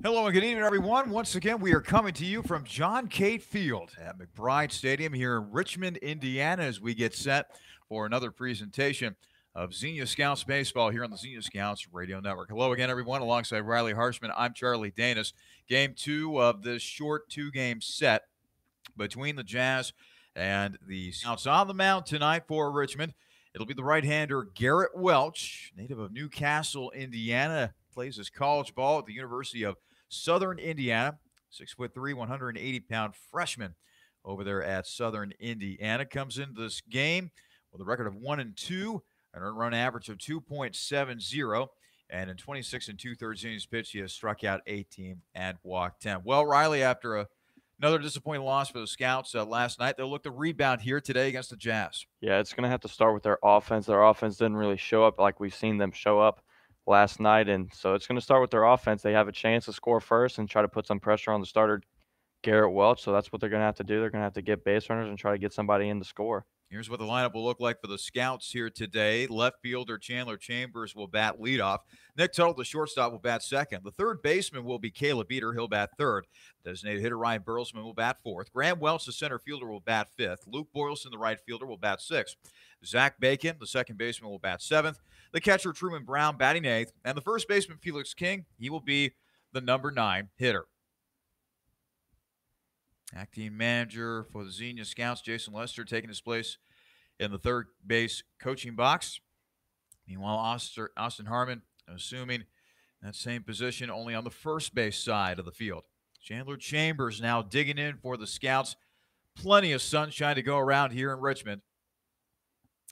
Hello and good evening, everyone. Once again, we are coming to you from John Cate Field at McBride Stadium here in Richmond, Indiana, as we get set for another presentation of Xenia Scouts Baseball here on the Xenia Scouts Radio Network. Hello again, everyone. Alongside Riley Harshman, I'm Charlie Danis. Game 2 of this short two-game set between the Jazz and the Scouts. On the mound tonight for Richmond, it'll be the right-hander Garrett Welch, native of Newcastle, Indiana, plays his college ball at the University of Southern Indiana. 6'3", 180-pound freshman over there at Southern Indiana. Comes into this game with a record of 1-2, an earned run average of 2.70. And in 26 and two-thirds innings pitched, he has struck out 18 and walked 10. Well, Riley, after another disappointing loss for the Scouts last night, they'll look to rebound here today against the Jazz. Yeah, it's going to have to start with their offense. Their offense didn't really show up like we've seen them show up last night, and so it's going to start with their offense. They have a chance to score first and try to put some pressure on the starter, Garrett Welch, so that's what they're going to have to do. They're going to have to get base runners and try to get somebody in to score. Here's what the lineup will look like for the Scouts here today. Left fielder Chandler Chambers will bat leadoff. Nick Tuttle, the shortstop, will bat second. The third baseman will be Caleb Eater. He'll bat third. Designated hitter Ryan Burlesman will bat fourth. Graham Welch, the center fielder, will bat fifth. Luke Boylston, the right fielder, will bat sixth. Zach Bacon, the second baseman, will bat seventh. The catcher Truman Brown batting eighth. And the first baseman Felix King, he will be the number 9 hitter. Acting manager for the Xenia Scouts, Jason Lester, taking his place in the third base coaching box. Meanwhile, Austin Harmon assuming that same position, only on the first base side of the field. Chandler Chambers now digging in for the Scouts. Plenty of sunshine to go around here in Richmond,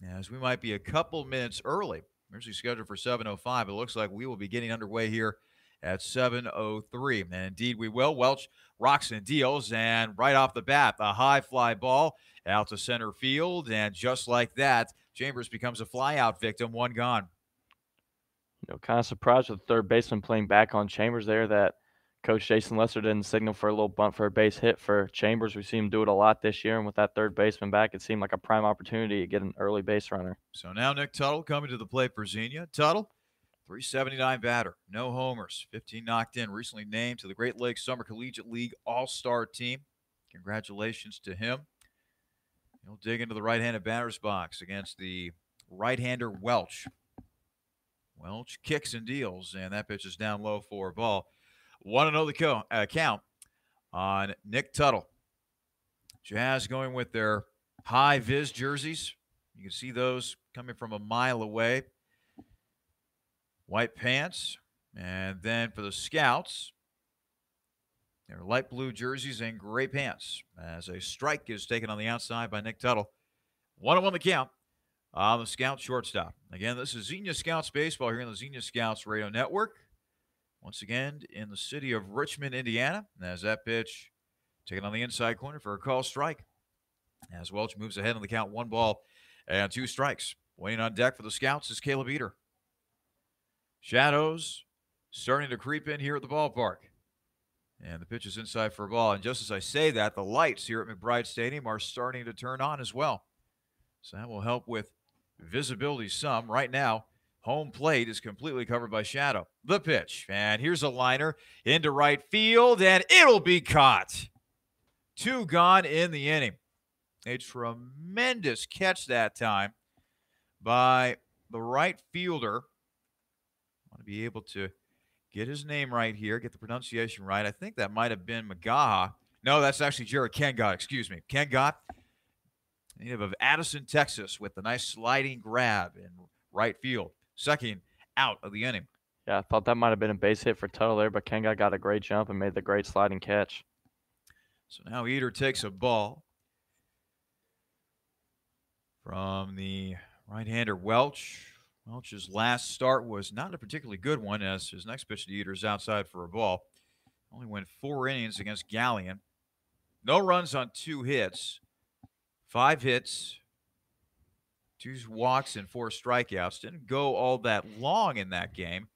as we might be a couple minutes early. Originally scheduled for 7:05. It looks like we will be getting underway here at 7:03. And indeed we will. Welch rocks and deals, and right off the bat, the high fly ball out to center field, and just like that, Chambers becomes a flyout victim, one gone. Kind of surprised with the third baseman playing back on Chambers there that Coach Jason Lester didn't signal for a little bunt for a base hit for Chambers. We see him do it a lot this year, and with that third baseman back, it seemed like a prime opportunity to get an early base runner. So now Nick Tuttle coming to the plate for Xenia. Tuttle, 379 batter, no homers, 15 knocked in, recently named to the Great Lakes Summer Collegiate League All-Star team. Congratulations to him. He'll dig into the right-handed batter's box against the right-hander Welch. Welch kicks and deals, and that pitch is down low for a ball. 1-0 the count on Nick Tuttle. Jazz going with their high-vis jerseys. You can see those coming from a mile away. White pants. And then for the Scouts, their light blue jerseys and gray pants, as a strike is taken on the outside by Nick Tuttle. 1-1 the count on the Scout shortstop. Again, this is Xenia Scouts Baseball here on the Xenia Scouts Radio Network. Once again, in the city of Richmond, Indiana, as that pitch taken on the inside corner for a call strike. As Welch moves ahead on the count, 1-2 strikes. Waiting on deck for the Scouts is Caleb Eater. Shadows starting to creep in here at the ballpark. And the pitch is inside for a ball. And just as I say that, the lights here at McBride Stadium are starting to turn on as well. So that will help with visibility some. Right now, home plate is completely covered by shadow. The pitch. And here's a liner into right field, and it'll be caught. 2 gone in the inning. A tremendous catch that time by the right fielder. I want to be able to get his name right here, get the pronunciation right. I think that might have been Magaha. No, that's actually Jared Kengott, excuse me. Kengott, native of Addison, Texas, with the nice sliding grab in right field. Second out of the inning. Yeah, I thought that might have been a base hit for Tuttle there, but Kengott got a great jump and made the great sliding catch. So now Eater takes a ball from the right-hander Welch. Welch's last start was not a particularly good one, as his next pitch to Eater is outside for a ball. Only went 4 innings against Gallion. No runs on 2 hits. 5 hits, 2 walks, and 4 strikeouts. Didn't go all that long in that game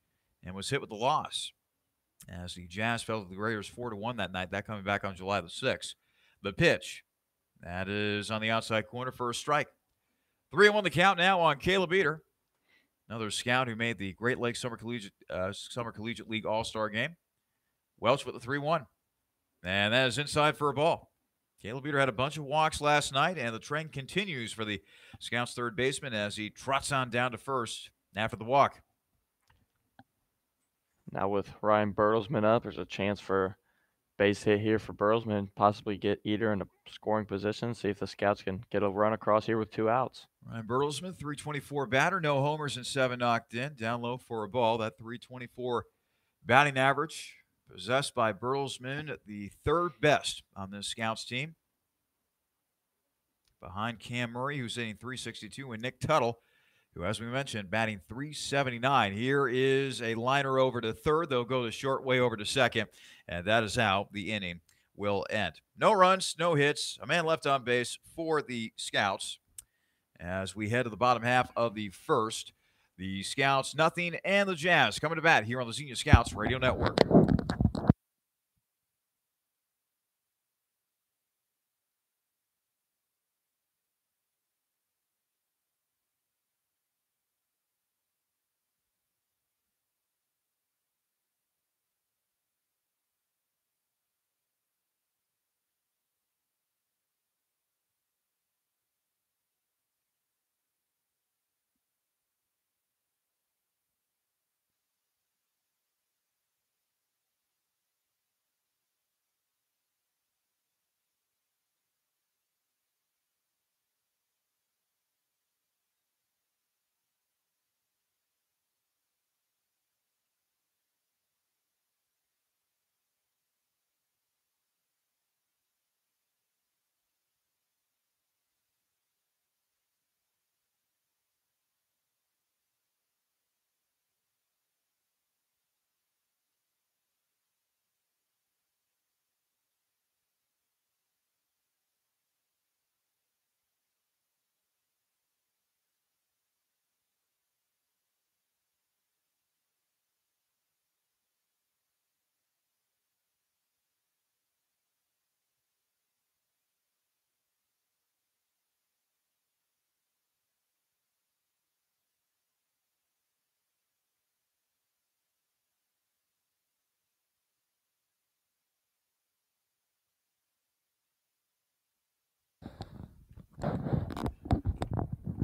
and was hit with the loss, as the Jazz fell to the Raiders 4-1 that night, that coming back on July the 6th. The pitch, that is on the outside corner for a strike. 3-1 the count now on Caleb Eater. Another scout who made the Great Lakes Summer Collegiate League All-Star game. Welch with the 3-1. And that is inside for a ball. Caleb Beater had a bunch of walks last night, and the trend continues for the Scouts' third baseman as he trots on down to first after the walk. Now with Ryan Bertelsmann up, there's a chance for base hit here for Bertelsmann, possibly get Eater in a scoring position, see if the Scouts can get a run across here with 2 outs. Ryan Bertelsmann, 324 batter, no homers and 7 knocked in. Down low for a ball. That 324 batting average possessed by Bertelsmann, the third best on this Scouts team. Behind Cam Murray, who's hitting 362, and Nick Tuttle, who, as we mentioned, batting 379. Here is a liner over to third. They'll go the short way over to second, and that is how the inning will end. No runs, no hits, a man left on base for the Scouts. As we head to the bottom half of the first, the Scouts nothing, and the Jazz coming to bat here on the Xenia Scouts Radio Network.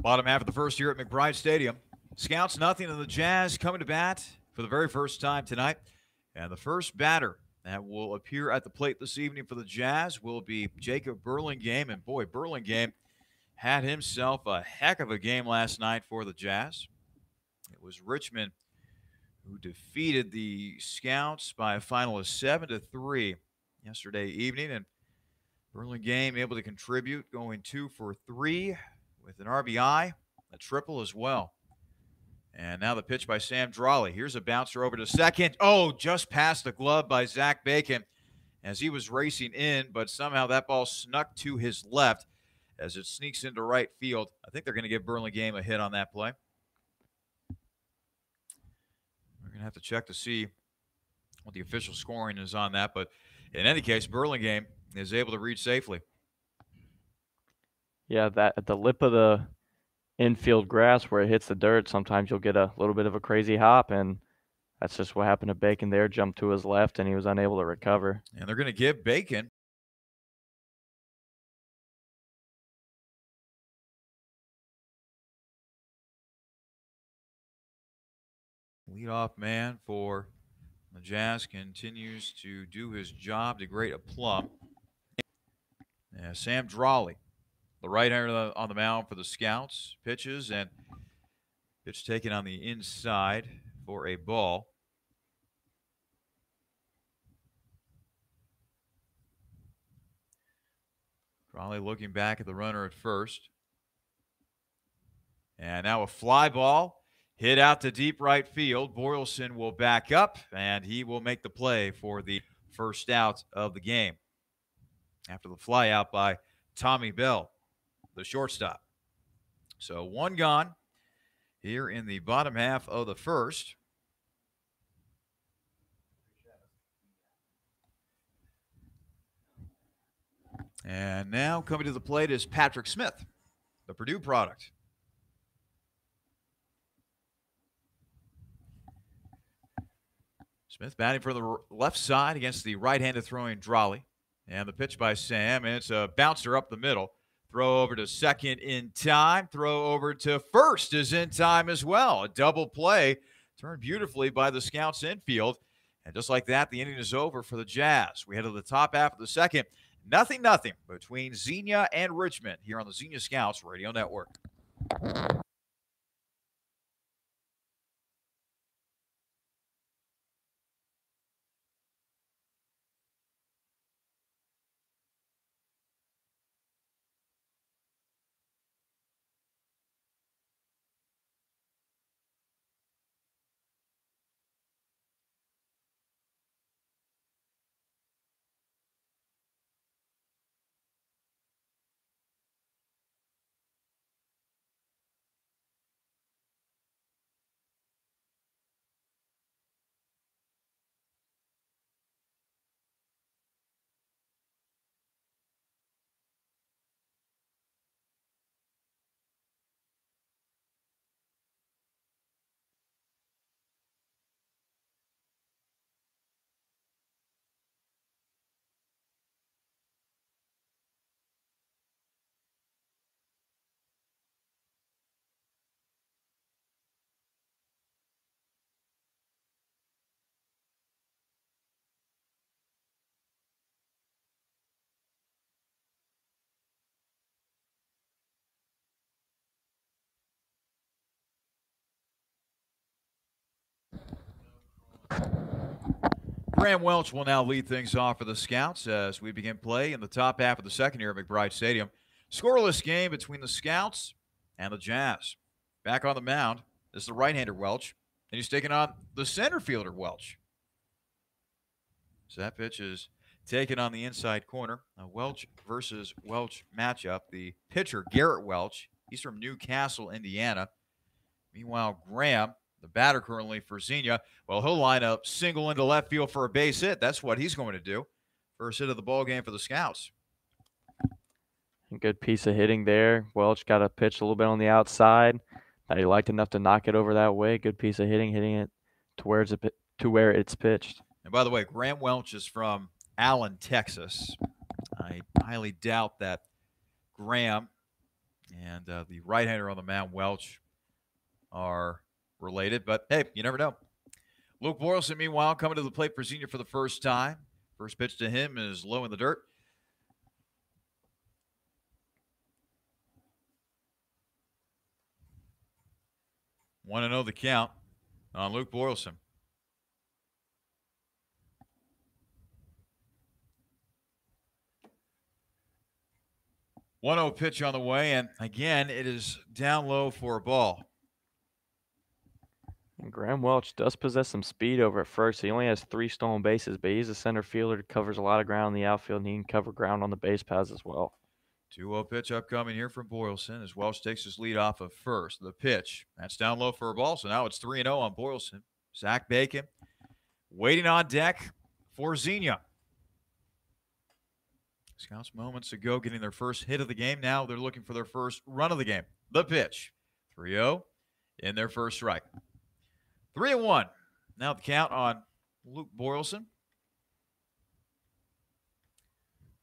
Bottom half of the first here at McBride Stadium. Scouts nothing, and the Jazz coming to bat for the very first time tonight. And the first batter that will appear at the plate this evening for the Jazz will be Jacob Burlingame. And boy, Burlingame had himself a heck of a game last night for the Jazz. It was Richmond who defeated the Scouts by a final of 7-3 yesterday evening. And Burlingame able to contribute, going 2 for 3 with an RBI, a triple as well. And now the pitch by Sam Drawley. Here's a bouncer over to second. Oh, just past the glove by Zach Bacon as he was racing in, but somehow that ball snuck to his left as it sneaks into right field. I think they're going to give Burlingame a hit on that play. We're going to have to check to see what the official scoring is on that, but in any case, Burlingame is able to reach safely. Yeah, that at the lip of the infield grass where it hits the dirt, sometimes you'll get a little bit of a crazy hop, and that's just what happened to Bacon there. Jumped to his left, and he was unable to recover. And they're going to give Bacon leadoff man for the Jazz, continues to do his job to great aplomb. And Sam Drawley, the right-hander on the mound for the Scouts, pitches, and pitch taken on the inside for a ball. Drawley looking back at the runner at first. And now a fly ball hit out to deep right field. Boylston will back up, and he will make the play for the first out of the game after the fly out by Tommy Bell, the shortstop. So one gone here in the bottom half of the first. And now coming to the plate is Patrick Smith, the Purdue product. Smith batting for the left side against the right-handed throwing Drawley. And the pitch by Sam, and it's a bouncer up the middle. Throw over to second in time. Throw over to first is in time as well. A double play turned beautifully by the Scouts infield. And just like that, the inning is over for the Jazz. We head to the top half of the second. Nothing between Xenia and Richmond here on the Xenia Scouts Radio Network. Graham Welch will now lead things off for the Scouts as we begin play in the top half of the second here at McBride Stadium. Scoreless game between the Scouts and the Jazz. Back on the mound is the right-hander Welch, and he's taking on the center fielder Welch. So that pitch is taken on the inside corner. A Welch versus Welch matchup. The pitcher, Garrett Welch, he's from Newcastle, Indiana. Meanwhile, Graham, the batter currently for Xenia, well, he'll line up single into left field for a base hit. That's what he's going to do. First hit of the ball game for the Scouts. Good piece of hitting there. Welch got a pitch a little bit on the outside that he liked enough to knock it over that way. Good piece of hitting it to where it's pitched. And by the way, Graham Welch is from Allen, Texas. I highly doubt that Graham and the right-hander on the mound, Welch, are related, but hey, you never know. Luke Boylston, meanwhile, coming to the plate for Xenia for the first time. First pitch to him is low in the dirt. 1-0 the count on Luke Boylston. 1-0 pitch on the way, and again, it is down low for a ball. And Graham Welch does possess some speed over at first. He only has 3 stolen bases, but he's a center fielder, covers a lot of ground in the outfield, and he can cover ground on the base paths as well. 2-0 pitch upcoming here from Boylston as Welch takes his lead off of first. The pitch, that's down low for a ball, so now it's 3-0 on Boylston. Zach Bacon waiting on deck for Xenia. Scouts moments ago getting their first hit of the game. Now they're looking for their first run of the game. The pitch, 3-0 in their first strike. 3-1. Now the count on Luke Boylston.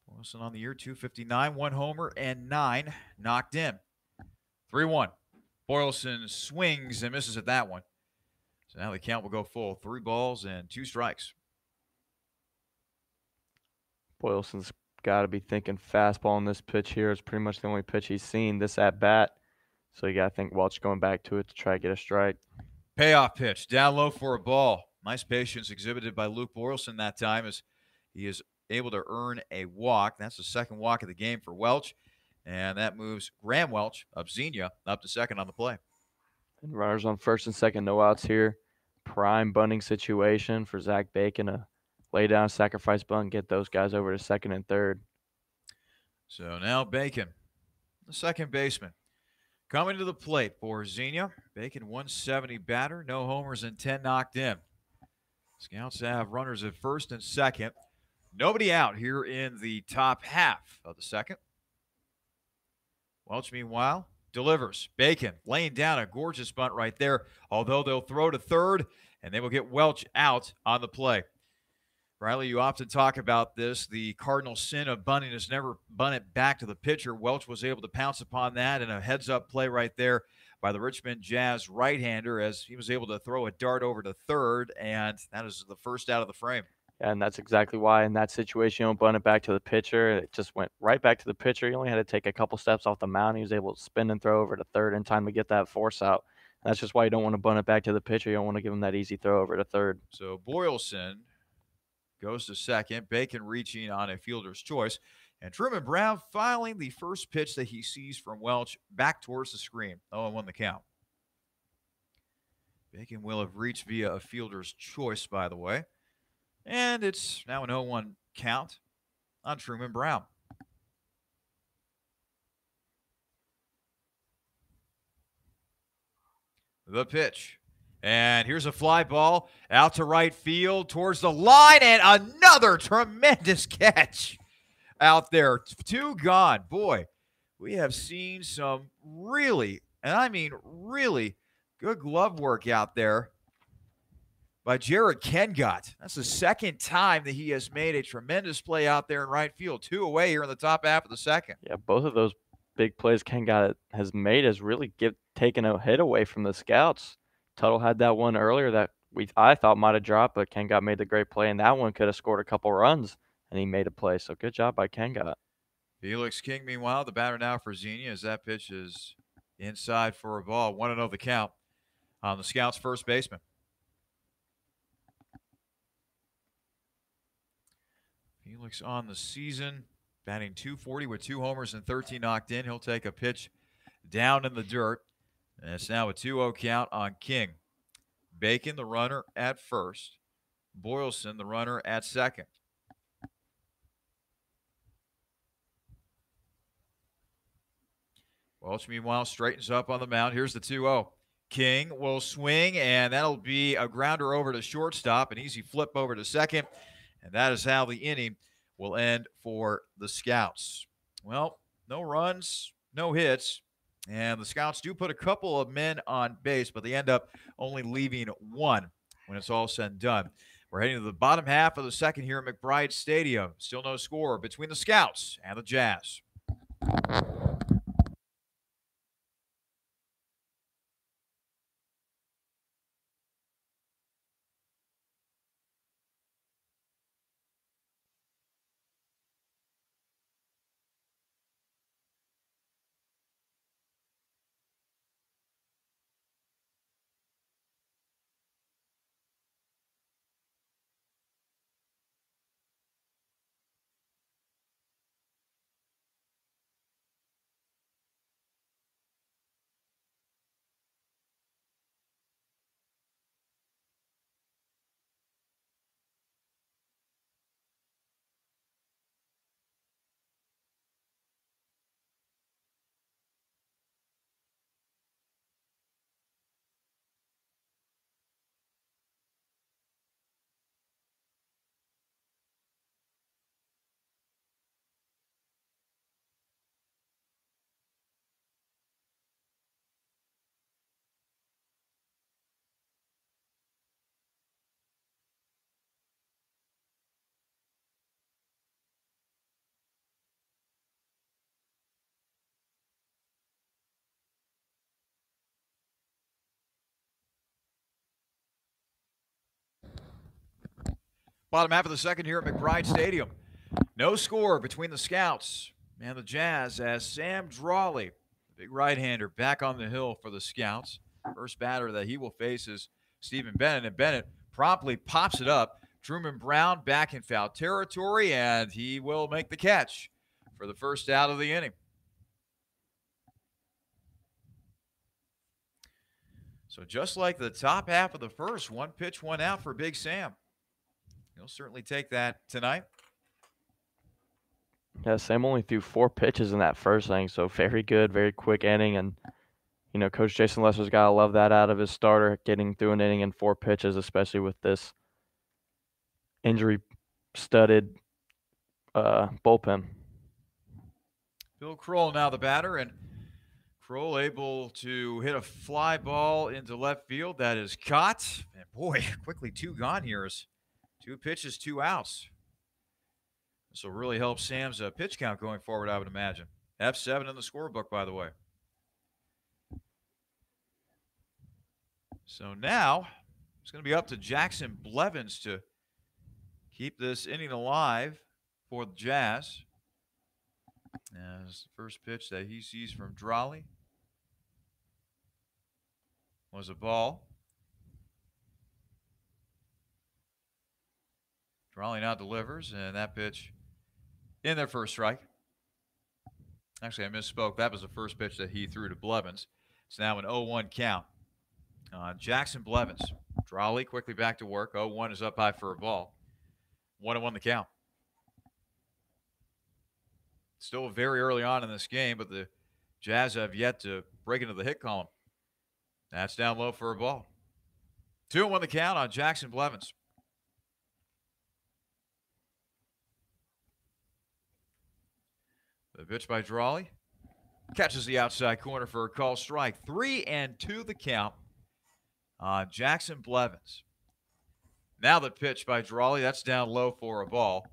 Boylston on the year, 259, 1 homer and 9 knocked in. 3-1. Boylston swings and misses at that one. So now the count will go full. 3 balls and 2 strikes. Boylston's got to be thinking fastball on this pitch here. It's pretty much the only pitch he's seen this at bat. So you got to think Welch going back to it to try to get a strike. Payoff pitch, down low for a ball. Nice patience exhibited by Luke Boylston that time as he is able to earn a walk. That's the second walk of the game for Welch. And that moves Graham Welch of Xenia up to second on the play. And runners on first and second, no outs here. Prime bunting situation for Zach Bacon to lay down a sacrifice bunt, get those guys over to second and third. So now Bacon, the second baseman, coming to the plate for Xenia. Bacon, 170 batter, no homers and 10 knocked in. Scouts have runners at first and second. Nobody out here in the top half of the second. Welch, meanwhile, delivers. Bacon laying down a gorgeous bunt right there, although they'll throw to third, and they will get Welch out on the play. Riley, you often talk about this. The cardinal sin of bunting is never bunt it back to the pitcher. Welch was able to pounce upon that in a heads-up play right there by the Richmond Jazz right-hander as he was able to throw a dart over to third, and that is the first out of the frame. And that's exactly why in that situation you don't bunt it back to the pitcher. It just went right back to the pitcher. He only had to take a couple steps off the mound. He was able to spin and throw over to third in time to get that force out. And that's just why you don't want to bunt it back to the pitcher. You don't want to give him that easy throw over to third. So Boylston goes to second. Bacon reaching on a fielder's choice. And Truman Brown filing the first pitch that he sees from Welch back towards the screen. 0-1 the count. Bacon will have reached via a fielder's choice, by the way. And it's now an 0-1 count on Truman Brown. The pitch. And here's a fly ball out to right field towards the line, and another tremendous catch out there. 2 gone. Boy, we have seen some really, and I mean really, good glove work out there by Jared Kengott. That's the second time that he has made a tremendous play out there in right field. 2 away here in the top half of the second. Yeah, both of those big plays Kengott has made has really taken a hit away from the scouts. Tuttle had that one earlier that I thought might have dropped, but Kengott made the great play, and that one could have scored a couple runs, and he made a play. So good job by Kengott. Felix King, meanwhile, the batter now for Xenia as that pitch is inside for a ball. 1-0 the count on the Scouts' first baseman. Felix on the season, batting .240 with 2 homers and 13 knocked in. He'll take a pitch down in the dirt. And it's now a 2-0 count on King. Bacon, the runner, at first. Boylston, the runner, at second. Welch, meanwhile, straightens up on the mound. Here's the 2-0. King will swing, and that'll be a grounder over to shortstop, an easy flip over to second. And that is how the inning will end for the Scouts. Well, no runs, no hits. And the Scouts do put a couple of men on base, but they end up only leaving 1 when it's all said and done. We're heading to the bottom half of the second here at McBride Stadium. Still no score between the Scouts and the Jazz. Bottom half of the second here at McBride Stadium. No score between the Scouts and the Jazz as Sam Drawley, the big right-hander, back on the hill for the Scouts. First batter that he will face is Stephen Bennett, and Bennett promptly pops it up. Truman Brown back in foul territory, and he will make the catch for the first out of the inning. So just like the top half of the first, 1 pitch, 1 out for Big Sam. He'll certainly take that tonight. Yeah, Sam only threw 4 pitches in that first inning, so very good, very quick inning. And, you know, Coach Jason Lesser's got to love that out of his starter, getting through an inning in 4 pitches, especially with this injury-studded bullpen. Bill Kroll now the batter, and Kroll able to hit a fly ball into left field. That is caught. And boy, quickly 2 gone here. 2 pitches, 2 outs. This will really help Sam's pitch count going forward, I would imagine. F7 in the scorebook, by the way. So now it's going to be up to Jackson Blevins to keep this inning alive for the Jazz. As the first pitch that he sees from Drolley was a ball. Drolley now delivers, and that pitch in their first strike. Actually, I misspoke. That was the first pitch that he threw to Blevins. It's now an 0-1 count. Jackson Blevins. Drolley quickly back to work. 0-1 is up high for a ball. 1-1 the count. Still very early on in this game, but the Jazz have yet to break into the hit column. That's down low for a ball. 2-1 the count on Jackson Blevins. The pitch by Drolley catches the outside corner for a call strike. 3-2 the count on Jackson Blevins. Now the pitch by Drolley, that's down low for a ball.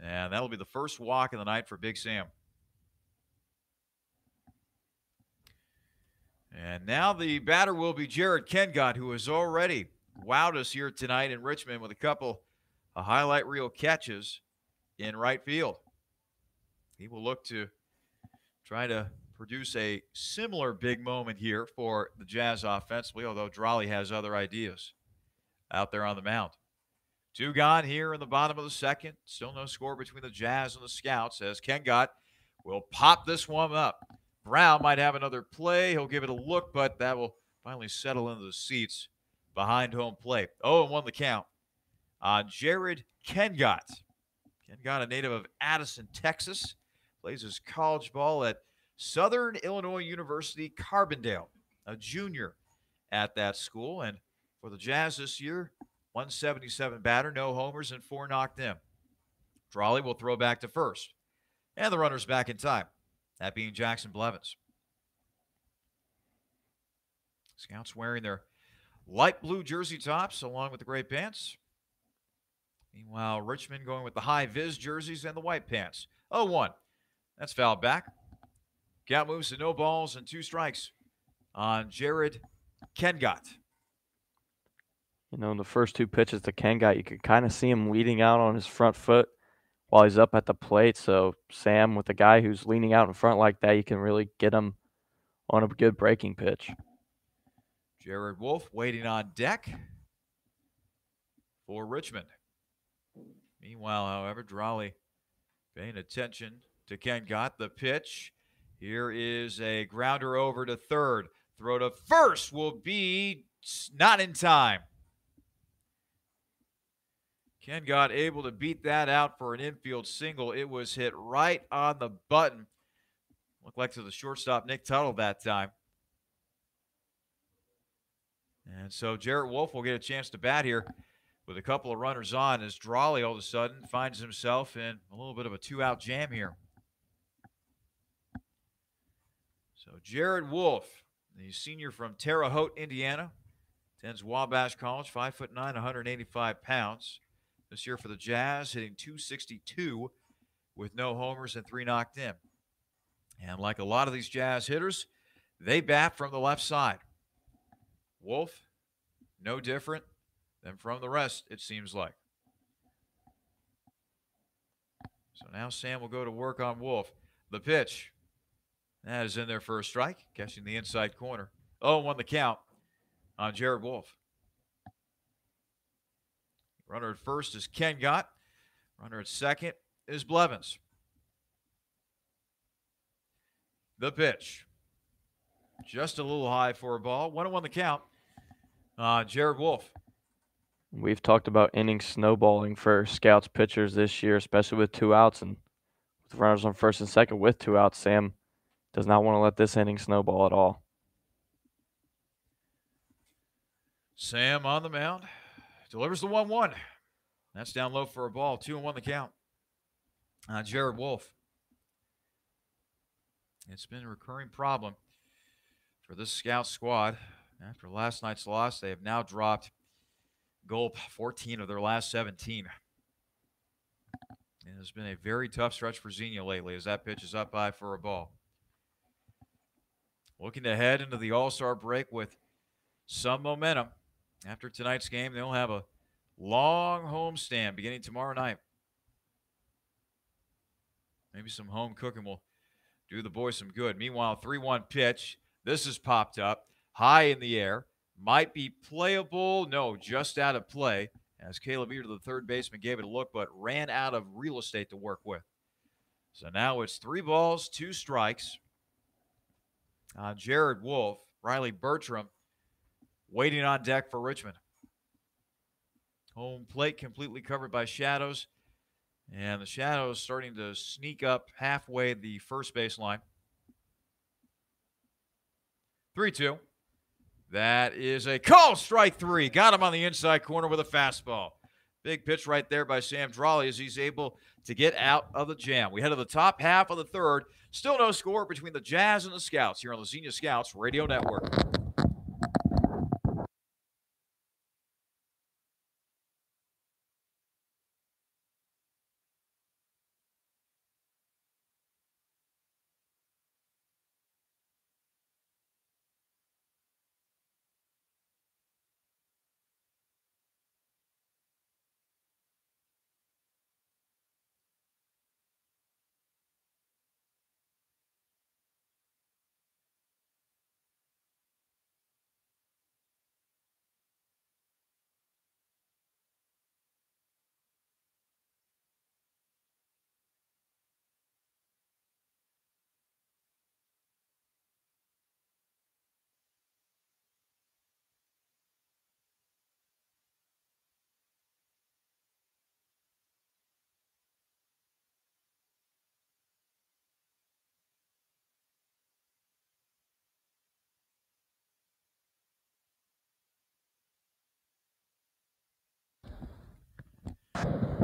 And that'll be the first walk of the night for Big Sam. And now the batter will be Jared Kengott, who has already wowed us here tonight in Richmond with a couple of highlight reel catches in right field. He will look to try to produce a similar big moment here for the Jazz offensively, although Drolley has other ideas out there on the mound. 2 gone here in the bottom of the second. Still no score between the Jazz and the Scouts as Kengott will pop this one up. Brown might have another play. He'll give it a look, but that will finally settle into the seats behind home plate. 0-1 the count on Jared Kengott. Kengott, a native of Addison, Texas, plays his college ball at Southern Illinois University, Carbondale, a junior at that school. And for the Jazz this year, 177 batter, no homers, and 4 knocked in. Drolley will throw back to first. And the runner's back in time, that being Jackson Blevins. Scouts wearing their light blue jersey tops along with the gray pants. Meanwhile, Richmond going with the high-vis jerseys and the white pants. 0-1. That's fouled back. Count moves to no balls and 2 strikes on Jared Kengott. You know, in the first 2 pitches to Kengott, you could kind of see him leading out on his front foot while he's up at the plate. So, Sam, with a guy who's leaning out in front like that, you can really get him on a good breaking pitch. Jared Wolf waiting on deck for Richmond. Meanwhile, however, Drolley paying attention to Kengott. The pitch. Here is a grounder over to third. Throw to first will be not in time. Kengott able to beat that out for an infield single. It was hit right on the button. Looked like to the shortstop, Nick Tuttle, that time. And so Jarrett Wolf will get a chance to bat here with a couple of runners on as Drolley all of a sudden finds himself in a little bit of a 2-out jam here. So Jared Wolf, the senior from Terre Haute, Indiana, attends Wabash College, 5'9", 185 pounds. This year for the Jazz, hitting .262 with no homers and 3 knocked in. And like a lot of these Jazz hitters, they bat from the left side. Wolf, no different than from the rest, it seems like. So now Sam will go to work on Wolf. The pitch. That is in their first strike, catching the inside corner. 0-1 the count on Jared Wolf. Runner at first is Kengott. Runner at second is Blevins. The pitch. Just a little high for a ball. 1-1 the count. Jared Wolf. We've talked about inning snowballing for Scouts pitchers this year, especially with 2 outs and with runners on first and second with 2 outs. Sam does not want to let this inning snowball at all. Sam on the mound. Delivers the 1-1. That's down low for a ball. 2-1 the count. Jared Wolf. It's been a recurring problem for this scout squad. After last night's loss, they have now dropped Gulp 14 of their last 17. It has been a very tough stretch for Xenia lately as that pitch is up high for a ball. Looking to head into the All-Star break with some momentum. After tonight's game, they'll have a long homestand beginning tomorrow night. Maybe some home cooking will do the boys some good. Meanwhile, 3-1 pitch. This is popped up high in the air. Might be playable. No, just out of play. As Caleb Eater, the third baseman, gave it a look, but ran out of real estate to work with. So now it's 3 balls, 2 strikes. Jared Wolf, Riley Bertram waiting on deck for Richmond. Home plate completely covered by shadows. And the shadows starting to sneak up halfway the first base line. 3-2. That is a call, strike 3. Got him on the inside corner with a fastball. Big pitch right there by Sam Drawley as he's able to get out of the jam. We head to the top half of the third. Still no score between the Jazz and the Scouts here on the Xenia Scouts Radio Network.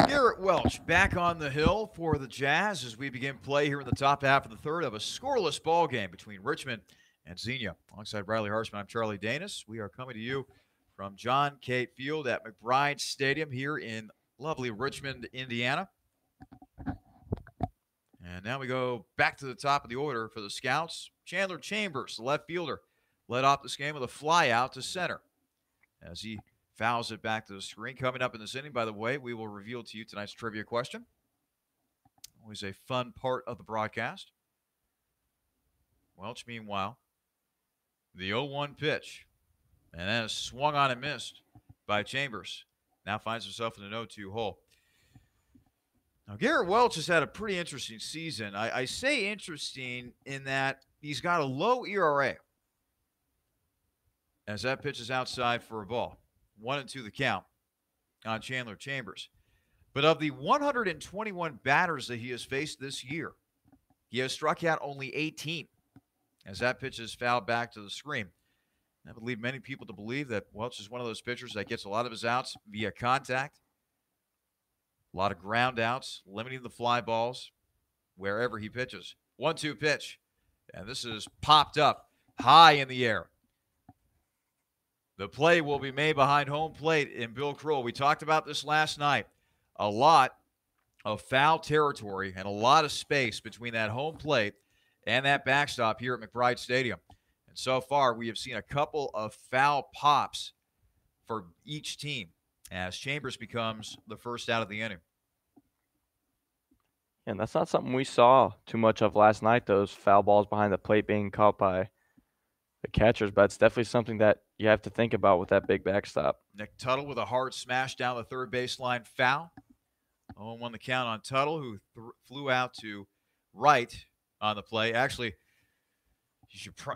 Garrett Welch back on the hill for the Jazz as we begin play here in the top half of the third of a scoreless ball game between Richmond and Xenia. Alongside Riley Harshman, I'm Charlie Danis. We are coming to you from John Cate Field at McBride Stadium here in lovely Richmond, Indiana. And now we go back to the top of the order for the Scouts. Chandler Chambers, the left fielder, led off this game with a fly out to center as he fouls it back to the screen. Coming up in this inning, by the way, we will reveal to you tonight's trivia question. Always a fun part of the broadcast. Welch, meanwhile, the 0-1 pitch. And that is swung on and missed by Chambers. Now finds himself in an 0-2 hole. Now, Garrett Welch has had a pretty interesting season. I say interesting in that he's got a low ERA. As that pitch is outside for a ball. 1-2 the count on Chandler Chambers. But of the 121 batters that he has faced this year, he has struck out only 18 as that pitch is fouled back to the screen. I would lead many people to believe that Welch is one of those pitchers that gets a lot of his outs via contact, a lot of ground outs, limiting the fly balls wherever he pitches. 1-2 pitch, and this is popped up high in the air. The play will be made behind home plate in Bill Kroll. We talked about this last night. A lot of foul territory and a lot of space between that home plate and that backstop here at McBride Stadium. And so far, we have seen a couple of foul pops for each team as Chambers becomes the first out of the inning. And that's not something we saw too much of last night, those foul balls behind the plate being caught by the catchers, but it's definitely something that you have to think about with that big backstop. Nick Tuttle with a hard smash down the third baseline foul. 0-1 the count on Tuttle, who flew out to right on the play. Actually,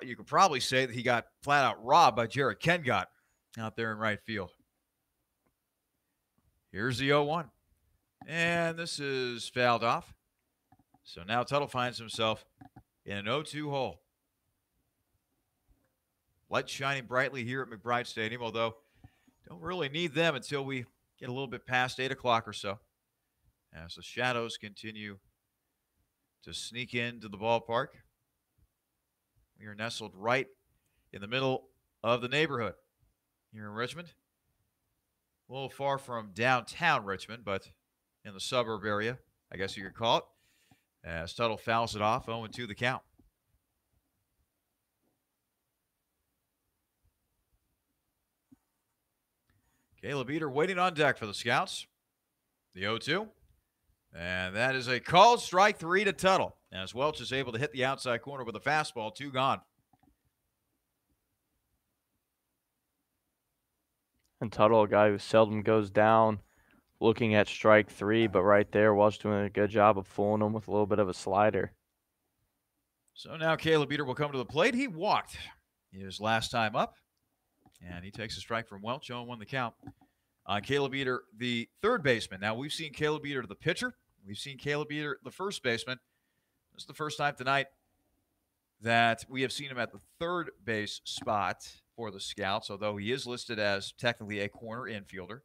you could probably say that he got flat out robbed by Jared Kengott out there in right field. Here's the 0-1. And this is fouled off. So now Tuttle finds himself in an 0-2 hole. Lights shining brightly here at McBride Stadium, although don't really need them until we get a little bit past 8 o'clock or so. As the shadows continue to sneak into the ballpark. We are nestled right in the middle of the neighborhood here in Richmond. A little far from downtown Richmond, but in the suburb area, I guess you could call it. As Tuttle fouls it off, 0-2 the count. Caleb Eater waiting on deck for the Scouts. The 0-2. And that is a called strike 3 to Tuttle. As Welch is able to hit the outside corner with a fastball, 2 gone. And Tuttle, a guy who seldom goes down, looking at strike 3, but right there, Welch doing a good job of fooling him with a little bit of a slider. So now Caleb Eater will come to the plate. He walked his last time up, and he takes a strike from Welch. 0-1 the count on Caleb Eater, the third baseman. Now, we've seen Caleb Eater, the pitcher. We've seen Caleb Eater, the first baseman. This is the first time tonight that we have seen him at the third base spot for the Scouts, although he is listed as technically a corner infielder.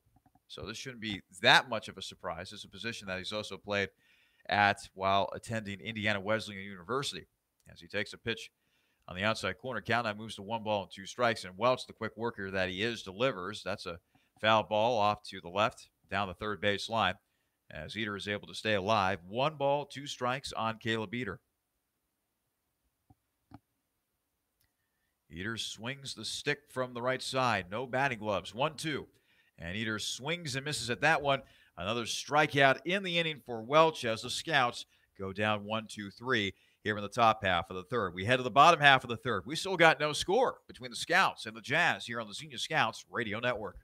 So this shouldn't be that much of a surprise. It's a position that he's also played at while attending Indiana Wesleyan University. As he takes a pitch on the outside corner, count that moves to 1-2 strikes. And Welch, the quick worker that he is, delivers. That's a foul ball off to the left, down the third base line. As Eater is able to stay alive. 1-2 strikes on Caleb Eater. Eater swings the stick from the right side. No batting gloves. 1-2. And Eater swings and misses at that one. Another strikeout in the inning for Welch as the Scouts go down 1-2-3 here in the top half of the third. We head to the bottom half of the third. We still got no score between the Scouts and the Jazz here on the Xenia Scouts Radio Network.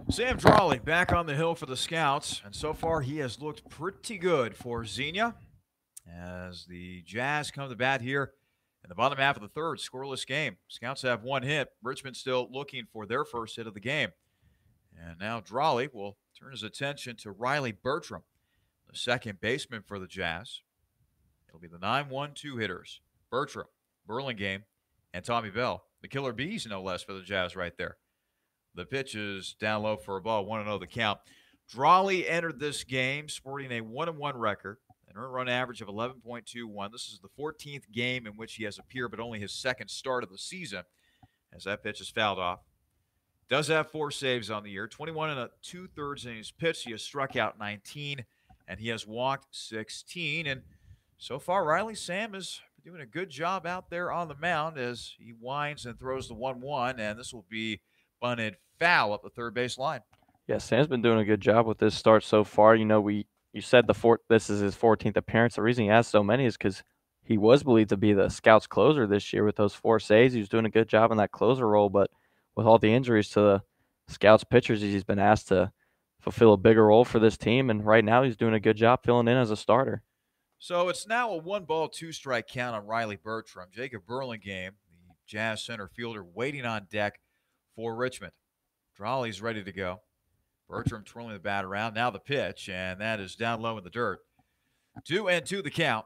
Sam Drawley back on the hill for the Scouts, and so far he has looked pretty good for Xenia as the Jazz come to bat here in the bottom half of the third. Scoreless game. Scouts have one hit. Richmond still looking for their first hit of the game. And now Drawley will turn his attention to Riley Bertram, the second baseman for the Jazz. It'll be the 9-1-2 hitters. Bertram, Burlingame, and Tommy Bell. The Killer Bees, no less, for the Jazz right there. The pitch is down low for a ball, 1-0 the count. Drawley entered this game sporting a 1-1 record, an earned run average of 11.21. This is the 14th game in which he has appeared, but only his second start of the season, as that pitch is fouled off. Does have 4 saves on the year, 21 2/3 innings pitched. He has struck out 19, and he has walked 16. And so far, Riley Sam is doing a good job out there on the mound as he winds and throws the 1-1, and this will be bunted foul up the third base line. Yeah, Sam's been doing a good job with this start so far. You know, you said this is his 14th appearance. The reason he has so many is because he was believed to be the Scouts closer this year with those 4 saves. He was doing a good job in that closer role, but with all the injuries to the Scouts pitchers, he's been asked to fulfill a bigger role for this team, and right now he's doing a good job filling in as a starter. So it's now a 1-2 strike count on Riley Bertram. Jacob Burlingame, the Jazz center fielder, waiting on deck for Richmond. Drawley's ready to go. Bertram twirling the bat around. Now the pitch, and that is down low in the dirt. 2-2 the count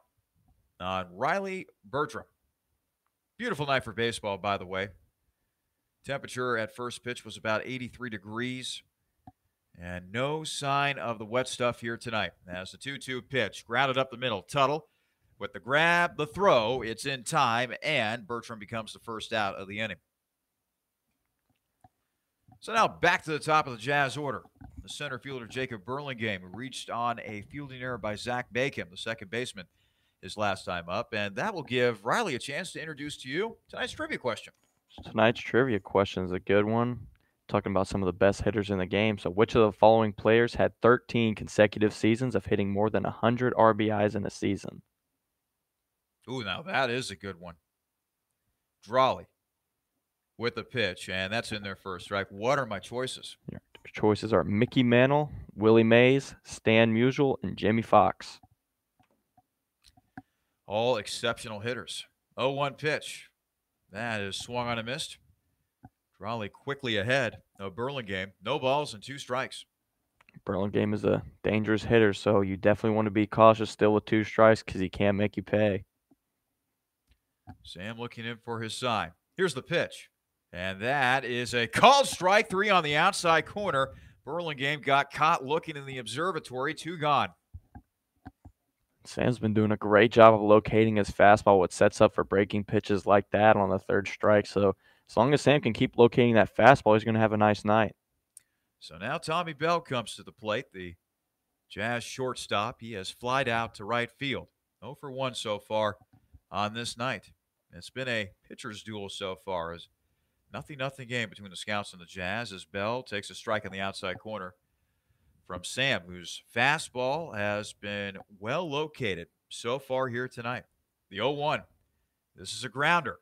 on Riley Bertram. Beautiful night for baseball, by the way. Temperature at first pitch was about 83 degrees. And no sign of the wet stuff here tonight. As the 2-2 pitch, grounded up the middle. Tuttle with the grab, the throw. It's in time, and Bertram becomes the first out of the inning. So now back to the top of the Jazz order. The center fielder Jacob Burlingame reached on a fielding error by Zach Bacon, the second baseman, his last time up. And that will give Riley a chance to introduce to you tonight's trivia question. Tonight's trivia question is a good one. Talking about some of the best hitters in the game. So, which of the following players had 13 consecutive seasons of hitting more than 100 RBIs in a season? Ooh, now that is a good one. Drawley with the pitch, and that's in there for a strike. What are my choices? Your choices are Mickey Mantle, Willie Mays, Stan Musial, and Jimmy Fox. All exceptional hitters. 0-1 pitch. That is swung on and missed. Drawley quickly ahead of Burlingame. No balls and 2 strikes. Burlingame is a dangerous hitter, so you definitely want to be cautious still with 2 strikes because he can make you pay. Sam looking in for his sign. Here's the pitch. And that is a called strike. 3 on the outside corner. Burlingame got caught looking in the observatory. 2 gone. Sam's been doing a great job of locating his fastball, what sets up for breaking pitches like that on the 3rd strike. So as long as Sam can keep locating that fastball, he's going to have a nice night. So now Tommy Bell comes to the plate, the Jazz shortstop. He has flied out to right field. 0 for 1 so far on this night. It's been a pitcher's duel so far. As nothing game between the Scouts and the Jazz as Bell takes a strike on the outside corner from Sam, whose fastball has been well located so far here tonight. The 0-1. This is a grounder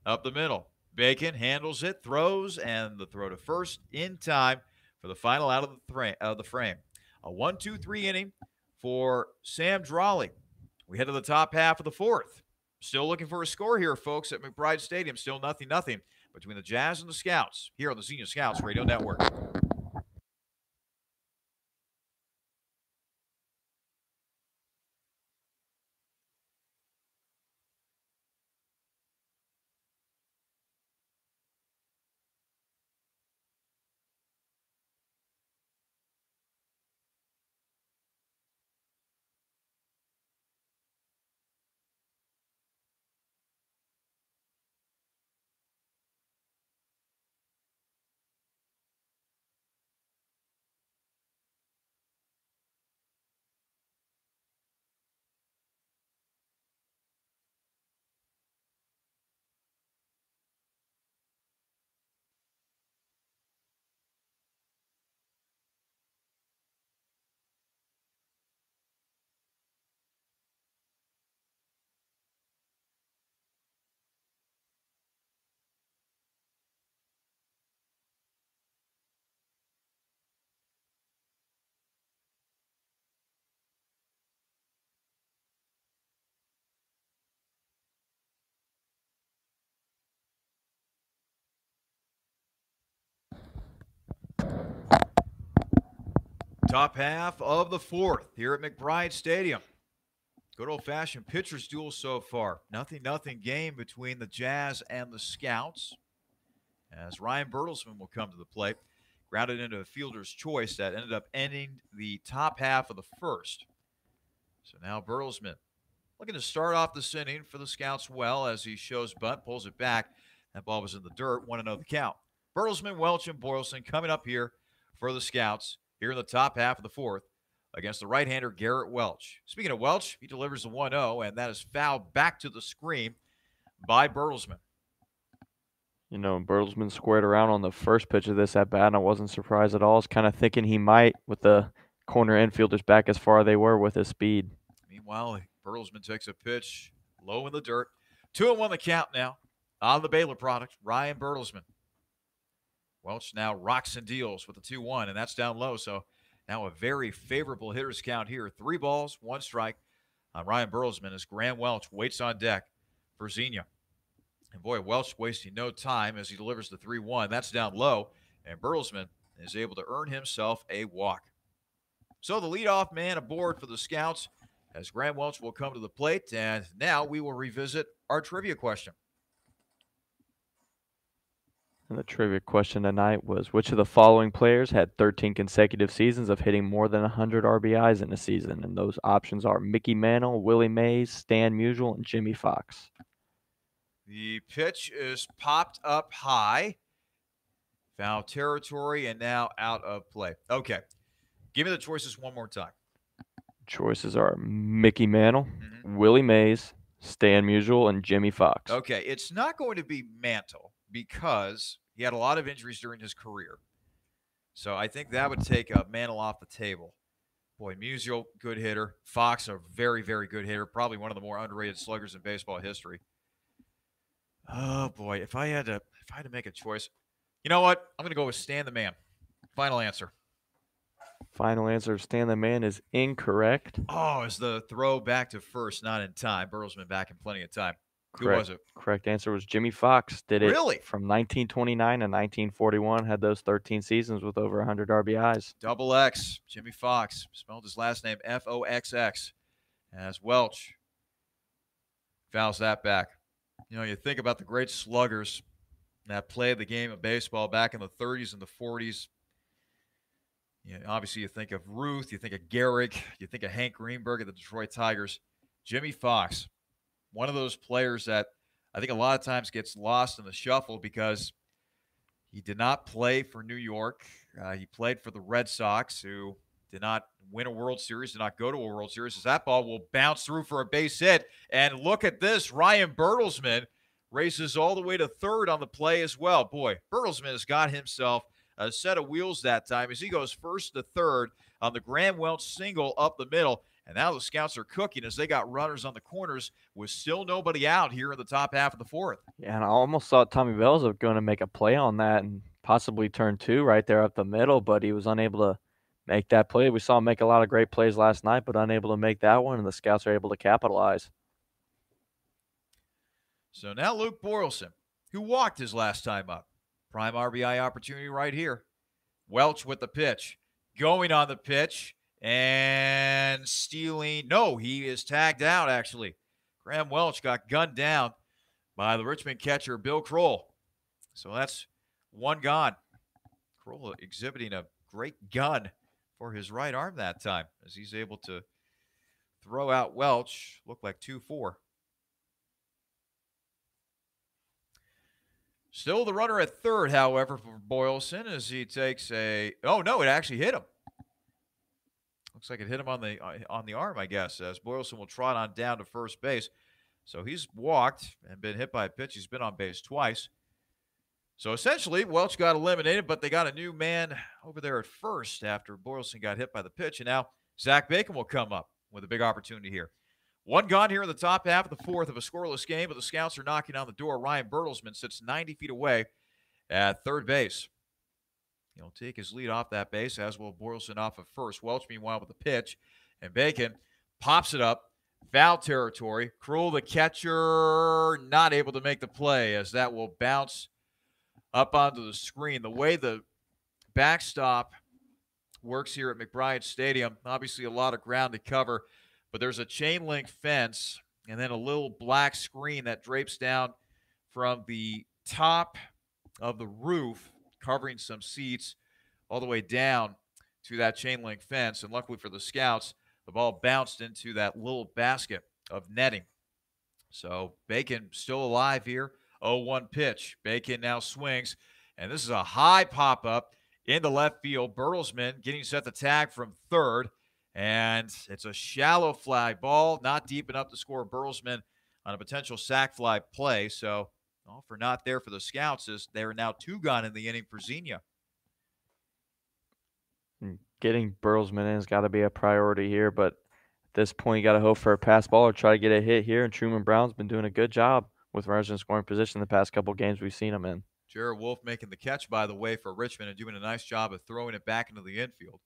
up the middle. Bacon handles it, throws, and the throw to first in time for the final out of the frame. A 1-2-3 inning for Sam Drawley. We head to the top half of the 4th. Still looking for a score here, folks, at McBride Stadium. Still nothing between the Jazz and the Scouts here on the Xenia Scouts Radio Network. Top half of the 4th here at McBride Stadium. Good old-fashioned pitcher's duel so far. Nothing game between the Jazz and the Scouts. As Ryan Bertelsmann will come to the plate. Grounded into a fielder's choice that ended up ending the top half of the 1st. So now Bertelsmann looking to start off this inning for the Scouts well as he shows bunt, pulls it back. That ball was in the dirt. 1-0 the count. Bertelsmann, Welch, and Boylston coming up here for the Scouts here in the top half of the 4th against the right-hander Garrett Welch. Speaking of Welch, he delivers the 1-0, and that is fouled back to the screen by Bertelsmann. You know, Bertelsmann squared around on the first pitch of this at bat, and I wasn't surprised at all. I was kind of thinking he might with the corner infielders back as far as they were with his speed. Meanwhile, Bertelsmann takes a pitch low in the dirt. 2-1 the count now on the Baylor product, Ryan Bertelsmann. Welch now rocks and deals with the 2-1, and that's down low. So now a very favorable hitter's count here. 3 balls, 1 strike on Ryan Bertelsmann as Graham Welch waits on deck for Xenia. And boy, Welch wasting no time as he delivers the 3-1. That's down low, and Bertelsmann is able to earn himself a walk. So the leadoff man aboard for the Scouts as Graham Welch will come to the plate. And now we will revisit our trivia question. And the trivia question tonight was, which of the following players had 13 consecutive seasons of hitting more than 100 RBIs in a season? And those options are Mickey Mantle, Willie Mays, Stan Musial, and Jimmy Fox. The pitch is popped up high. Foul territory and now out of play. Okay. Give me the choices one more time. Choices are Mickey Mantle, Mm-hmm. Willie Mays, Stan Musial, and Jimmy Fox. Okay. It's not going to be Mantle because he had a lot of injuries during his career. So I think that would take Mantle off the table. Boy, Musial, good hitter. Fox, a very, very good hitter. Probably one of the more underrated sluggers in baseball history. Oh boy, if I had to make a choice, you know what? I'm gonna go with Stan the Man. Final answer. Final answer, Stan the Man, is incorrect. Oh, is the throw back to first not in time? Bertelsmann back in plenty of time. Who Correct. was it? Correct answer was Jimmy Fox. Did it Really? from 1929 to 1941. Had those 13 seasons with over 100 RBIs. Double X. Jimmy Fox spelled his last name Foxx. As Welch fouls that back. You know, you think about the great sluggers that played the game of baseball back in the 30s and the 40s. You know, obviously, you think of Ruth, you think of Gehrig, you think of Hank Greenberg at the Detroit Tigers. Jimmy Fox, one of those players that I think a lot of times gets lost in the shuffle because he did not play for New York. He played for the Red Sox, who did not win a World Series, did not go to a World Series, as that ball will bounce through for a base hit. And look at this. Ryan Bertelsmann races all the way to third on the play as well. Boy, Bertelsmann has got himself a set of wheels that time as he goes first to third on the Graham Welch single up the middle. And now the Scouts are cooking as they got runners on the corners with still nobody out here in the top half of the fourth. Yeah, and I almost thought Tommy Bell's going to make a play on that and possibly turn two right there up the middle, but he was unable to make that play. We saw him make a lot of great plays last night, but unable to make that one, and the Scouts are able to capitalize. So now Luke Boylston, who walked his last time up. Prime RBI opportunity right here. Welch with the pitch. Going on the pitch and stealing. No, he is tagged out, actually. Graham Welch got gunned down by the Richmond catcher, Bill Kroll. So that's one gone. Kroll exhibiting a great gun for his right arm that time as he's able to throw out Welch. Looked like 2-4. Still the runner at third, however, for Boylston as he takes a. Oh no, it actually hit him. Looks like it hit him on the arm, I guess, as Boylston will trot on down to first base. So he's walked and been hit by a pitch. He's been on base twice. So essentially, Welch got eliminated, but they got a new man over there at first after Boylston got hit by the pitch. And now Zach Bacon will come up with a big opportunity here. One gone here in the top half of the fourth of a scoreless game, but the Scouts are knocking on the door. Ryan Bertelsmann sits 90 feet away at third base. He'll take his lead off that base, as will Boylston off of first. Welch, meanwhile, with the pitch. And Bacon pops it up. Foul territory. Kroll, the catcher, not able to make the play as that will bounce up onto the screen. The way the backstop works here at McBride Stadium, obviously a lot of ground to cover, but there's a chain link fence and then a little black screen that drapes down from the top of the roof, covering some seats all the way down to that chain link fence. And luckily for the Scouts, the ball bounced into that little basket of netting. So Bacon still alive here. 0-1 pitch. Bacon now swings, and this is a high pop-up into left field. Bertelsmann getting set to tag from third, and it's a shallow fly ball, not deep enough to score Bertelsmann on a potential sac fly play. So all for naught there for the Scouts as they are now two gone in the inning for Xenia. Getting Bertelsmann in has got to be a priority here, but at this point, you got to hope for a pass ball or try to get a hit here. And Truman Brown's been doing a good job with runners in scoring position the past couple games we've seen him in. Jared Wolf making the catch, by the way, for Richmond and doing a nice job of throwing it back into the infield.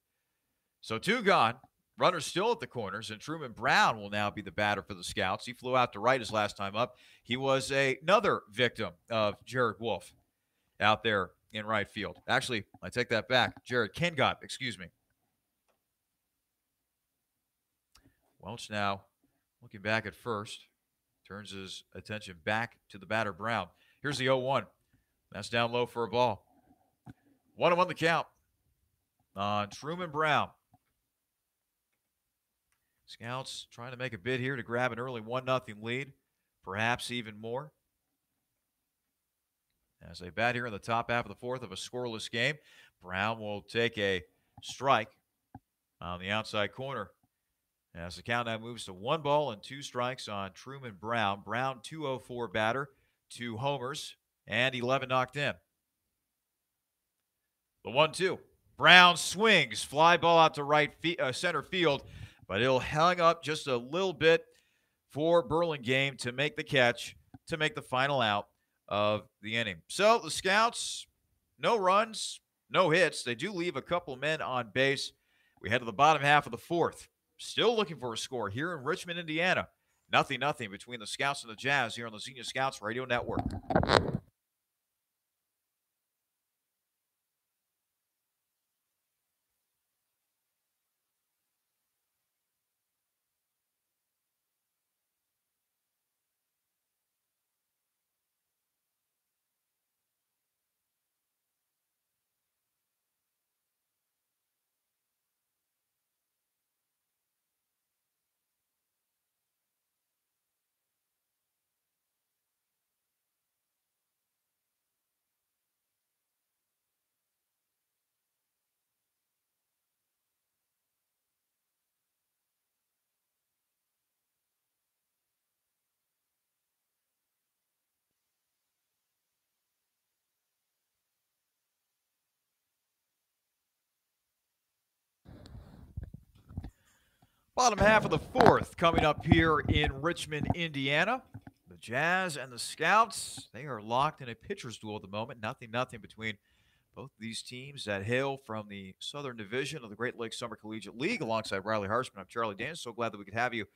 So two gone. Runners still at the corners, and Truman Brown will now be the batter for the Scouts. He flew out to right his last time up. He was another victim of Jared Wolf out there in right field. Actually, I take that back. Jared Kengott, excuse me. Welch now looking back at first. Turns his attention back to the batter, Brown. Here's the 0-1. That's down low for a ball. 1-1 the count on Truman Brown. Scouts trying to make a bid here to grab an early 1-0 lead, perhaps even more. as they bat here in the top half of the fourth of a scoreless game. Brown will take a strike on the outside corner as the count now moves to 1 ball and 2 strikes on Truman Brown. Brown, 204 batter, 2 homers, and 11 knocked in. The 1-2. Brown swings, fly ball out to center field, but he'll hang up just a little bit for Burlingame to make the catch, to make the final out of the inning. So the Scouts, no runs, no hits. They do leave a couple men on base. We head to the bottom half of the fourth. Still looking for a score here in Richmond, Indiana. 0-0 between the Scouts and the Jazz here on the Xenia Scouts Radio Network. Bottom half of the fourth coming up here in Richmond, Indiana. The Jazz and the Scouts, they are locked in a pitcher's duel at the moment. 0-0 between both of these teams that hail from the Southern Division of the Great Lakes Summer Collegiate League. Alongside Riley Harshman, I'm Charlie Dan. So glad that we could have you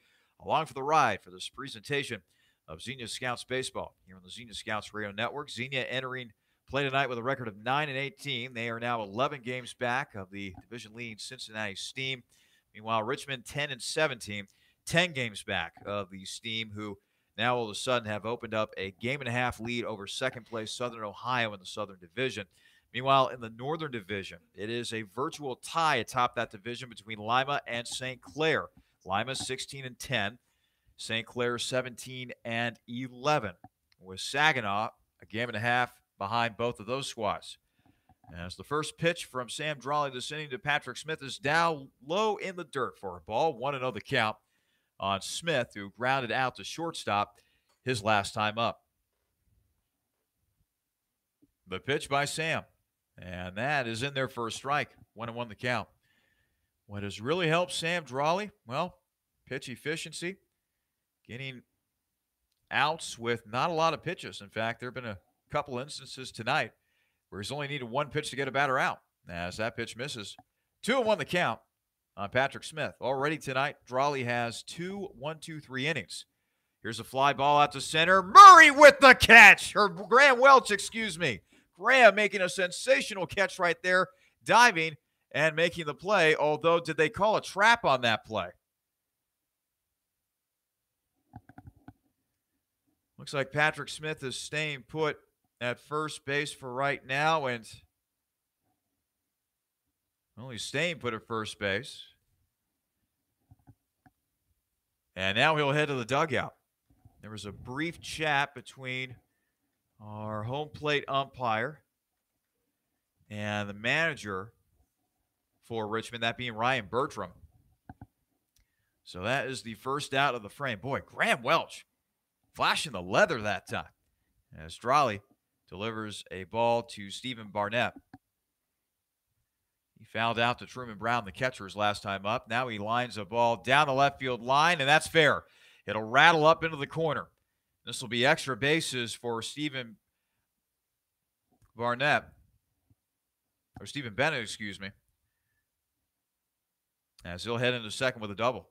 along for the ride for this presentation of Xenia Scouts Baseball here on the Xenia Scouts Radio Network. Xenia entering play tonight with a record of 9-18. They are now 11 games back of the division-leading Cincinnati Steam. Meanwhile, Richmond 10-17, 10 games back of the Steam, who now all of a sudden have opened up a game-and-a-half lead over second-place Southern Ohio in the Southern Division. Meanwhile, in the Northern Division, it is a virtual tie atop that division between Lima and St. Clair. Lima 16-10, St. Clair 17-11, with Saginaw a game-and-a-half behind both of those squads. As the first pitch from Sam Drawley this inning to Patrick Smith is down low in the dirt for a ball. 1-0 the count on Smith, who grounded out to shortstop his last time up. The pitch by Sam, and that is in there for a strike. 1-1 the count. What has really helped Sam Drawley? Well, pitch efficiency, getting outs with not a lot of pitches. In fact, there have been a couple instances tonight where he's only needed 1 pitch to get a batter out. As that pitch misses, 2-1 the count on Patrick Smith. Already tonight, Drawley has 2 1-2-3 innings. Here's a fly ball out to center. Murray with the catch. Or Graham Welch, excuse me. Graham making a sensational catch right there, diving and making the play. Although, did they call a trap on that play? Looks like Patrick Smith is staying put at first base for right now, and only staying put at first base. And now he'll head to the dugout. There was a brief chat between our home plate umpire and the manager for Richmond, that being Ryan Bertram. So that is the first out of the frame. Boy, Graham Welch flashing the leather that time as Drawley delivers a ball to Stephen Barnett. He fouled out to Truman Brown, the catcher, his last time up. Now he lines a ball down the left field line, and that's fair. It'll rattle up into the corner. This will be extra bases for Stephen Barnett, or Stephen Bennett, excuse me, as he'll head into second with a double.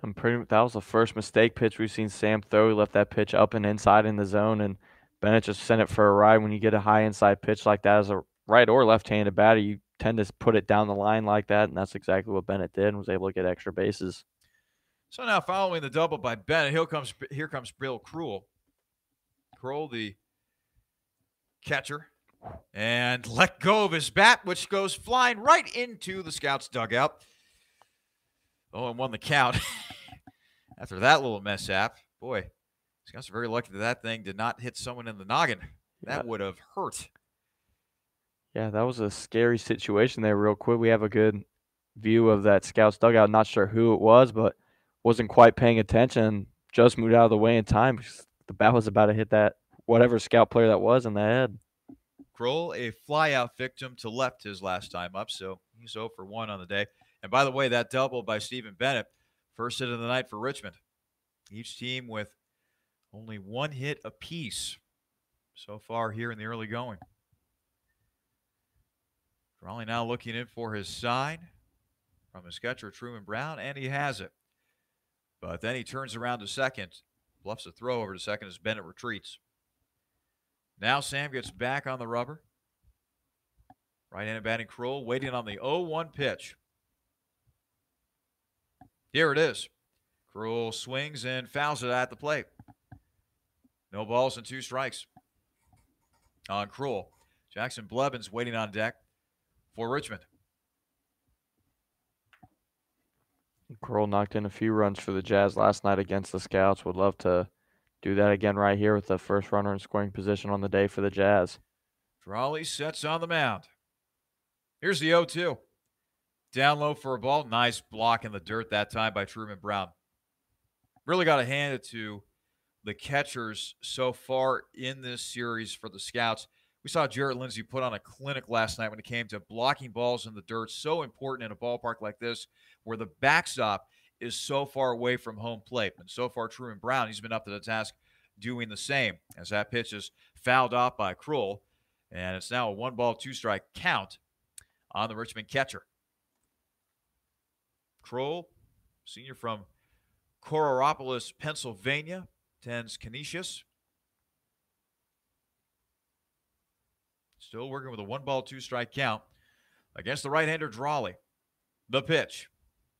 That was the first mistake pitch we've seen Sam throw. He left that pitch up and inside in the zone, and Bennett just sent it for a ride. When you get a high inside pitch like that as a right or left-handed batter, you tend to put it down the line like that, and that's exactly what Bennett did and was able to get extra bases. So now following the double by Bennett, here comes Bill Kroll. Kroll, the catcher, and let go of his bat, which goes flying right into the Scouts' dugout. 0-1 the count. After that little mishap, boy, Scouts are very lucky that thing did not hit someone in the noggin. Yeah, That would have hurt. yeah, that was a scary situation there. Real quick, we have a good view of that Scouts dugout. Not sure who it was, but wasn't quite paying attention. Just moved out of the way in time because the bat was about to hit that whatever Scout player that was in the head. Kroll, a flyout victim to left his last time up, so he's 0 for 1 on the day. And by the way, that double by Stephen Bennett, first hit of the night for Richmond. Each team with only one hit apiece so far here in the early going. Drawley now looking in for his sign from his catcher, Truman Brown, and he has it. But then he turns around to second, bluffs a throw over to second as Bennett retreats. Now Sam gets back on the rubber. Right-handed batting Kroll waiting on the 0-1 pitch. Here it is. Kroll swings and fouls it at the plate. No balls and 2 strikes on Kroll. Jackson Blevins waiting on deck for Richmond. Kroll knocked in a few runs for the Jazz last night against the Scouts. Would love to do that again right here with the first runner in scoring position on the day for the Jazz. Drawley sets on the mound. Here's the 0-2. Down low for a ball. Nice block in the dirt that time by Truman Brown. Really got to hand it to the catchers so far in this series for the Scouts. We saw Jarrett Lindsey put on a clinic last night when it came to blocking balls in the dirt. So important in a ballpark like this where the backstop is so far away from home plate. And so far, Truman Brown, he's been up to the task doing the same as that pitch is fouled off by Kroll. And it's now a 1-ball, 2-strike count on the Richmond catcher. Kroll, senior from Coraopolis, Pennsylvania, attends Canisius. Still working with a 1-ball, 2-strike count against the right-hander Drawley. The pitch.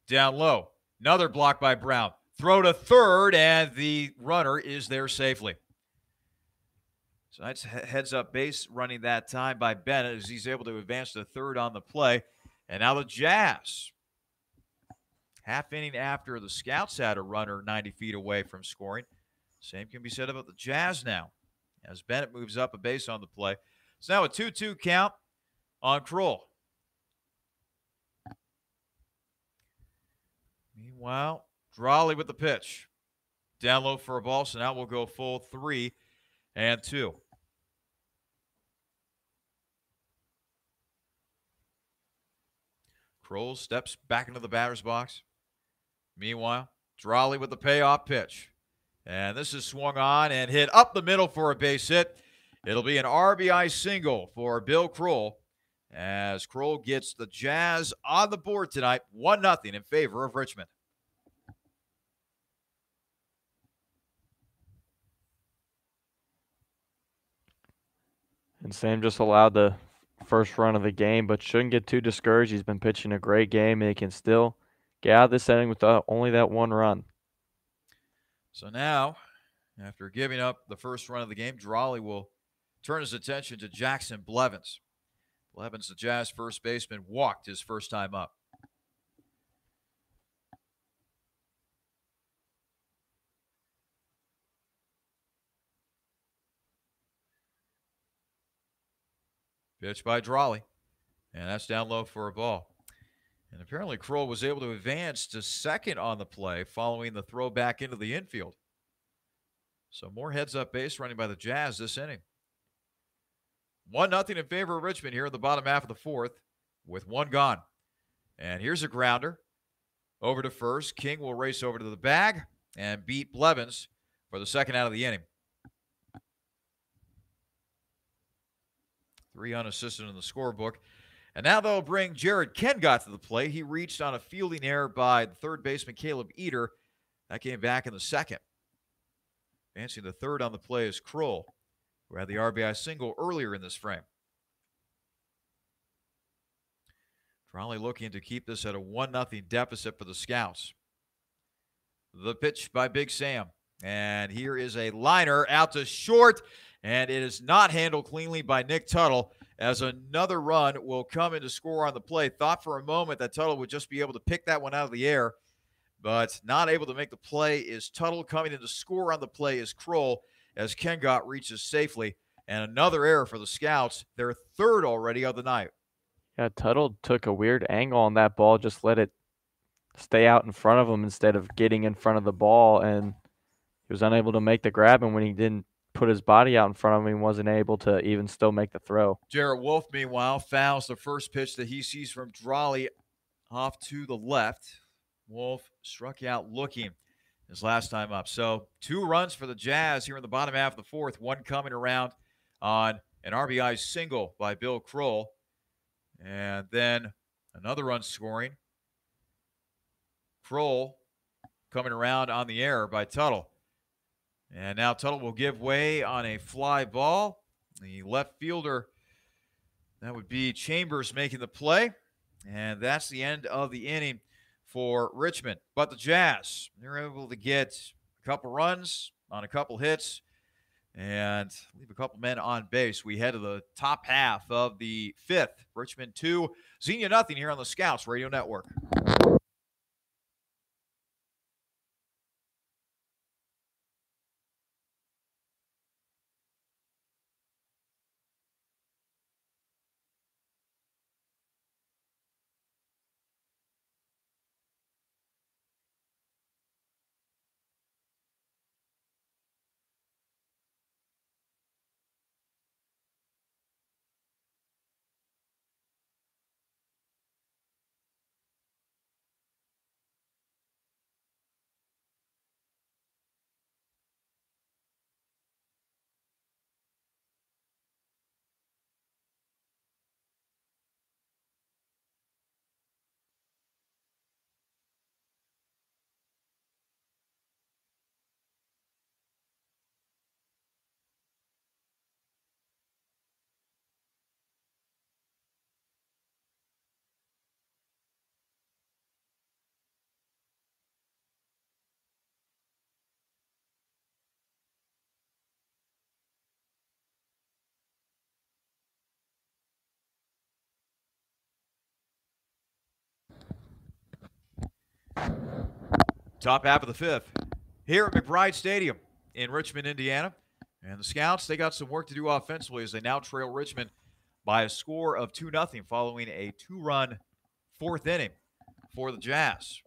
Down low. Another block by Brown. Throw to third, and the runner is there safely. So that's heads up base running that time by Bennett as he's able to advance to third on the play. And now the Jazz. Half inning after the Scouts had a runner 90 feet away from scoring. Same can be said about the Jazz now as Bennett moves up a base on the play. It's now a 2-2 count on Kroll. Meanwhile, Drawley with the pitch. Down low for a ball, so now we'll go full 3-2. Kroll steps back into the batter's box. Meanwhile, Drawley with the payoff pitch. And this is swung on and hit up the middle for a base hit. It'll be an RBI single for Bill Kroll as Kroll gets the Jazz on the board tonight, 1-0 in favor of Richmond. And Sam just allowed the first run of the game, but shouldn't get too discouraged. He's been pitching a great game, and he can still get out of this inning with only that 1 run. So now, after giving up the first run of the game, Drawley will turn his attention to Jackson Blevins. Blevins, the Jazz first baseman, walked his first time up. Pitch by Drawley, and that's down low for a ball. And apparently Kroll was able to advance to second on the play following the throw back into the infield. So more heads up base running by the Jazz this inning. 1-0 in favor of Richmond here in the bottom half of the fourth with 1 gone. And here's a grounder over to first. King will race over to the bag and beat Blevins for the second out of the inning. 3 unassisted in the scorebook. And now they'll bring Jared Kengott to the plate. He reached on a fielding error by the third baseman Caleb Eater. That came back in the second. Advancing the third on the play is Kroll, who had the RBI single earlier in this frame. Drawley looking to keep this at a 1-0 deficit for the Scouts. The pitch by Big Sam. And here is a liner out to short. And it is not handled cleanly by Nick Tuttle as another run will come in to score on the play. Thought for a moment that Tuttle would just be able to pick that one out of the air. but not able to make the play is Tuttle. Coming in to score on the play is Kroll as Kengott reaches safely. And another error for the Scouts, their third already of the night. Yeah, Tuttle took a weird angle on that ball, just let it stay out in front of him instead of getting in front of the ball, and he was unable to make the grab, and when he didn't put his body out in front of him, he wasn't able to even still make the throw. Jarrett Wolf, meanwhile, fouls the first pitch that he sees from Drawley off to the left. Wolf struck out looking his last time up. So 2 runs for the Jazz here in the bottom half of the fourth, one coming around on an RBI single by Bill Kroll. And then another run scoring. Kroll coming around on the error by Tuttle. And now Tuttle will give way on a fly ball. The left fielder, that would be Chambers, making the play. And that's the end of the inning for Richmond. But the Jazz, they're able to get a couple runs on a couple hits and leave a couple men on base. We head to the top half of the fifth. Richmond 2, Xenia nothing here on the Scouts Radio Network. Top half of the fifth here at McBride Stadium in Richmond, Indiana. And the Scouts, they got some work to do offensively as they now trail Richmond by a score of 2-0 following a 2-run fourth inning for the Jazz.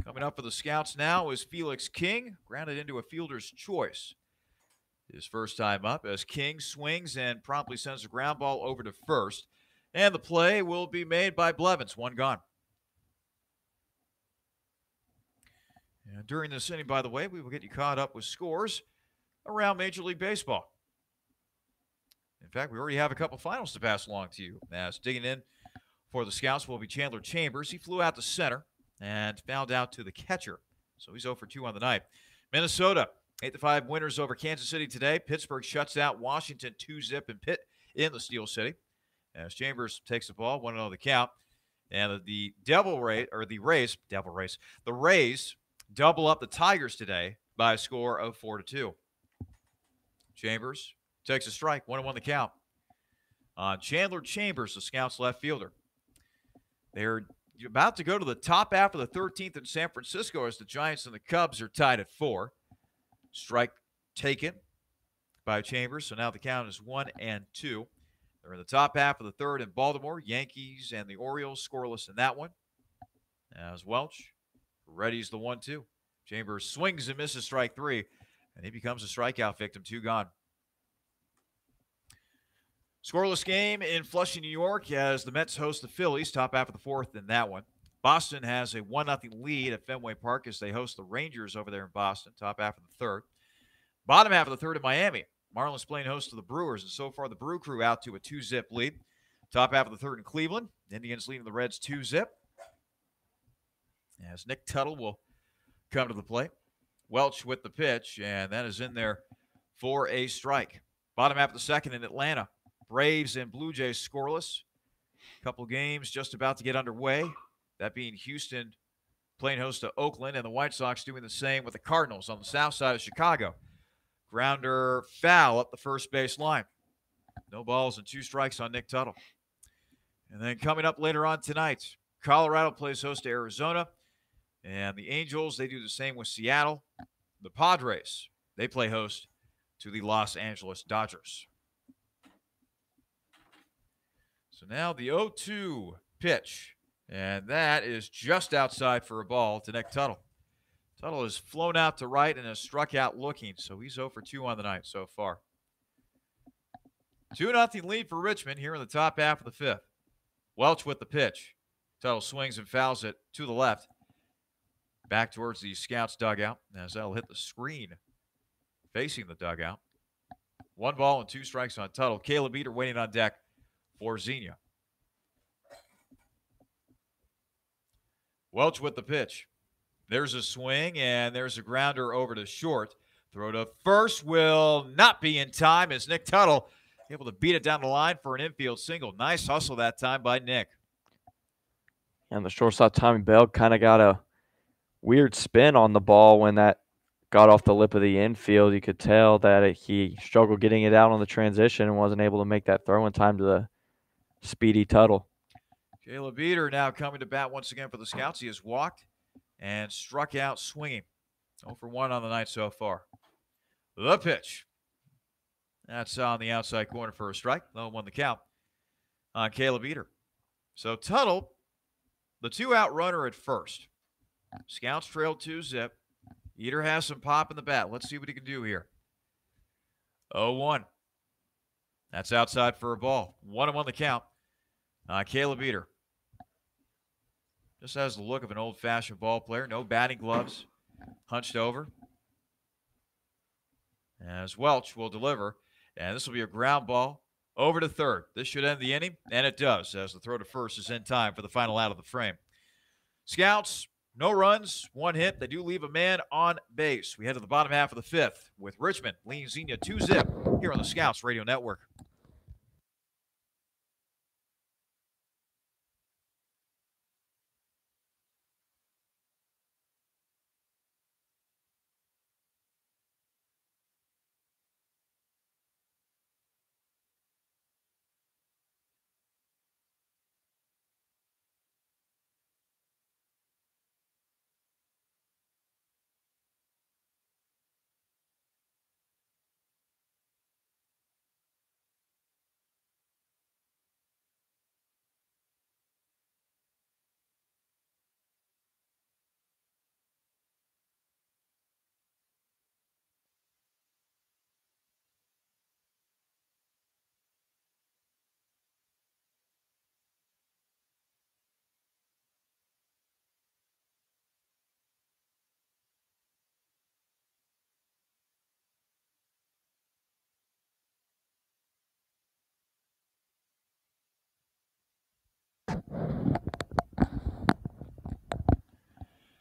Coming up for the Scouts now is Felix King, grounded into a fielder's choice. His first time up as King swings and promptly sends a ground ball over to first. And the play will be made by Blevins, one gone. And during this inning, by the way, we will get you caught up with scores around Major League Baseball. In fact, we already have a couple finals to pass along to you. As digging in for the Scouts will be Chandler Chambers. He flew out to center and fouled out to the catcher. So he's 0 for 2 on the night. Minnesota, 8-5 winners over Kansas City today. Pittsburgh shuts out Washington 2-zip in in the Steel City. As Chambers takes the ball, 1-0 the count. And the Rays double up the Tigers today by a score of 4-2. Chambers takes a strike, 1-1 the count. On Chandler Chambers, the Scouts left fielder. They're about to go to the top half of the 13th in San Francisco as the Giants and the Cubs are tied at 4. Strike taken by Chambers, so now the count is 1-2. They're in the top half of the third in Baltimore. Yankees and the Orioles scoreless in that one. As Welch readies the 1-2. Chambers swings and misses strike 3, and he becomes a strikeout victim, 2 gone. Scoreless game in Flushing, New York, as the Mets host the Phillies, top half of the fourth in that one. Boston has a 1-0 lead at Fenway Park as they host the Rangers over there in Boston, top half of the third. Bottom half of the third in Miami. Marlins playing host to the Brewers, and so far the Brew Crew out to a 2-zip lead. Top half of the third in Cleveland. Indians leading the Reds 2-zip. As Nick Tuttle will come to the plate. Welch with the pitch, and that is in there for a strike. Bottom half of the second in Atlanta. Braves and Blue Jays scoreless. Couple games just about to get underway. That being Houston playing host to Oakland, and the White Sox doing the same with the Cardinals on the south side of Chicago. Grounder foul up the first base line. No balls and 2 strikes on Nick Tuttle. And then coming up later on tonight, Colorado plays host to Arizona. And the Angels, they do the same with Seattle. The Padres, they play host to the Los Angeles Dodgers. So now the 0-2 pitch. And that is just outside for a ball to Nick Tuttle. Tuttle has flown out to right and has struck out looking, so he's 0 for 2 on the night so far. 2-0 lead for Richmond here in the top half of the fifth. Welch with the pitch. Tuttle swings and fouls it to the left. Back towards the Scouts' dugout as that'll hit the screen facing the dugout. 1 ball and 2 strikes on Tuttle. Caleb Eater waiting on deck for Xenia. Welch with the pitch. There's a swing, and there's a grounder over to short. Throw to first will not be in time as Nick Tuttle able to beat it down the line for an infield single. Nice hustle that time by Nick. And the shortstop, Tommy Bell, kind of got a weird spin on the ball when that got off the lip of the infield. You could tell that he struggled getting it out on the transition and wasn't able to make that throw in time to the speedy Tuttle. Caleb Eater now coming to bat once again for the Scouts. He has walked and struck out swinging. 0 for 1 on the night so far. The pitch. That's on the outside corner for a strike. 0-1 the count on Caleb Eater. So Tuttle, the 2-out runner at first. Scouts trailed 2-0. Eater has some pop in the bat. Let's see what he can do here. 0-1. That's outside for a ball. 1-1 the count. Caleb Eater. Just has the look of an old-fashioned ball player. No batting gloves. Hunched over. As Welch will deliver. And this will be a ground ball over to third. This should end the inning, and it does, as the throw to first is in time for the final out of the frame. Scouts, no runs, 1 hit. They do leave a man on base. We head to the bottom half of the fifth with Richmond leading Xenia 2-0 here on the Scouts Radio Network.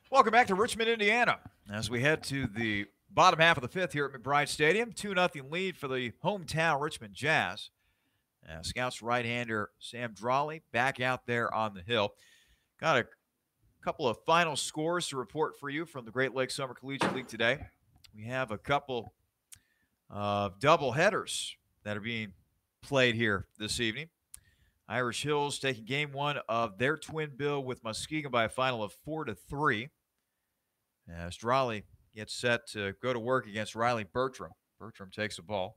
Welcome back to Richmond, Indiana. As we head to the bottom half of the fifth here at McBride Stadium, 2-0 lead for the hometown Richmond Jazz. Scouts right-hander Sam Drawley back out there on the hill. Got a couple of final scores to report for you from the Great Lakes Summer Collegiate League today. We have a couple of double headers that are being played here this evening. Irish Hills taking game 1 of their twin bill with Muskegon by a final of 4-3. As Drawley gets set to go to work against Riley Bertram. Bertram takes a ball.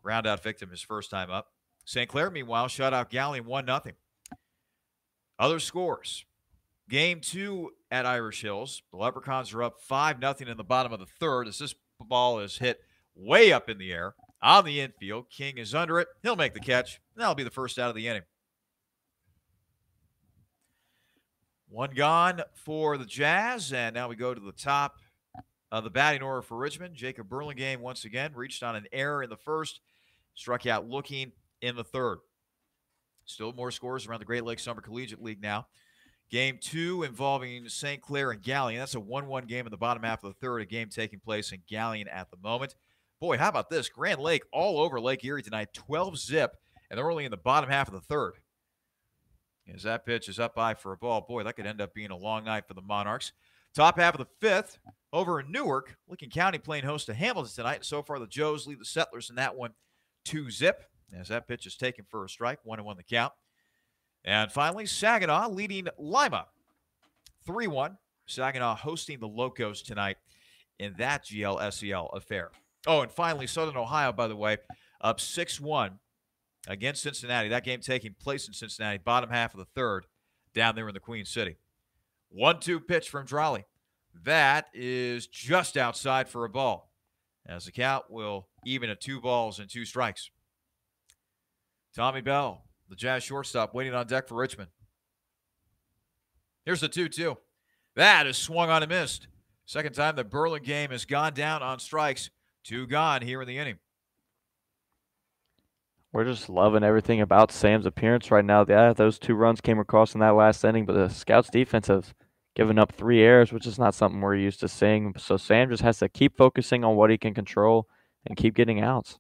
Ground out victim his first time up. St. Clair, meanwhile, shut out Gallion 1-0. Other scores. Game 2 at Irish Hills. The Leprechauns are up 5-0 in the bottom of the third as this ball is hit way up in the air on the infield. King is under it. He'll make the catch. That'll be the first out of the inning. 1 gone for the Jazz, and now we go to the top of the batting order for Richmond. Jacob Burlingame once again reached on an error in the first, struck out looking in the third. Still more scores around the Great Lakes Summer Collegiate League now. Game 2 involving St. Clair and Gallion. That's a 1-1 game in the bottom half of the third, a game taking place in Gallion at the moment. Boy, how about this? Grand Lake all over Lake Erie tonight, 12-zip, and they're only in the bottom half of the third. As that pitch is up high for a ball. Boy, that could end up being a long night for the Monarchs. Top half of the fifth, over in Newark, Licking County playing host to Hamilton tonight. And so far, the Joes lead the Settlers in that one 2-zip. As that pitch is taken for a strike, 1-1 the count. And finally, Saginaw leading Lima 3-1. Saginaw hosting the Locos tonight in that GLSEL affair. Oh, and finally, Southern Ohio, by the way, up 6-1 against Cincinnati. That game taking place in Cincinnati, bottom half of the third, down there in the Queen City. 1-2 pitch from Drolley. That is just outside for a ball, as the count will even at 2 balls and 2 strikes. Tommy Bell, the Jazz shortstop, waiting on deck for Richmond. Here's the 2-2. That is swung on and missed. Second time the Berlin game has gone down on strikes. 2 gone here in the inning. We're just loving everything about Sam's appearance right now. Yeah, those 2 runs came across in that last inning, but the Scouts defense has given up 3 errors, which is not something we're used to seeing. So Sam just has to keep focusing on what he can control and keep getting outs.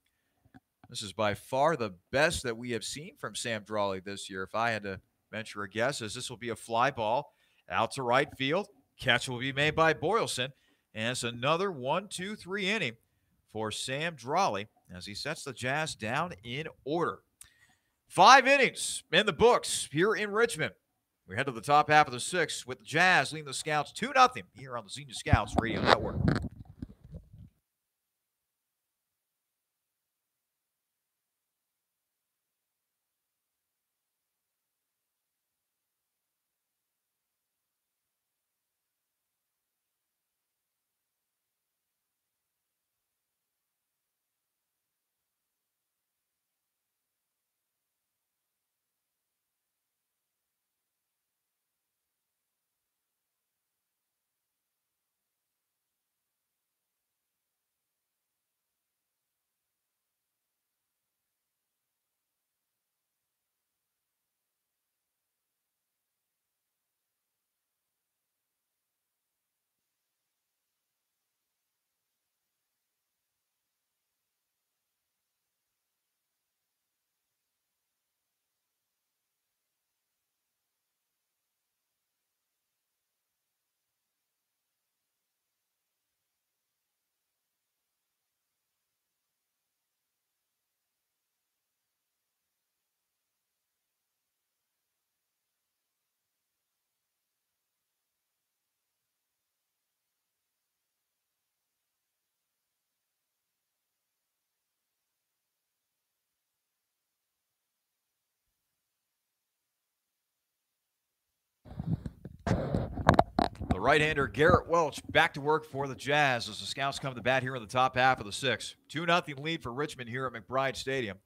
This is by far the best that we have seen from Sam Drolley this year. If I had to venture a guess, as this will be a fly ball out to right field. Catch will be made by Boylston. And it's another 1-2-3 inning for Sam Drolley as he sets the Jazz down in order. 5 innings in the books here in Richmond. We head to the top half of the 6th with the Jazz leading the Scouts 2-0 here on the Xenia Scouts Radio Network. The right-hander Garrett Welch back to work for the Jazz as the Scouts come to bat here in the top half of the 6th. 2-0 lead for Richmond here at McBride Stadium.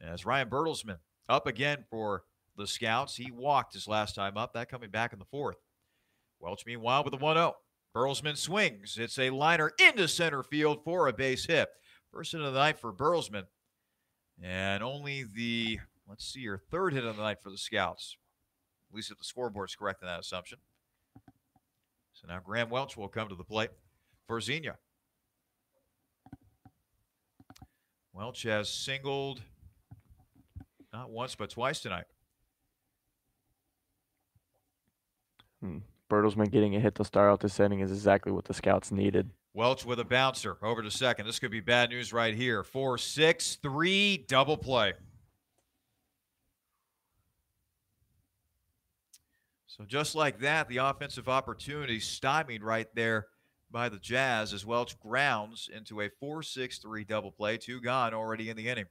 As Ryan Bertelsmann up again for the Scouts. He walked his last time up, that coming back in the 4th. Welch, meanwhile, with a 1-0. Bertelsmann swings. It's a liner into center field for a base hit. First hit of the night for Bertelsmann. And only the, third hit of the night for the Scouts. At least if the scoreboard's correct in that assumption. So now Graham Welch will come to the plate for Xenia. Welch has singled not once but twice tonight. Bertelsmann getting a hit to start out this inning is exactly what the Scouts needed. Welch with a bouncer over to second. This could be bad news right here. 4-6-3 double play. So just like that, the offensive opportunity stymied right there by the Jazz as Welch grounds into a 4-6-3 double play. 2 gone already in the inning.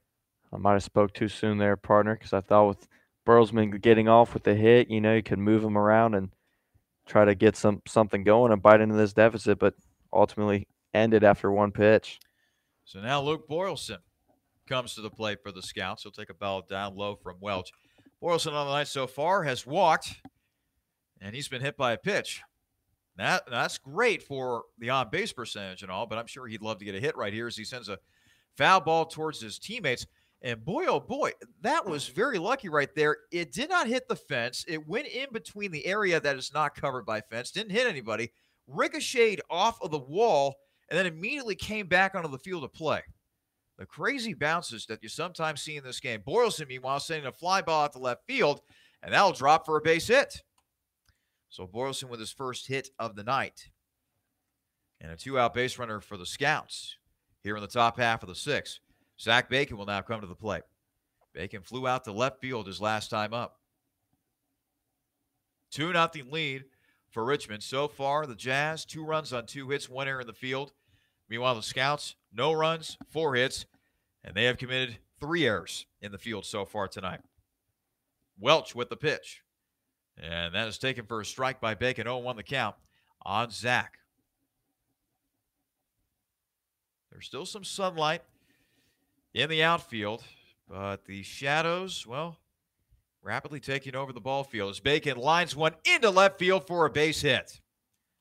I might have spoke too soon there, partner, because I thought with Bertelsmann getting off with the hit, you could move him around and try to get something going and bite into this deficit, but ultimately ended after 1 pitch. So now Luke Boylston comes to the plate for the Scouts. He'll take a ball down low from Welch. Boylston on the night so far has walked, and he's been hit by a pitch. That's great for the on-base percentage and all, but I'm sure he'd love to get a hit right here as he sends a foul ball towards his teammates. And boy, oh boy, that was very lucky right there. It did not hit the fence. It went in between the area that is not covered by fence, didn't hit anybody, ricocheted off of the wall, and then immediately came back onto the field of play. The crazy bounces that you sometimes see in this game. Boylston, meanwhile, sending a fly ball out to left field, and that'll drop for a base hit. So Boylston with his first hit of the night. And a 2-out base runner for the Scouts here in the top half of the 6th. Zach Bacon will now come to the plate. Bacon flew out to left field his last time up. 2-0 lead for Richmond. So far, the Jazz, 2 runs on 2 hits, 1 error in the field. Meanwhile, the Scouts, no runs, 4 hits, and they have committed 3 errors in the field so far tonight. Welch with the pitch. And that is taken for a strike by Bacon. 0-1 the count on Zach. There's still some sunlight in the outfield, but the shadows, well, rapidly taking over the ball field as Bacon lines one into left field for a base hit.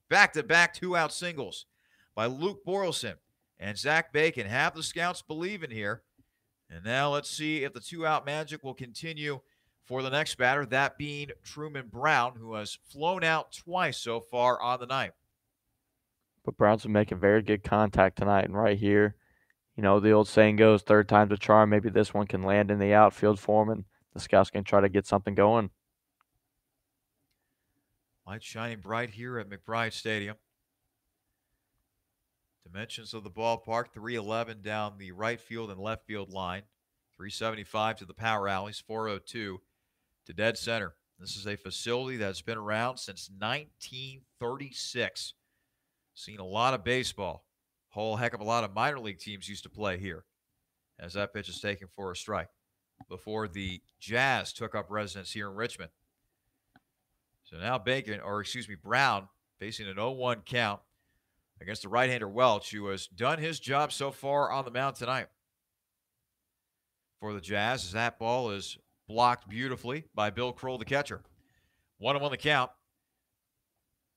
Back-to-back 2-out singles by Luke Boylston and Zach Bacon. Have the Scouts believe in here. And now let's see if the 2-out magic will continue for the next batter, that being Truman Brown, who has flown out twice so far on the night. But Brown's been making very good contact tonight, and right here, you know, the old saying goes, third time's a charm. Maybe this one can land in the outfield for him, and the Scouts can try to get something going. Light shining bright here at McBride Stadium. Dimensions of the ballpark, 311 down the right field and left field line, 375 to the power alleys, 402 to dead center. This is a facility that's been around since 1936. Seen a lot of baseball. Whole heck of a lot of minor league teams used to play here. As that pitch is taken for a strike before the Jazz took up residence here in Richmond. So now Brown facing an 0-1 count against the right-hander Welch, who has done his job so far on the mound tonight. For the Jazz, as that ball is blocked beautifully by Bill Kroll, the catcher. 1-1 the count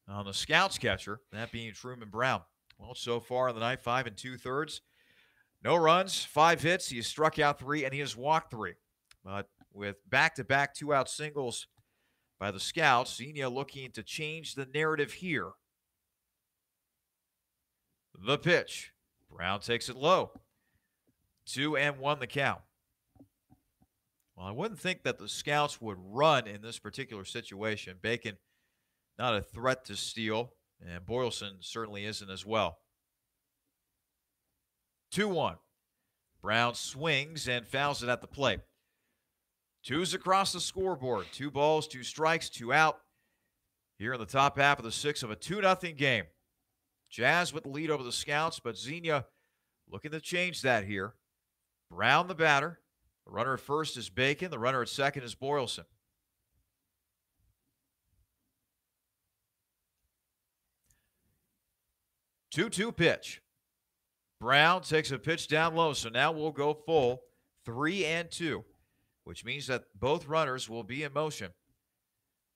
on the Scouts catcher, that being Truman Brown. Well, so far in the night, 5 2/3. No runs, 5 hits. He has struck out 3, and he has walked 3. But with back-to-back 2-out singles by the Scouts, Xenia looking to change the narrative here. The pitch. Brown takes it low. 2-1 the count. Well, I wouldn't think that the Scouts would run in this particular situation. Bacon, not a threat to steal, and Boylston certainly isn't as well. 2-1. Brown swings and fouls it at the plate. 2's across the scoreboard. 2 balls, 2 strikes, 2 out. Here in the top half of the 6th of a 2-0 game. Jazz with the lead over the Scouts, but Xenia looking to change that here. Brown the batter. The runner at first is Bacon. The runner at second is Boylston. Two-two pitch. Brown takes a pitch down low, so now we'll go full 3-2, which means that both runners will be in motion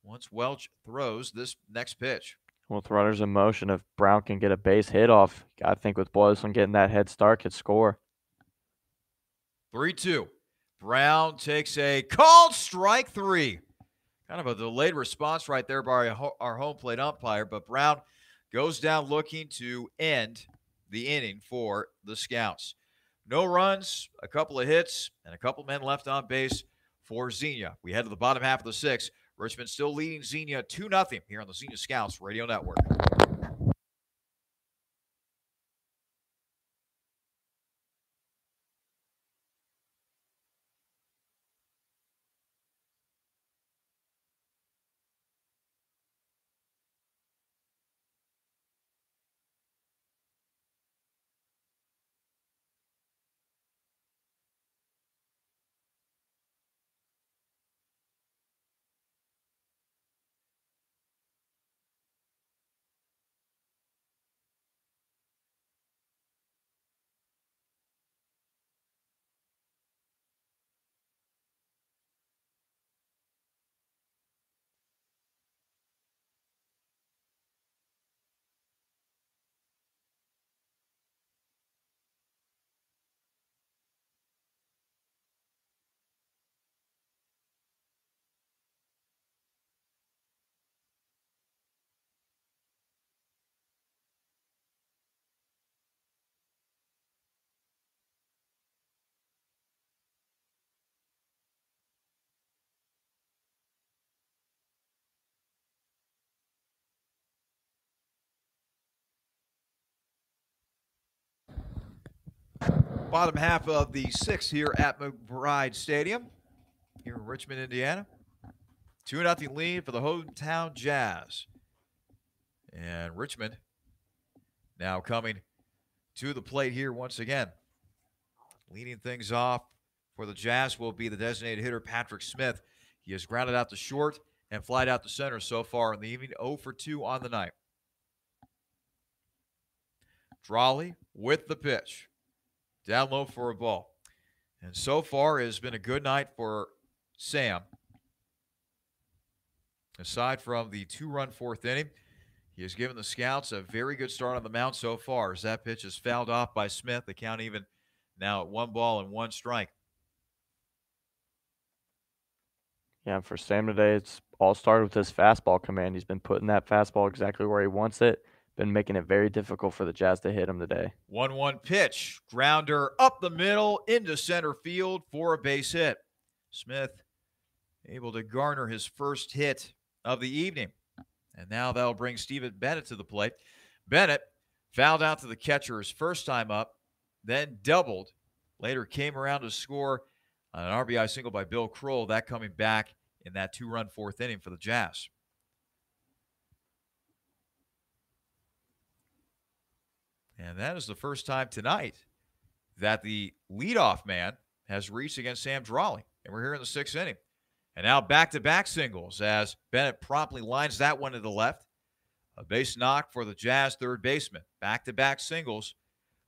once Welch throws this next pitch. With runners in motion, if Brown can get a base hit off, I think with Boylston getting that head start, could score. 3-2. Brown takes a called strike 3. Kind of a delayed response right there by our home plate umpire, but Brown goes down looking to end the inning for the Scouts. No runs, a couple of hits, and a couple men left on base for Xenia. We head to the bottom half of the 6th. Richmond still leading Xenia 2-0 here on the Xenia Scouts Radio Network. Bottom half of the 6th here at McBride Stadium here in Richmond, Indiana. 2-0 lead for the hometown Jazz. And Richmond now coming to the plate here once again. Leading things off for the Jazz will be the designated hitter, Patrick Smith. He has grounded out to short and flied out to center so far in the evening, 0 for 2 on the night. Drawley with the pitch. Down low for a ball. And so far, it has been a good night for Sam. Aside from the 2-run fourth inning, he has given the Scouts a very good start on the mound so far, as that pitch is fouled off by Smith. The count even now at 1 ball and 1 strike. Yeah, for Sam today, it's all started with his fastball command. He's been putting that fastball exactly where he wants it, been making it very difficult for the Jazz to hit him today. 1-1 pitch. Grounder up the middle into center field for a base hit. Smith able to garner his first hit of the evening. And now that'll bring Steven Bennett to the plate. Bennett fouled out to the catcher his first time up, then doubled. Later came around to score an RBI single by Bill Kroll, that coming back in that 2-run fourth inning for the Jazz. And that is the first time tonight that the leadoff man has reached against Sam Drawley. And we're here in the 6th inning. And now back-to-back singles as Bennett promptly lines that one to the left. A base knock for the Jazz third baseman. Back-to-back singles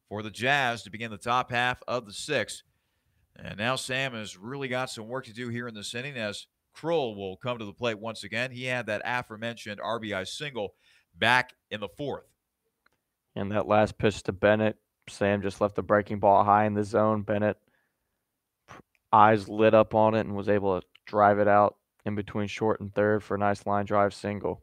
for the Jazz to begin the top half of the 6th. And now Sam has really got some work to do here in this inning as Kroll will come to the plate once again. He had that aforementioned RBI single back in the 4th. And that last pitch to Bennett, Sam just left the breaking ball high in the zone. Bennett, eyes lit up on it and was able to drive it out in between short and third for a nice line drive single.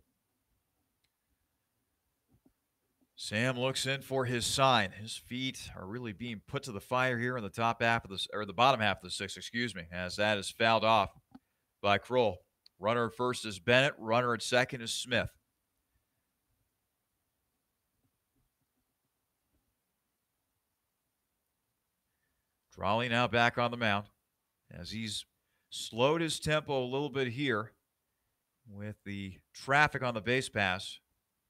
Sam looks in for his sign. His feet are really being put to the fire here in the top half of this, or the bottom half of the 6th, as that is fouled off by Kroll. Runner at first is Bennett. Runner at second is Smith. Drawley now back on the mound as he's slowed his tempo a little bit here with the traffic on the base pass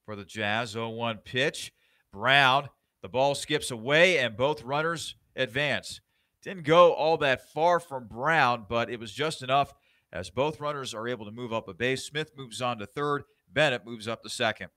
for the Jazz. 0-1 pitch. Brown, the ball skips away, and both runners advance. Didn't go all that far from Brown, but it was just enough as both runners are able to move up a base. Smith moves on to third. Bennett moves up to second.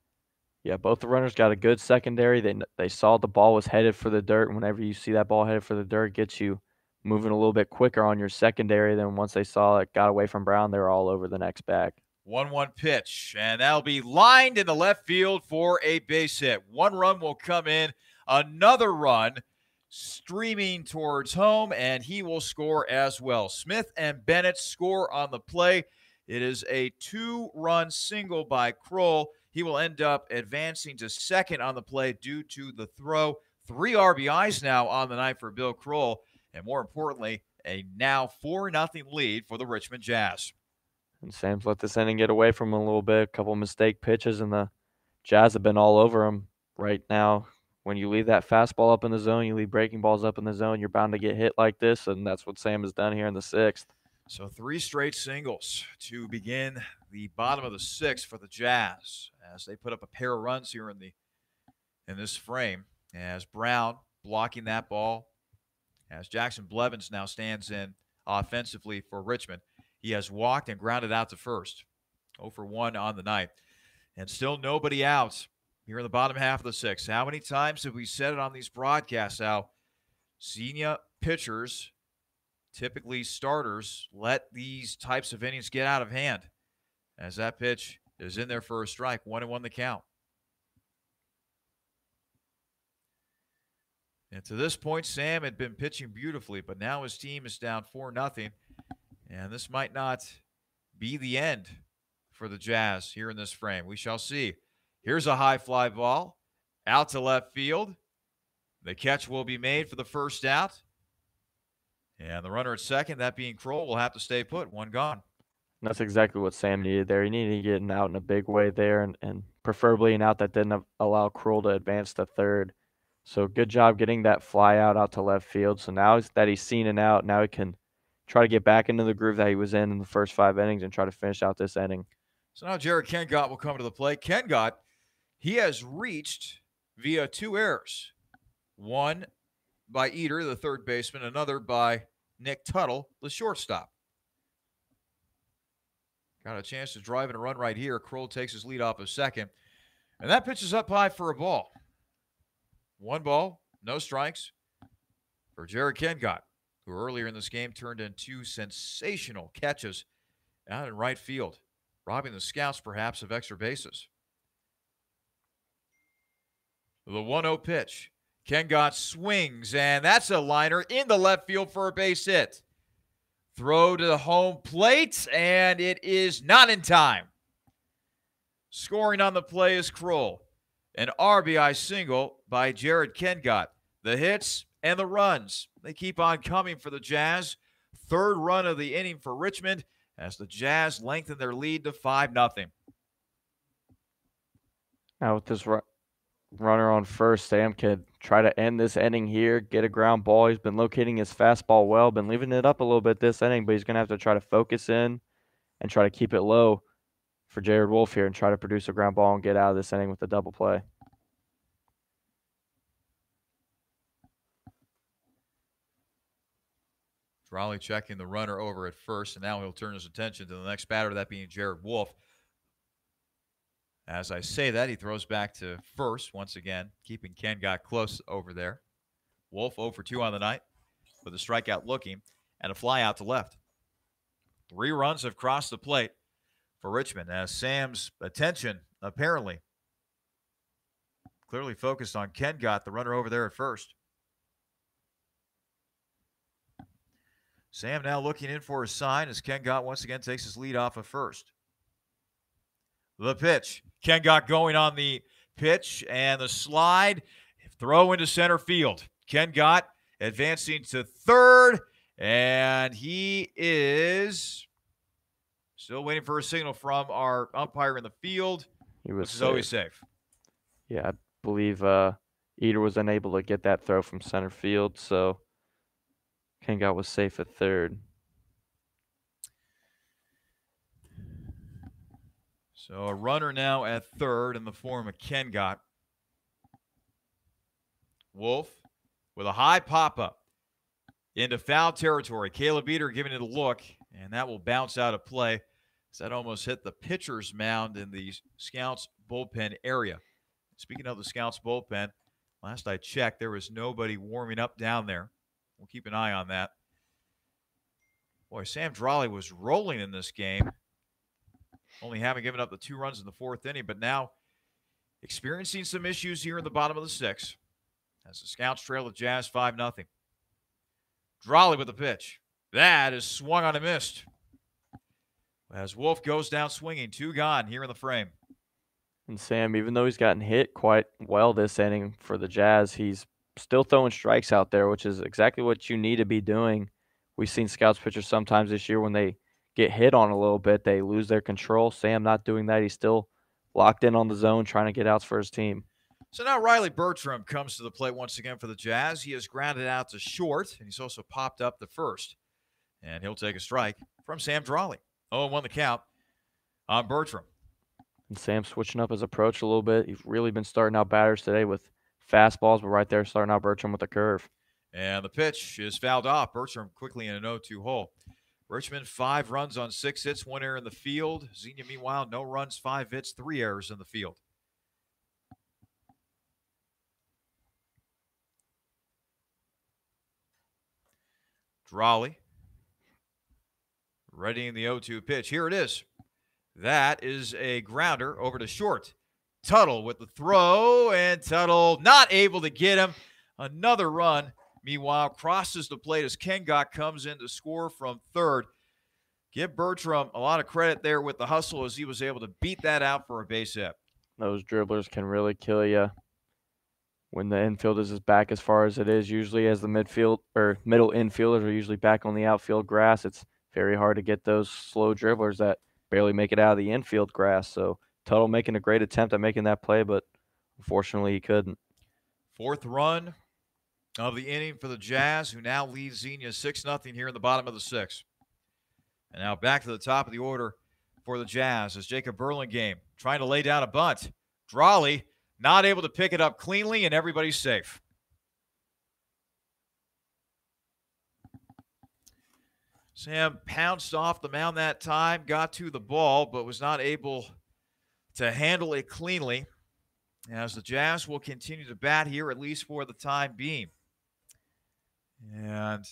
Yeah, both the runners got a good secondary. They saw the ball was headed for the dirt. Whenever you see that ball headed for the dirt, it gets you moving a little bit quicker on your secondary. Then once they saw it got away from Brown, they were all over the next bag. 1-1 pitch, and that'll be lined in the left field for a base hit. 1 run will come in, another run streaming towards home, and he will score as well. Smith and Bennett score on the play. It is a 2-run single by Kroll. He will end up advancing to second on the play due to the throw. 3 RBIs now on the night for Bill Kroll, and more importantly, a now 4-0 lead for the Richmond Jazz. And Sam's let this inning get away from him a little bit. A couple mistake pitches, and the Jazz have been all over him right now. When you leave that fastball up in the zone, you leave breaking balls up in the zone, you're bound to get hit like this, and that's what Sam has done here in the 6th. So 3 straight singles to begin the bottom of the 6th for the Jazz as they put up a pair of runs here in this frame. As Brown blocking that ball, as Jackson Blevins now stands in offensively for Richmond. He has walked and grounded out to first. 0 for 1 on the night. And still nobody out here in the bottom half of the 6th. How many times have we said it on these broadcasts how Xenia pitchers, typically starters, let these types of innings get out of hand? As that pitch is in there for a strike. 1-1 the count. And to this point, Sam had been pitching beautifully, but now his team is down 4-0. And this might not be the end for the Jazz here in this frame. We shall see. Here's a high fly ball out to left field. The catch will be made for the first out. And the runner at second, that being Kroll, will have to stay put. 1 gone. That's exactly what Sam needed there. He needed to get an out in a big way there, and preferably an out that didn't allow Kroll to advance to third. So good job getting that fly out to left field. So now that he's seen an out, now he can try to get back into the groove that he was in the first 5 innings and try to finish out this inning. So now Jared Kengott will come to the plate. Kengott he has reached via 2 errors. One by Eater, the third baseman, another by Nick Tuttle, the shortstop. Got a chance to drive in a run right here. Kroll takes his lead off of second. And that pitch is up high for a ball. 1 ball, no strikes for Jared Kengott, who earlier in this game turned in 2 sensational catches out in right field, robbing the Scouts perhaps of extra bases. The 1-0 pitch. Kengott swings, and that's a liner in the left field for a base hit. Throw to the home plate, and it is not in time. Scoring on the play is Kroll. An RBI single by Jared Kengott. The hits and the runs, they keep on coming for the Jazz. Third run of the inning for Richmond as the Jazz lengthen their lead to 5-0. Now with this runner on first, Sam could try to end this inning here, get a ground ball. He's been locating his fastball well, been leaving it up a little bit this inning, but he's going to have to try to focus in and try to keep it low for Jared Wolf here and try to produce a ground ball and get out of this inning with a double play. Raleigh checking the runner over at first, and now he'll turn his attention to the next batter, that being Jared Wolf. As I say that, he throws back to first once again, keeping Kengott close over there. Wolf 0 for 2 on the night with a strikeout looking and a fly out to left. 3 runs have crossed the plate for Richmond as Sam's attention apparently clearly focused on Kengott, the runner over there at first. Sam now looking in for a sign as Kengott once again takes his lead off of first. The pitch. Kengott going on the pitch and the slide. Throw into center field. Kengott advancing to third, and he is still waiting for a signal from our umpire in the field. He was safe. Always safe. Yeah, I believe Eater was unable to get that throw from center field, so Kengott was safe at third. So a runner now at third in the form of Kengott. Wolf with a high pop-up into foul territory. Caleb Eater giving it a look, and that will bounce out of play as that almost hit the pitcher's mound in the Scouts bullpen area. Speaking of the Scouts bullpen, last I checked, there was nobody warming up down there. We'll keep an eye on that. Boy, Sam Drawley was rolling in this game, only having given up the 2 runs in the 4th inning, but now experiencing some issues here in the bottom of the 6th as the Scouts trail the Jazz 5-0. Drawley with the pitch. That is swung on and missed. As Wolf goes down swinging, 2 gone here in the frame. And Sam, even though he's gotten hit quite well this inning for the Jazz, he's still throwing strikes out there, which is exactly what you need to be doing. We've seen Scouts pitchers sometimes this year when they get hit on a little bit, they lose their control. Sam not doing that. He's still locked in on the zone, trying to get outs for his team. So now Riley Bertram comes to the plate once again for the Jazz. He has grounded out to short, and he's also popped up to first. And he'll take a strike from Sam Drawley. 0-1 the count on Bertram. And Sam switching up his approach a little bit. He's really been starting out batters today with fastballs, but right there starting out Bertram with a curve. And the pitch is fouled off. Bertram quickly in an 0-2 hole. Richmond 5 runs on 6 hits, 1 error in the field. Xenia, meanwhile, no runs, 5 hits, 3 errors in the field. Drawley readying the 0-2 pitch. Here it is. That is a grounder over to short. Tuttle with the throw, and Tuttle not able to get him. Another run, meanwhile, crosses the plate as Kengott comes in to score from third. Give Bertram a lot of credit there with the hustle as he was able to beat that out for a base hit. Those dribblers can really kill you when the infield is as back as far as it is. Usually as the midfield or middle infielders are usually back on the outfield grass, it's very hard to get those slow dribblers that barely make it out of the infield grass. So Tuttle making a great attempt at making that play, but unfortunately he couldn't. 4th run of the inning for the Jazz, who now lead Xenia 6-0 here in the bottom of the 6th. And now back to the top of the order for the Jazz as Jacob Burlingame trying to lay down a bunt. Drawley not able to pick it up cleanly, and everybody's safe. Sam pounced off the mound that time, got to the ball, but was not able to handle it cleanly, as the Jazz will continue to bat here, at least for the time being. And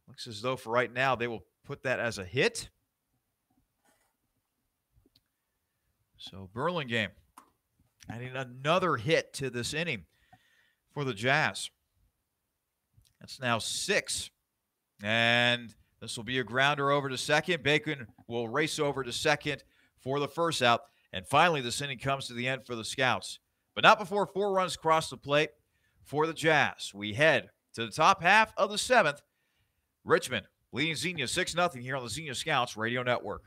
looks as though for right now they will put that as a hit. So Burlingame adding another hit to this inning for the Jazz. That's now 6. And this will be a grounder over to second. Bacon will race over to second for the first out. And finally, this inning comes to the end for the Scouts. But not before 4 runs cross the plate for the Jazz. We head to the top half of the 7th. Richmond leading Xenia 6-0 here on the Xenia Scouts Radio Network.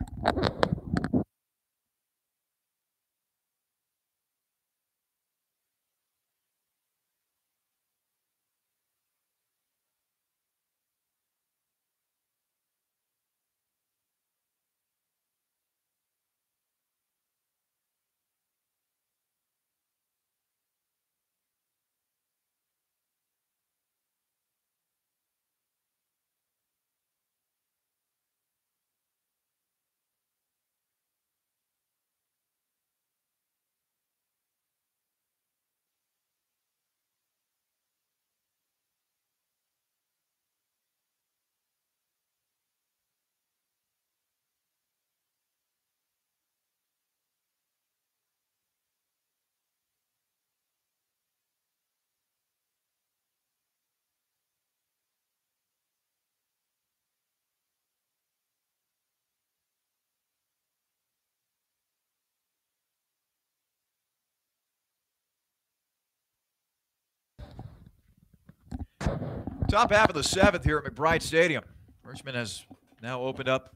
Top half of the 7th here at McBride Stadium. Richmond has now opened up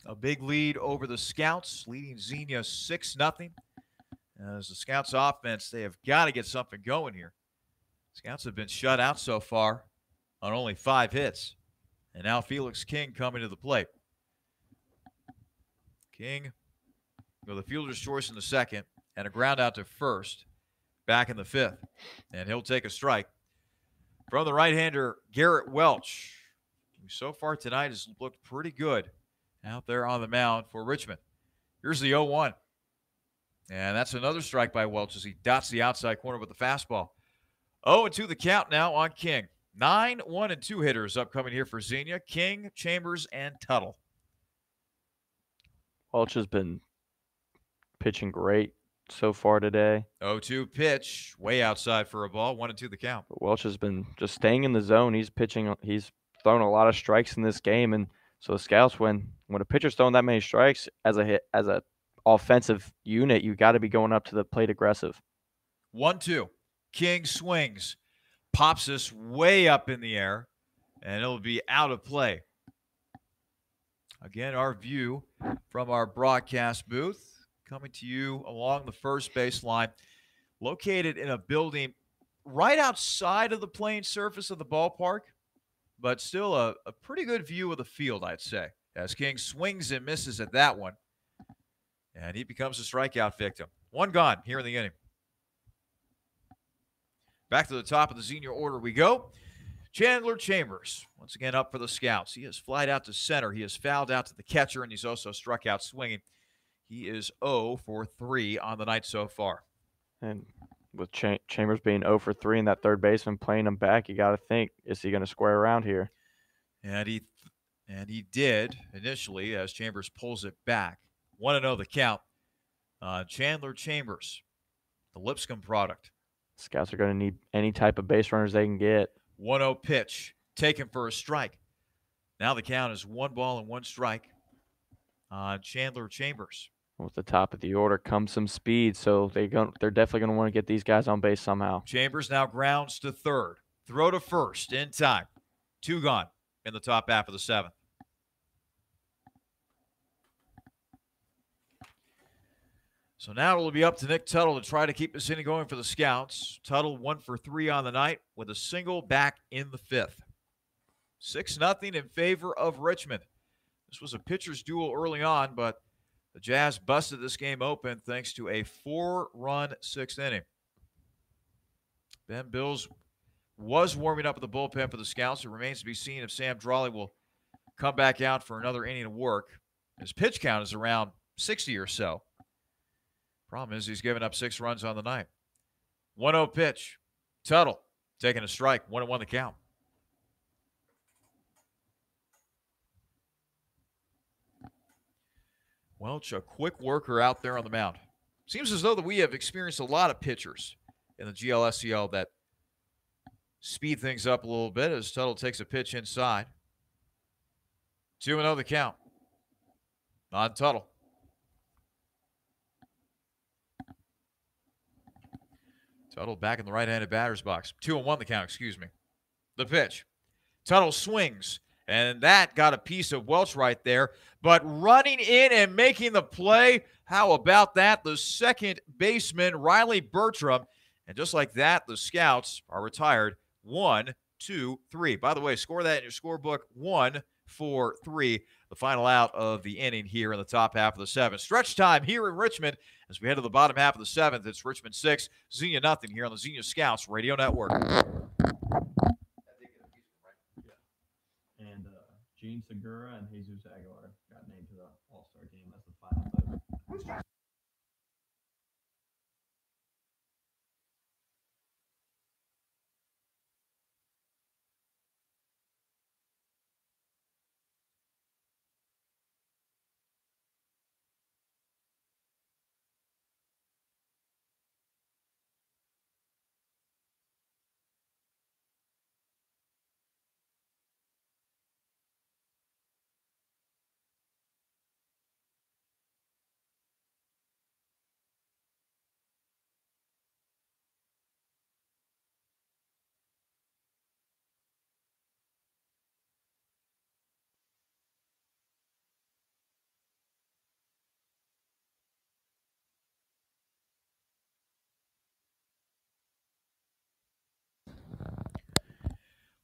a big lead over the Scouts, leading Xenia 6-0. As the Scouts offense, they have got to get something going here. Scouts have been shut out so far on only 5 hits. And now Felix King coming to the plate. King with a fielder's choice in the 2nd and a ground out to first back in the 5th. And he'll take a strike. From the right-hander, Garrett Welch, who so far tonight has looked pretty good out there on the mound for Richmond. Here's the 0-1. And that's another strike by Welch as he dots the outside corner with the fastball. 0-2 the count now on King. 9 1-2 hitters upcoming here for Xenia. King, Chambers, and Tuttle. Welch has been pitching great so far today. 0-2 pitch, way outside for a ball. 1-2 the count. But Welch has been just staying in the zone. He's pitching. He's thrown a lot of strikes in this game, and so the Scouts, when a pitcher's throwing that many strikes as a offensive unit, you got to be going up to the plate aggressive. 1-2. King swings, pops this way up in the air, and it'll be out of play. Again, our view from our broadcast booth coming to you along the first baseline, located in a building right outside of the playing surface of the ballpark, but still a pretty good view of the field, I'd say, as King swings and misses at that one, and he becomes a strikeout victim. 1 gone here in the inning. Back to the top of the Xenia order we go. Chandler Chambers, once again up for the Scouts. He has flied out to center. He has fouled out to the catcher, and he's also struck out swinging. He is 0 for 3 on the night so far. And with Chambers being 0 for 3 and that third baseman playing him back, you got to think, is he going to square around here? And he did initially as Chambers pulls it back. 1-0 the count. Chandler Chambers, the Lipscomb product. Scouts are going to need any type of base runners they can get. 1-0 pitch, taken for a strike. Now the count is 1-1 strike on Chandler Chambers. With the top of the order comes some speed, so they're definitely going to want to get these guys on base somehow. Chambers now grounds to third. Throw to first in time. 2 gone in the top half of the 7th. So now it'll be up to Nick Tuttle to try to keep this inning going for the Scouts. Tuttle 1 for 3 on the night with a single back in the 5th. 6-0 in favor of Richmond. This was a pitcher's duel early on, but The Jazz busted this game open thanks to a 4-run sixth inning. Ben Bills was warming up at the bullpen for the Scouts. It remains to be seen if Sam Drawley will come back out for another inning of work. His pitch count is around 60 or so. Problem is he's given up 6 runs on the night. 1-0 pitch. Tuttle taking a strike. 1-1 the count. Welch, a quick worker out there on the mound. Seems as though that we have experienced a lot of pitchers in the GLSCL that speed things up a little bit as Tuttle takes a pitch inside. 2-0 the count on Tuttle. Tuttle back in the right-handed batter's box. 2-1 the count, excuse me. The pitch. Tuttle swings, and that got a piece of Welch right there. But running in and making the play, how about that? The second baseman, Riley Bertram. And just like that, the Scouts are retired 1, 2, 3. By the way, score that in your scorebook. 1, 4, 3. The final out of the inning here in the top half of the 7th. Stretch time here in Richmond as we head to the bottom half of the 7th. It's Richmond 6, Xenia nothing here on the Xenia Scouts Radio Network. And Gene Segura and Jesus Aguilar got named to the All-Star game as the final vote.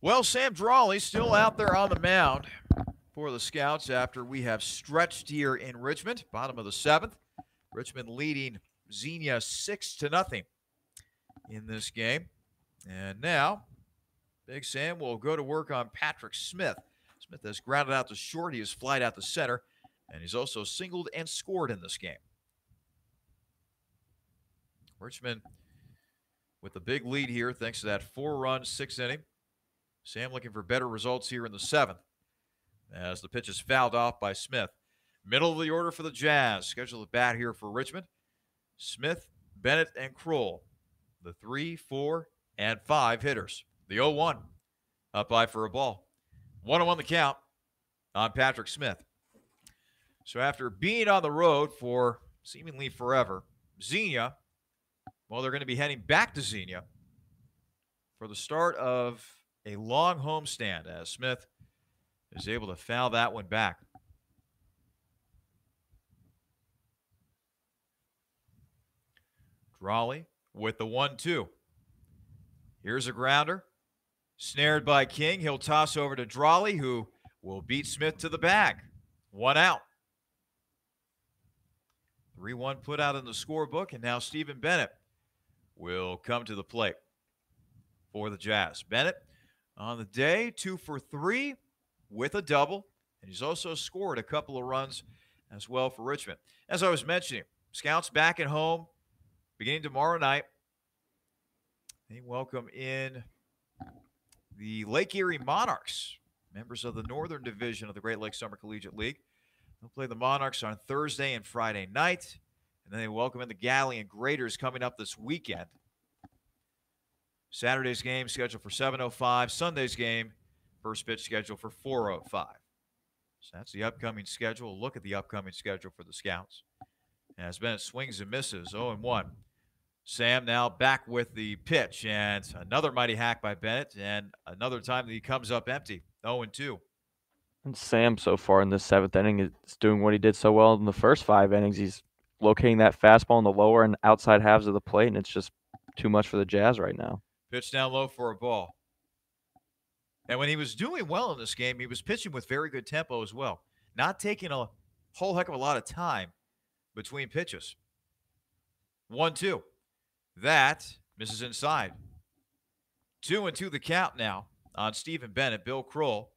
Well, Sam Drawley still out there on the mound for the Scouts after we have stretched here in Richmond, bottom of the 7th. Richmond leading Xenia 6-0 in this game. And now, Big Sam will go to work on Patrick Smith. Smith has grounded out to short. He has flied out to center. And he's also singled and scored in this game. Richmond with the big lead here thanks to that 4-run, 6th inning. Sam looking for better results here in the 7th as the pitch is fouled off by Smith. Middle of the order for the Jazz. Schedule the bat here for Richmond. Smith, Bennett, and Kroll. The 3, 4, and 5 hitters. The 0-1 up by for a ball. 1-1 the count on Patrick Smith. So after being on the road for seemingly forever, Xenia, well, they're going to be heading back to Xenia for the start of a long homestand as Smith is able to foul that one back. Drawley with the 1-2. Here's a grounder. Snared by King. He'll toss over to Drawley, who will beat Smith to the bag. 1 out. 3-1 put out in the scorebook, and now Stephen Bennett will come to the plate for the Jazz. Bennett on the day, 2 for 3 with a double, and he's also scored a couple of runs as well for Richmond. As I was mentioning, Scouts back at home beginning tomorrow night. They welcome in the Lake Erie Monarchs, members of the Northern Division of the Great Lakes Summer Collegiate League. They'll play the Monarchs on Thursday and Friday night, and then they welcome in the Galleon Graders coming up this weekend. Saturday's game scheduled for 7:05. Sunday's game, first pitch scheduled for 4:05. So that's the upcoming schedule. A look at the upcoming schedule for the Scouts. As Bennett swings and misses, 0-1. Sam now back with the pitch, and another mighty hack by Bennett, and another time that he comes up empty, 0-2. And Sam, so far in this 7th inning, is doing what he did so well in the first 5 innings. He's locating that fastball in the lower and outside halves of the plate, and it's just too much for the Jazz right now. Pitch down low for a ball. And when he was doing well in this game, he was pitching with very good tempo as well. Not taking a whole heck of a lot of time between pitches. 1-2. That misses inside. 2-2 the count now on Stephen Bennett. Bill Kroll,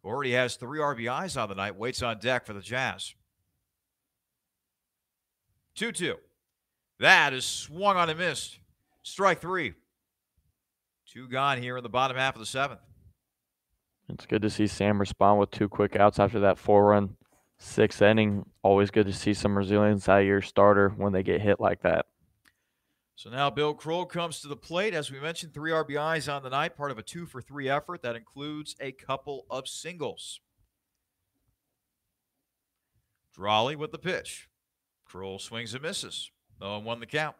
who already has 3 RBIs on the night, waits on deck for the Jazz. 2-2. That is swung on and missed. Strike 3. 2 gone here in the bottom half of the 7th. It's good to see Sam respond with 2 quick outs after that 4-run 6th inning. Always good to see some resilience out of your starter when they get hit like that. So now Bill Kroll comes to the plate. As we mentioned, 3 RBIs on the night, part of a 2-for-3 effort. That includes a couple of singles. Drawley with the pitch. Kroll swings and misses. 0-1 the count.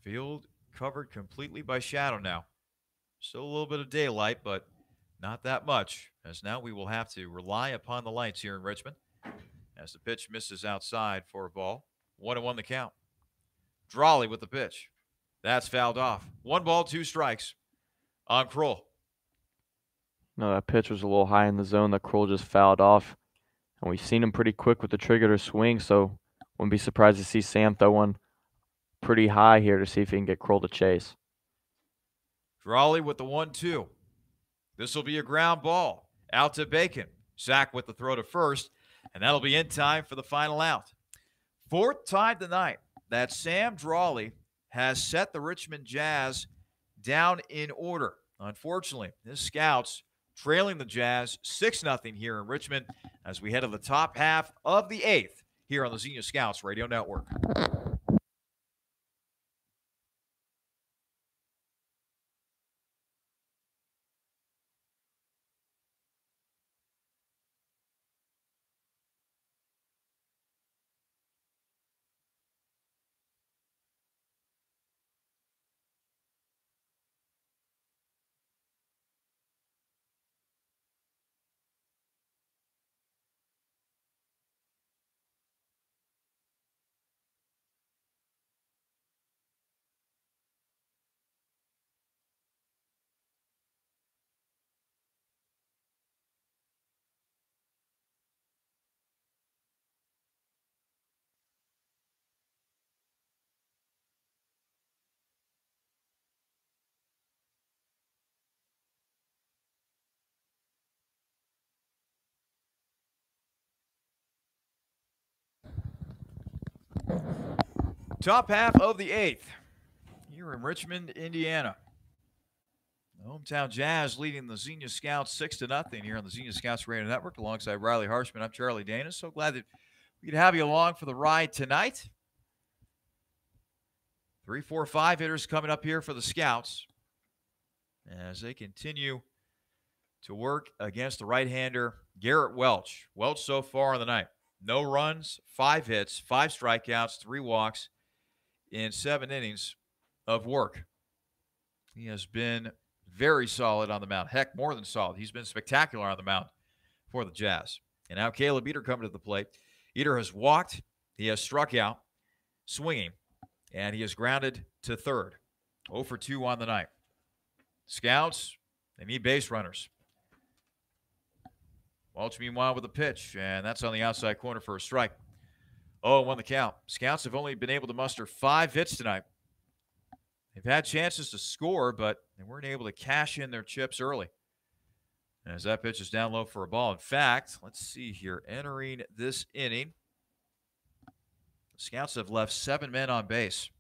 Field covered completely by shadow now. Still a little bit of daylight, but not that much, as now we will have to rely upon the lights here in Richmond as the pitch misses outside for a ball. 1-1 the count. Drawley with the pitch. That's fouled off. 1 ball, 2 strikes on Kroll. No, that pitch was a little high in the zone that Kroll just fouled off. And we've seen him pretty quick with the trigger to swing, so wouldn't be surprised to see Sam throw one pretty high here to see if he can get Kroll to chase. Drawley with the 1-2. This will be a ground ball. Out to Bacon. Zach with the throw to first, and that'll be in time for the final out. 4th time tonight that Sam Drawley has set the Richmond Jazz down in order. Unfortunately, his Scouts trailing the Jazz 6-0 here in Richmond as we head to the top half of the 8th here on the Xenia Scouts Radio Network. Top half of the 8th here in Richmond, Indiana. The hometown Jazz leading the Xenia Scouts 6-0 here on the Xenia Scouts Radio Network alongside Riley Harshman. I'm Charlie Dana. So glad that we could have you along for the ride tonight. 3, 4, 5 hitters coming up here for the Scouts as they continue to work against the right-hander Garrett Welch. Welch so far on the night. No runs, 5 hits, 5 strikeouts, 3 walks in 7 innings of work. He has been very solid on the mound. Heck, more than solid. He's been spectacular on the mound for the Jazz. And now Caleb Eater coming to the plate. Eater has walked. He has struck out, swinging, and he has grounded to third. 0 for 2 on the night. Scouts, they need base runners. Welch, meanwhile, with a pitch, and that's on the outside corner for a strike. 0-1 the count. Scouts have only been able to muster 5 hits tonight. They've had chances to score, but they weren't able to cash in their chips early. As that pitch is down low for a ball. In fact, let's see here. Entering this inning, the Scouts have left 7 men on base.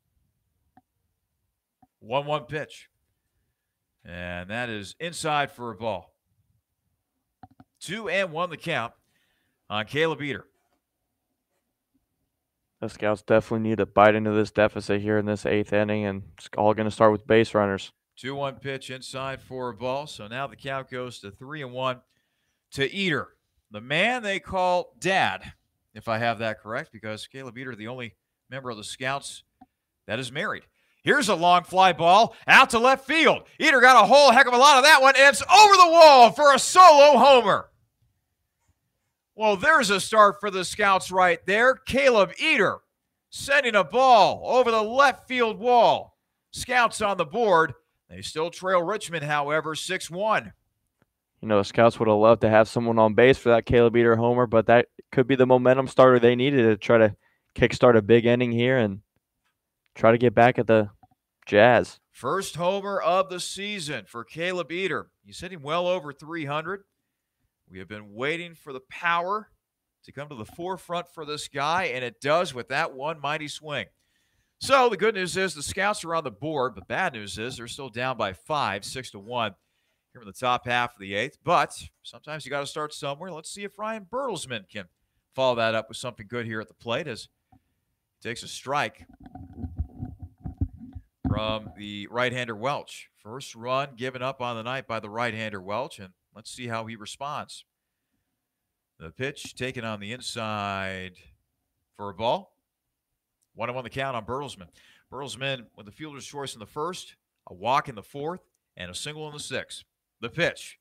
1-1 pitch. And that is inside for a ball. 2-1 the count on Caleb Eater. The Scouts definitely need to bite into this deficit here in this 8th inning, and it's all going to start with base runners. 2-1 pitch inside for a ball. So now the count goes to 3-1 to Eater, the man they call Dad, if I have that correct, because Caleb Eater, the only member of the Scouts that is married. Here's a long fly ball out to left field. Eater got a whole heck of a lot of that one, and it's over the wall for a solo homer. Well, there's a start for the Scouts right there. Caleb Eater sending a ball over the left field wall. Scouts on the board. They still trail Richmond, however, 6-1. The scouts would have loved to have someone on base for that Caleb Eater homer, but that could be the momentum starter they needed to try to kickstart a big inning here and try to get back at the Jazz. First homer of the season for Caleb Eater. He's hitting well over 300. We have been waiting for the power to come to the forefront for this guy, and it does with that one mighty swing. So the good news is the Scouts are on the board. The bad news is they're still down by 5, 6-1 here in the top half of the eighth. But sometimes you got to start somewhere. Let's see if Ryan Bertelsmann can follow that up with something good here at the plate as he takes a strike from the right-hander Welch. First run given up on the night by the right-hander Welch, and let's see how he responds. The pitch taken on the inside for a ball. 1-1 the count on Bertelsmann. Bertelsmann with the fielder's choice in the first, a walk in the fourth, and a single in the sixth. The pitch.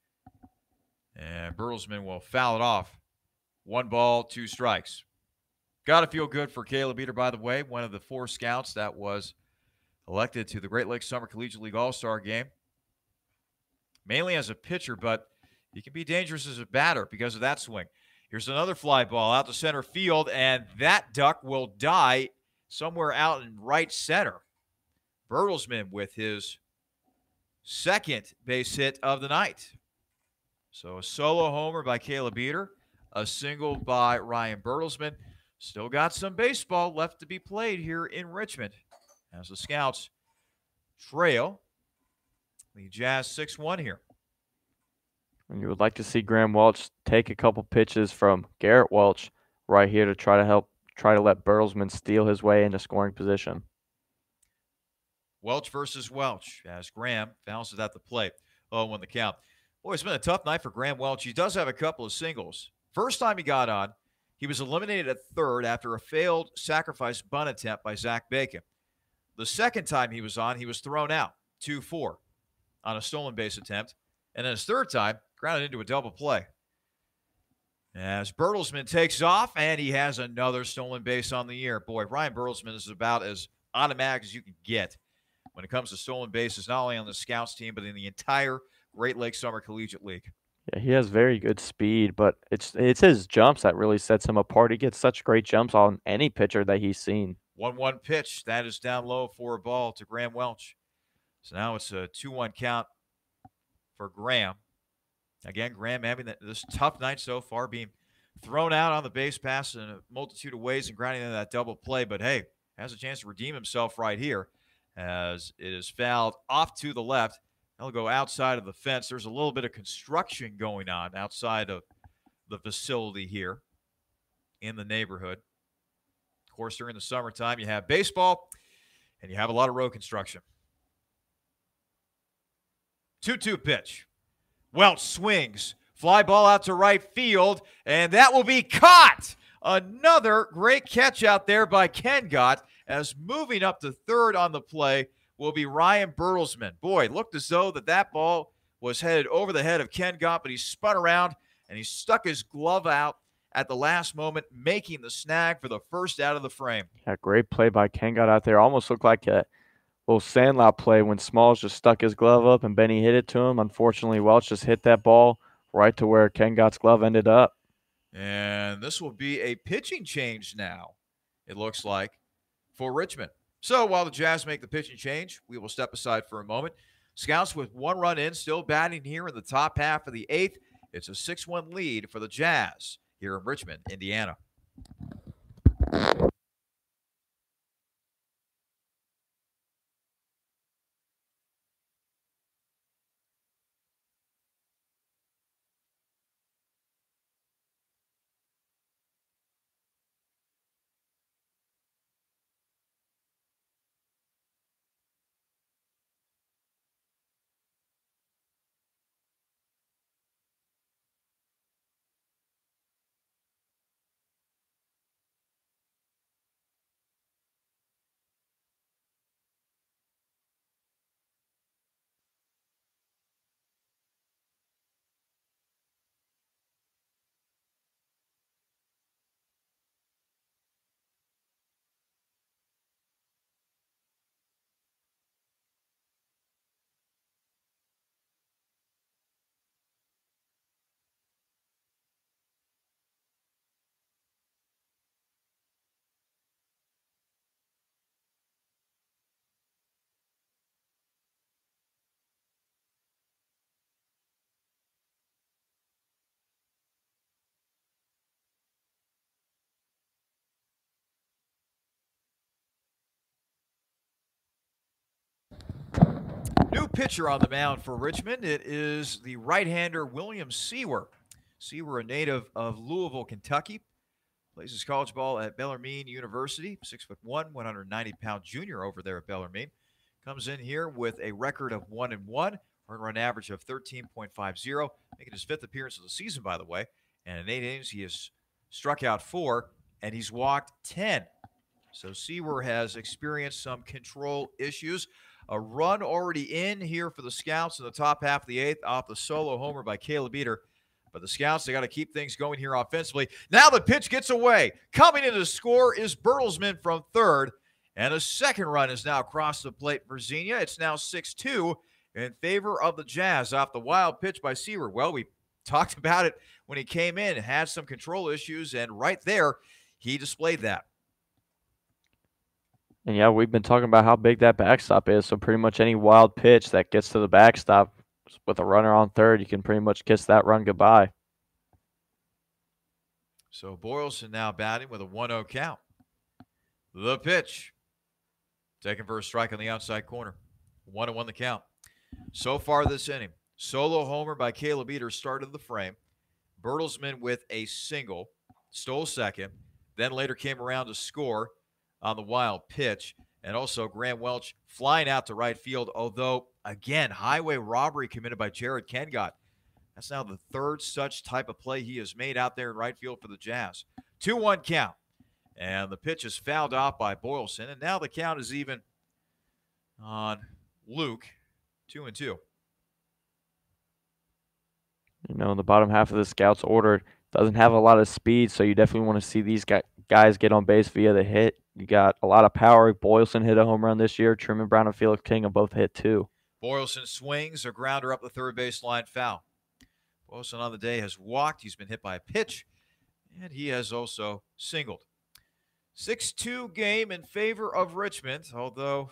And Bertelsmann will foul it off. 1 ball, 2 strikes. Got to feel good for Caleb Eater, by the way, one of the 4 scouts that was elected to the Great Lakes Summer Collegiate League All-Star game. Mainly as a pitcher, but he can be dangerous as a batter because of that swing. Here's another fly ball out to center field, and that duck will die somewhere out in right center. Bertelsmann with his second base hit of the night. So a solo homer by Caleb Eater, a single by Ryan Bertelsmann. Still got some baseball left to be played here in Richmond as the Scouts trail the Jazz 6-1 here. And you would like to see Graham Welch take a couple pitches from Garrett Welch right here to try to let Bertelsmann steal his way into scoring position. Welch versus Welch as Graham fouls it at the plate. 0-1 the count. Boy, it's been a tough night for Graham Welch. He does have a couple of singles. First time he got on, he was eliminated at third after a failed sacrifice bunt attempt by Zach Bacon. The second time he was on, he was thrown out, 2-4, on a stolen base attempt. And then his third time, grounded into a double play. As Bertelsmann takes off, and he has another stolen base on the year. Boy, Ryan Bertelsmann is about as automatic as you can get when it comes to stolen bases, not only on the Scouts team, but in the entire Great Lakes Summer Collegiate League. Yeah, he has very good speed, but it's his jumps that really sets him apart. He gets such great jumps on any pitcher that he's seen. 1-1 pitch. That is down low for a ball to Graham Welch. So now it's a 2-1 count for Graham. Again, Graham having this tough night so far, being thrown out on the base pass in a multitude of ways and grinding into that double play. But, hey, has a chance to redeem himself right here as it is fouled off to the left. He'll go outside of the fence. There's a little bit of construction going on outside of the facility here in the neighborhood. Of course, during the summertime, you have baseball and you have a lot of road construction. 2-2 pitch. Welch swings. Fly ball out to right field, and that will be caught. Another great catch out there by Ken Gott, as moving up to third on the play will be Ryan Bertelsmann. Boy, it looked as though that ball was headed over the head of Ken Gott, but he spun around and he stuck his glove out at the last moment, making the snag for the first out of the frame. Yeah, great play by Ken Gott out there. Almost looked like a little Sandlot play when Smalls just stuck his glove up and Benny hit it to him. Unfortunately, Welch just hit that ball right to where Ken Gott's glove ended up. And this will be a pitching change now, it looks like, for Richmond. So while the Jazz make the pitching change, we will step aside for a moment. Scouts with 1 run in, still batting here in the top half of the eighth. It's a 6-1 lead for the Jazz here in Richmond, Indiana. pitcher on the mound for Richmond. It is the right-hander William Seawer. Seawer, a native of Louisville, Kentucky, plays his college ball at Bellarmine University. 6'1", 190-pound junior over there at Bellarmine. Comes in here with a record of 1-1, earned run average of 13.50, making his 5th appearance of the season, by the way. And in 8 innings, he has struck out 4, and he's walked 10. So Seawer has experienced some control issues. A run already in here for the Scouts in the top half of the 8th off the solo homer by Caleb Eater. But the Scouts, they got to keep things going here offensively. Now the pitch gets away. Coming in to score is Bertelsmann from third. And a second run is now across the plate for Xenia. It's now 6-2 in favor of the Jazz off the wild pitch by Seawer. Well, we talked about it when he came in, had some control issues, and right there, he displayed that. And yeah, we've been talking about how big that backstop is. So pretty much any wild pitch that gets to the backstop with a runner on third, you can pretty much kiss that run goodbye. So Boylston now batting with a 1-0 count. The pitch. Taken for a strike on the outside corner. 1-1 the count. So far this inning, solo homer by Caleb Eater started the frame. Bertelsmann with a single, stole second, then later came around to score on the wild pitch. And also Graham Welch flying out to right field, although, again, highway robbery committed by Jared Kengott. That's now the 3rd such type of play he has made out there in right field for the Jazz. 2-1 count. And the pitch is fouled off by Boylston. And now the count is even on Luke, 2-2. You know, in the bottom half of the Scouts order doesn't have a lot of speed, so you definitely want to see these guys get on base via the hit. You got a lot of power. Boylston hit a home run this year. Truman Brown and Felix King have both hit 2. Boylston swings a grounder up the third baseline, foul. Boylston on the day has walked. He's been hit by a pitch, and he has also singled. 6-2 game in favor of Richmond, although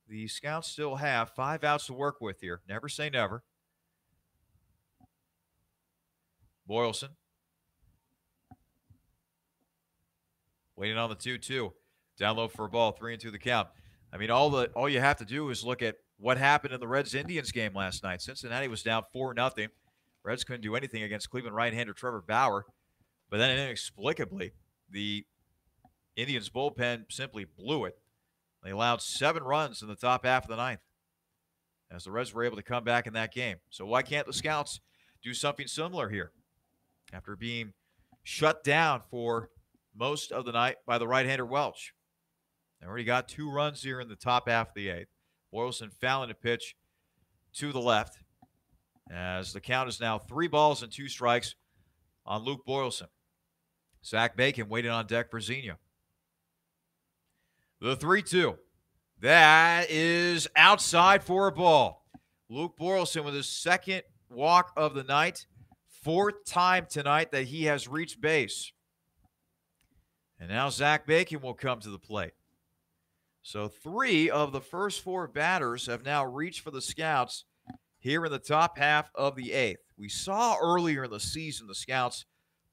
the Scouts still have 5 outs to work with here. Never say never. Boylston waiting on the 2-2. Down low for a ball, 3-2 the count. I mean, all you have to do is look at what happened in the Reds-Indians game last night. Cincinnati was down 4-0. Reds couldn't do anything against Cleveland right-hander Trevor Bauer. But then inexplicably, the Indians bullpen simply blew it. They allowed 7 runs in the top half of the 9th as the Reds were able to come back in that game. So why can't the Scouts do something similar here after being shut down for most of the night by the right-hander Welch? They already got 2 runs here in the top half of the 8th. Boylston fouling a pitch to the left as the count is now 3 balls and 2 strikes on Luke Boylston. Zach Bacon waiting on deck for Xenia. The 3-2. That is outside for a ball. Luke Boylston with his 2nd walk of the night. 4th time tonight that he has reached base. And now Zach Bacon will come to the plate. So 3 of the first 4 batters have now reached for the Scouts here in the top half of the 8th. We saw earlier in the season the Scouts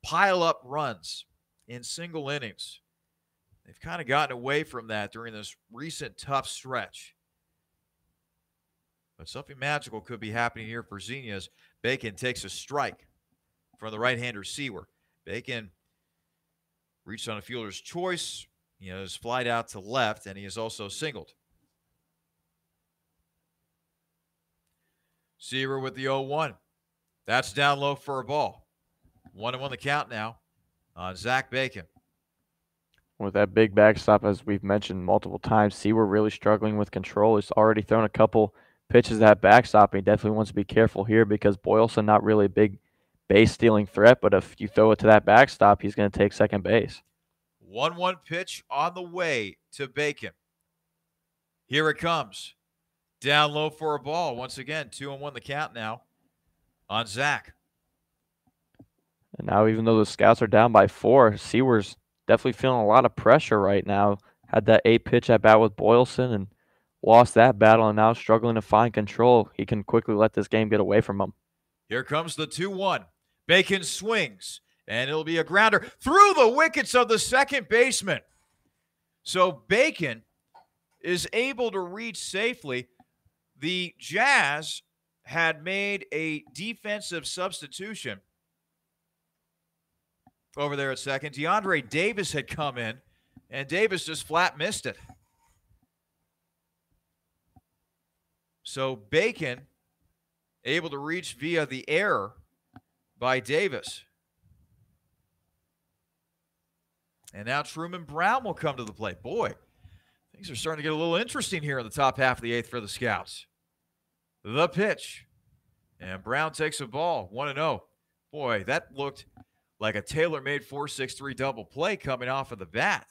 pile up runs in single innings. They've kind of gotten away from that during this recent tough stretch. But something magical could be happening here for Xenia as Bacon takes a strike from the right-hander Seawer. Bacon reached on a fielder's choice. He has flied out to left, and he is also singled. Seawer with the 0-1. That's down low for a ball. 1-1 the count now on Zach Bacon. With that big backstop, as we've mentioned multiple times, Seawer really struggling with control. He's already thrown a couple pitches at that backstop. He definitely wants to be careful here because Boylston not really a big base-stealing threat, but if you throw it to that backstop, he's going to take second base. 1-1 pitch on the way to Bacon. Here it comes. Down low for a ball. Once again, 2-1 the count now on Zach. And now even though the Scouts are down by 4, Seawer's definitely feeling a lot of pressure right now. Had that 8-pitch at bat with Boylston and lost that battle and now struggling to find control. He can quickly let this game get away from him. Here comes the 2-1. Bacon swings, and it'll be a grounder through the wickets of the second baseman. So Bacon is able to reach safely. The Jazz had made a defensive substitution over there at second. DeAndre Davis had come in, and Davis just flat missed it. So Bacon able to reach via the error by Davis. And now Truman Brown will come to the plate. Boy, things are starting to get a little interesting here in the top half of the eighth for the Scouts. The pitch. And Brown takes a ball, 1-0. Boy, that looked like a tailor-made 4-6-3 double play coming off of the bat.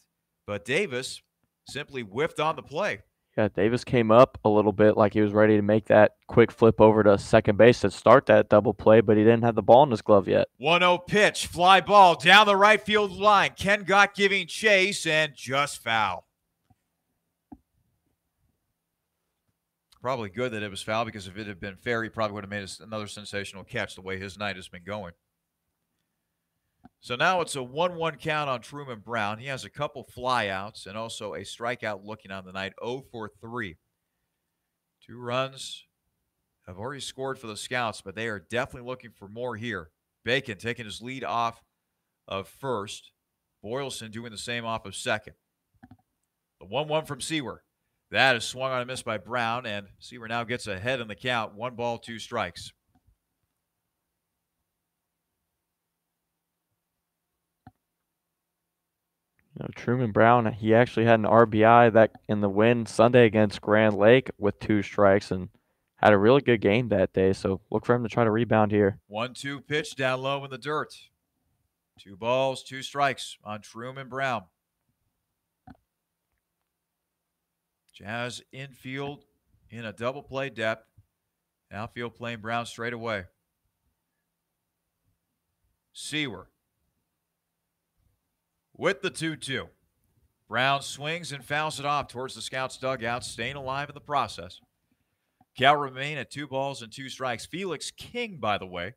But Davis simply whiffed on the play. Yeah, Davis came up a little bit like he was ready to make that quick flip over to second base to start that double play, but he didn't have the ball in his glove yet. 1-0 pitch, fly ball down the right field line. Ken Gott giving chase and just foul. Probably good that it was foul, because if it had been fair, he probably would have made another sensational catch the way his night has been going. So now it's a 1-1 count on Truman Brown. He has a couple flyouts and also a strikeout looking on the night, 0 for 3. 2 runs have already scored for the Scouts, but they are definitely looking for more here. Bacon taking his lead off of first. Boylston doing the same off of second. The 1-1 from Seawer. That is swung on and missed by Brown, and Seaver now gets ahead in the count. 1 ball, 2 strikes. You know, Truman Brown, he actually had an RBI that in the win Sunday against Grand Lake with 2 strikes and had a really good game that day. So look for him to try to rebound here. 1-2 pitch down low in the dirt. 2 balls, 2 strikes on Truman Brown. Jazz infield in a double play depth. Outfield playing Brown straight away. Seawer with the 2-2. Brown swings and fouls it off towards the Scouts' dugout, staying alive in the process. Count remain at 2 balls and 2 strikes. Felix King, by the way,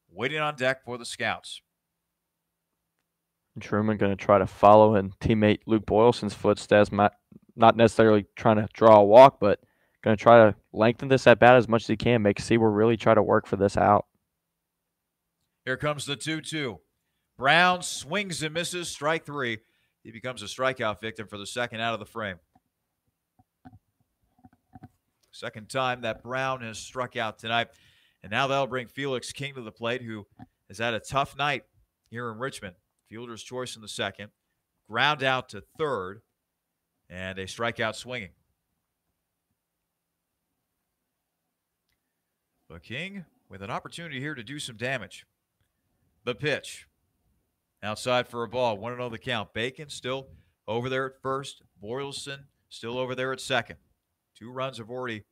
waiting on deck for the Scouts. Truman going to try to follow in teammate Luke Boylston's footsteps, not necessarily trying to draw a walk, but going to try to lengthen this at bat as much as he can, make Seawer really try to work for this out. Here comes the 2-2. Brown swings and misses, strike 3. He becomes a strikeout victim for the second out of the frame. Second time that Brown has struck out tonight. And now that'll bring Felix King to the plate, who has had a tough night here in Richmond. Fielder's choice in the second. Ground out to third. And a strikeout swinging. But King with an opportunity here to do some damage. The pitch. Outside for a ball. 1-0 the count. Bacon still over there at first. Boylston still over there at second. 2 runs have already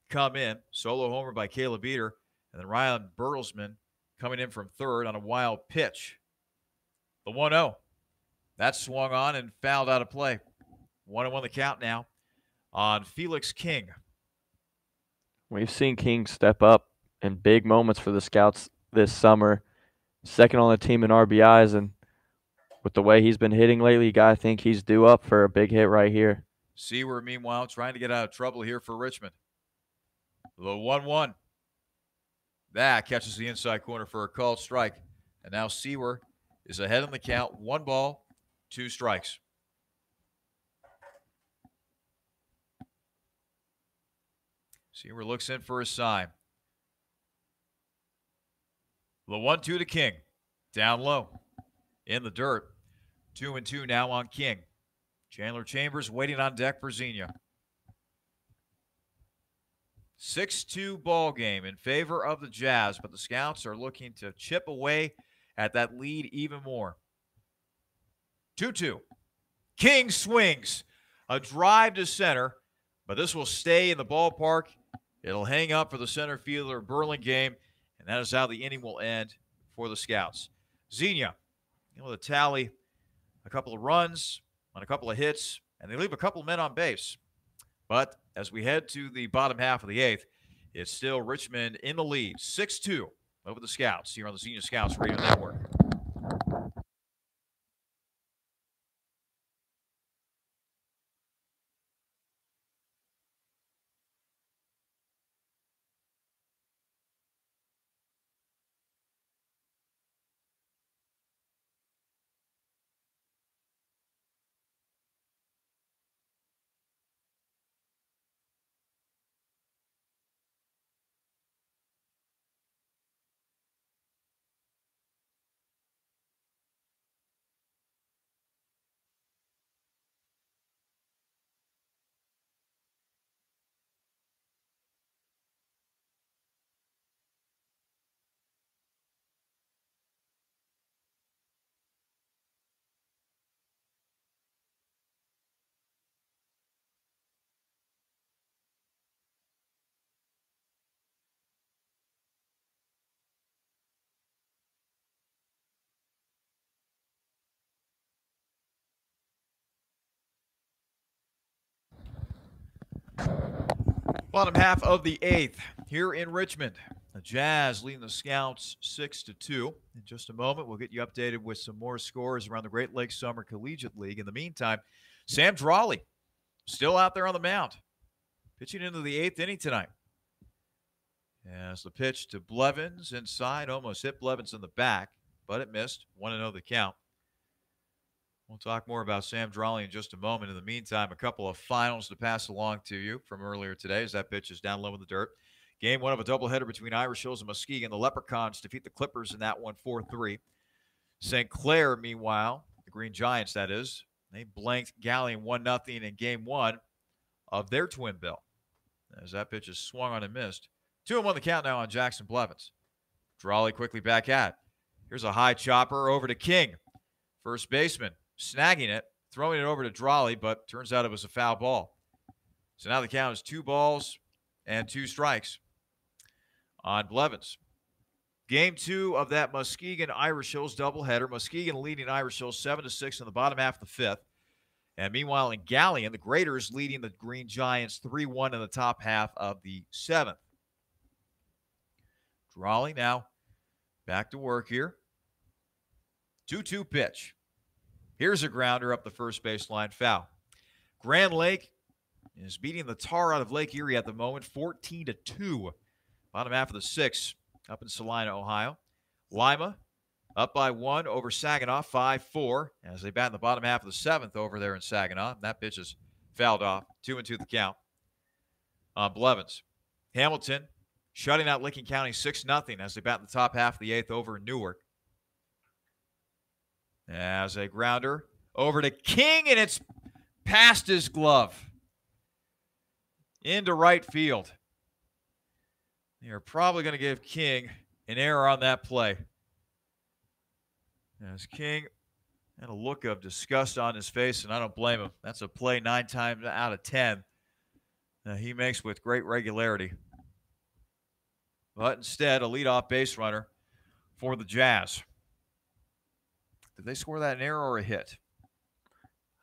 come in. Solo homer by Caleb Eater. And then Ryan Bertelsman coming in from third on a wild pitch. The 1-0. That swung on and fouled out of play. 1-1 the count now on Felix King. We've seen King step up in big moments for the Scouts this summer. Second on the team in RBIs, and with the way he's been hitting lately, you got to think he's due up for a big hit right here. Seawer, meanwhile, trying to get out of trouble here for Richmond. The 1-1. That catches the inside corner for a called strike. And now Seawer is ahead in the count. 1 ball, 2 strikes. Seawer looks in for a sign. The 1-2 to King. Down low. In the dirt. 2-2 now on King. Chandler Chambers waiting on deck for Xenia. 6-2 ball game in favor of the Jazz, but the Scouts are looking to chip away at that lead even more. 2-2. King swings. A drive to center, but this will stay in the ballpark. It'll hang up for the center fielder Burlingame, and that is how the inning will end for the Scouts. Xenia, to tally a couple of runs on a couple of hits, and they leave a couple of men on base. But as we head to the bottom half of the eighth, it's still Richmond in the lead, 6-2 over the Scouts here on the Xenia Scouts Radio Network. Bottom half of the 8th here in Richmond. The Jazz leading the Scouts 6-2. In just a moment, we'll get you updated with some more scores around the Great Lakes Summer Collegiate League. In the meantime, Sam Drawley still out there on the mound, pitching into the 8th inning tonight. As the pitch to Blevins inside, almost hit Blevins in the back, but it missed. 1-0 the count. We'll talk more about Sam Drawley in just a moment. In the meantime, a couple of finals to pass along to you from earlier today as that pitch is down low in the dirt. Game 1 of a doubleheader between Irish Hills and Muskegon. The Leprechauns defeat the Clippers in that one 4-3. St. Clair, meanwhile, the Green Giants, that is, they blanked Gallion 1-0 in Game 1 of their twin bill. As that pitch is swung on and missed. 2-1 the count now on Jackson Blevins. Drawley quickly back at. Here's a high chopper over to King. First baseman snagging it, throwing it over to Drawley, but turns out it was a foul ball. So now the count is 2 balls and 2 strikes on Blevins. Game 2 of that Muskegon Irish Hills doubleheader. Muskegon leading Irish Hills 7-6 in the bottom half of the 5th. And meanwhile in Gallion, the Graders leading the Green Giants 3-1 in the top half of the 7th. Drawley now back to work here. 2-2 pitch. Here's a grounder up the first baseline, foul. Grand Lake is beating the tar out of Lake Erie at the moment, 14-2. Bottom half of the 6th up in Salina, Ohio. Lima up by 1 over Saginaw, 5-4, as they bat in the bottom half of the 7th over there in Saginaw. That pitch is fouled off, 2-2 the count on Blevins. Hamilton shutting out Licking County 6-0 as they bat in the top half of the 8th over in Newark. As a grounder over to King, and it's past his glove into right field. They're probably going to give King an error on that play. As King had a look of disgust on his face, and I don't blame him. That's a play 9 times out of 10 that he makes with great regularity. But instead, a leadoff base runner for the Jazz. Did they score that an error or a hit?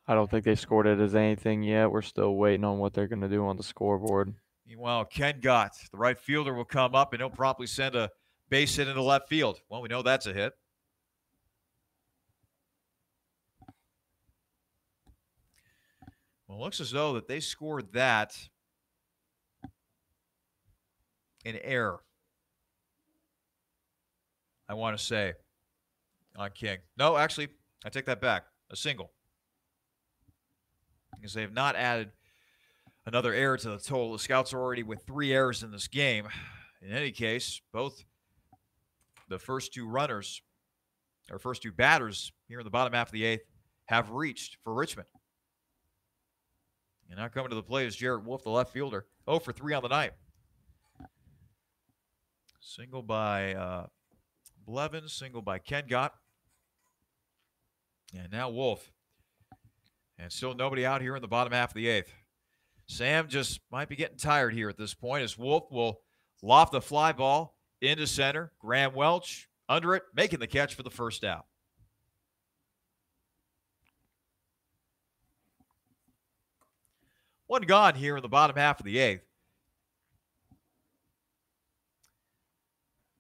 I don't think they scored it as anything yet. We're still waiting on what they're going to do on the scoreboard. Meanwhile, Ken Gott, the right fielder, will come up and he'll promptly send a base hit into left field. Well, we know that's a hit. Well, it looks as though that they scored that in error, I want to say, on King. No, actually, I take that back. A single. Because they have not added another error to the total. The Scouts are already with 3 errors in this game. In any case, both the first 2 runners, or first 2 batters here in the bottom half of the 8th have reached for Richmond. And now coming to the plate is Jarrett Wolf, the left fielder. 0 for 3 on the night. Single by Blevins, single by Ken Gott. And now Wolf. And still nobody out here in the bottom half of the 8th. Sam just might be getting tired here at this point as Wolf will loft the fly ball into center. Graham Welch under it, making the catch for the first out. One gone here in the bottom half of the 8th.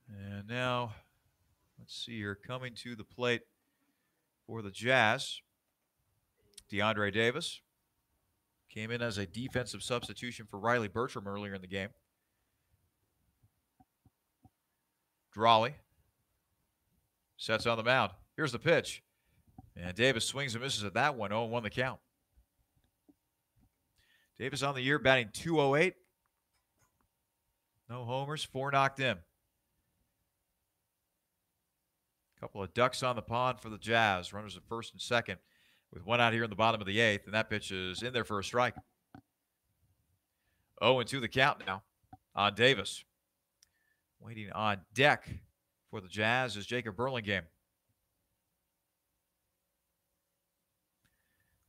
And now, let's see here, coming to the plate for the Jazz, DeAndre Davis. Came in as a defensive substitution for Riley Bertram earlier in the game. Drawley sets on the mound. Here's the pitch. And Davis swings and misses at that one. 0-1 the count. Davis on the year batting .208. No homers, 4 knocked in. Couple of ducks on the pond for the Jazz. Runners at first and second with 1 out here in the bottom of the 8th. And that pitch is in there for a strike. 0-2 the count now on Davis. Waiting on deck for the Jazz is Jacob Burlingame.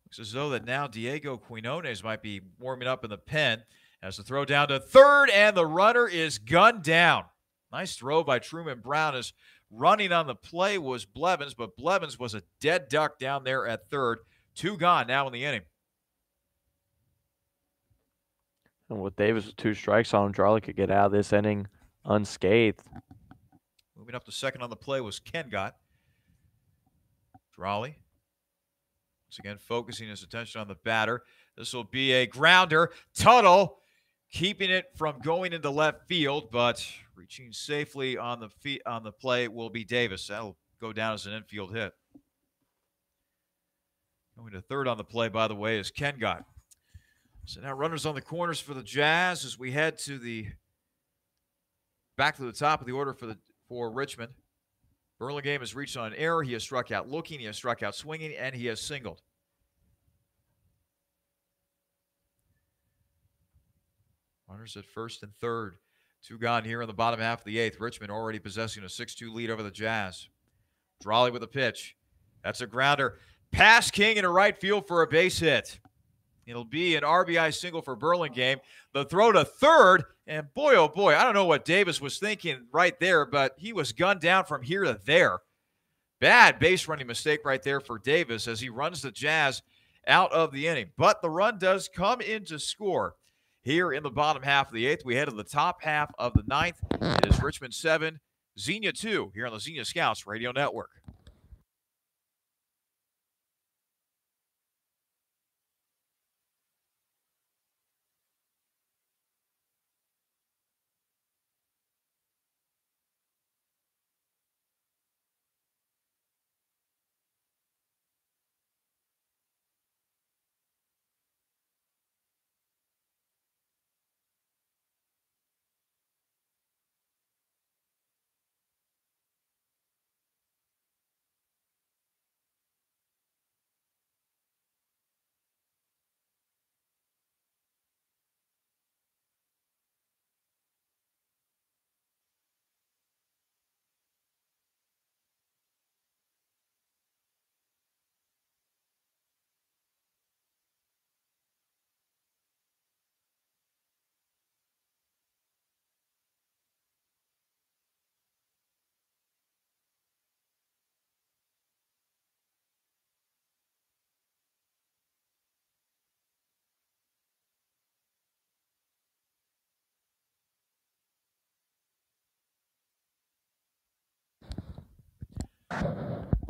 Looks as though that now Diego Quinones might be warming up in the pen as the throw down to third, and the runner is gunned down. Nice throw by Truman Brown as running on the play was Blevins, but Blevins was a dead duck down there at third. 2 gone now in the inning. And with Davis with 2 strikes on him, Drawley could get out of this inning unscathed. Moving up to second on the play was Kengott. Drawley, once again, focusing his attention on the batter. This will be a grounder. Tuttle keeping it from going into left field, but reaching safely on the play will be Davis. That'll go down as an infield hit. Going to third on the play, by the way, is Kengott. So now runners on the corners for the Jazz as we head to the back to the top of the order for Richmond. Burlingame has reached on an error. He has struck out looking, he has struck out swinging, and he has singled. Runners at first and third. 2 gone here in the bottom half of the 8th. Richmond already possessing a 6-2 lead over the Jazz. Drawley with a pitch. That's a grounder. Pass King into right field for a base hit. It'll be an RBI single for Burlingame. The throw to third, and boy, oh boy, I don't know what Davis was thinking right there, but he was gunned down from here to there. Bad base running mistake right there for Davis as he runs the Jazz out of the inning. But the run does come in to score here in the bottom half of the 8th. We head to the top half of the 9th. It is Richmond 7, Xenia 2 here on the Xenia Scouts Radio Network.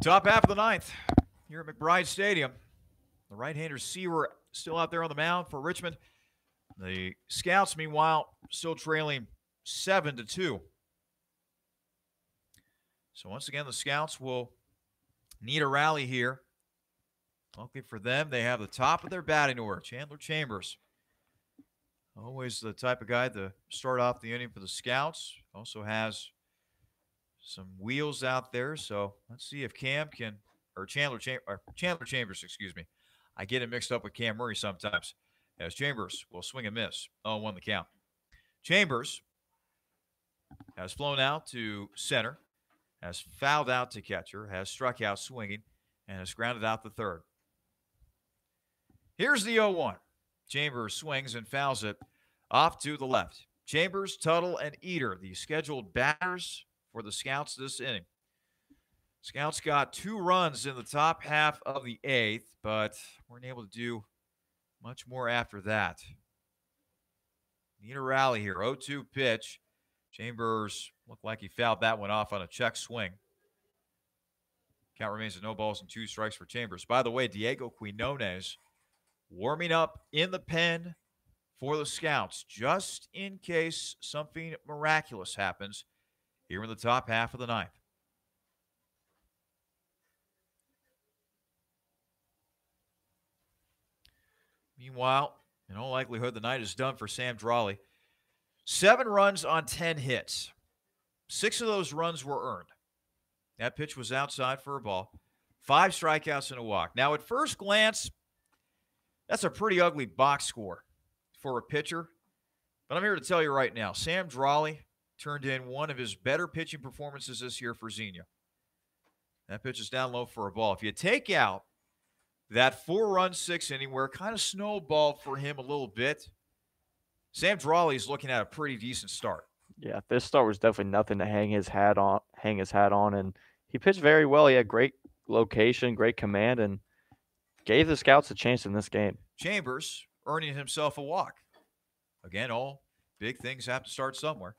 Top half of the 9th here at McBride Stadium. The right-hander Seaver still out there on the mound for Richmond. The Scouts, meanwhile, still trailing 7-2. So once again, the Scouts will need a rally here. Luckily for them, they have the top of their batting order, Chandler Chambers. Always the type of guy to start off the inning for the Scouts. Also has some wheels out there. So let's see if Chandler Chambers, excuse me. I get it mixed up with Cam Murray sometimes. As Chambers will swing and miss. 0-1 the count. Chambers has flown out to center, has fouled out to catcher, has struck out swinging, and has grounded out the third. Here's the 0-1. Chambers swings and fouls it off to the left. Chambers, Tuttle, and Eater, the scheduled batters for the Scouts this inning. Scouts got 2 runs in the top half of the 8th, but weren't able to do much more after that. Need a rally here. 0-2 pitch. Chambers looked like he fouled that one off on a check swing. Count remains at no balls and 2 strikes for Chambers. By the way, Diego Quinones warming up in the pen for the Scouts, just in case something miraculous happens here in the top half of the 9th. Meanwhile, in all likelihood, the night is done for Sam Drawley. 7 runs on 10 hits. 6 of those runs were earned. That pitch was outside for a ball. 5 strikeouts and a walk. Now, at first glance, that's a pretty ugly box score for a pitcher. But I'm here to tell you right now, Sam Drawley turned in one of his better pitching performances this year for Xenia. That pitch is down low for a ball. If you take out that 4-run 6th inning where it kind of snowballed for him a little bit, Sam Drawley is looking at a pretty decent start. Yeah, this start was definitely nothing to hang his hat on, and he pitched very well. He had great location, great command, and gave the Scouts a chance in this game. Chambers earning himself a walk. Again, all big things have to start somewhere.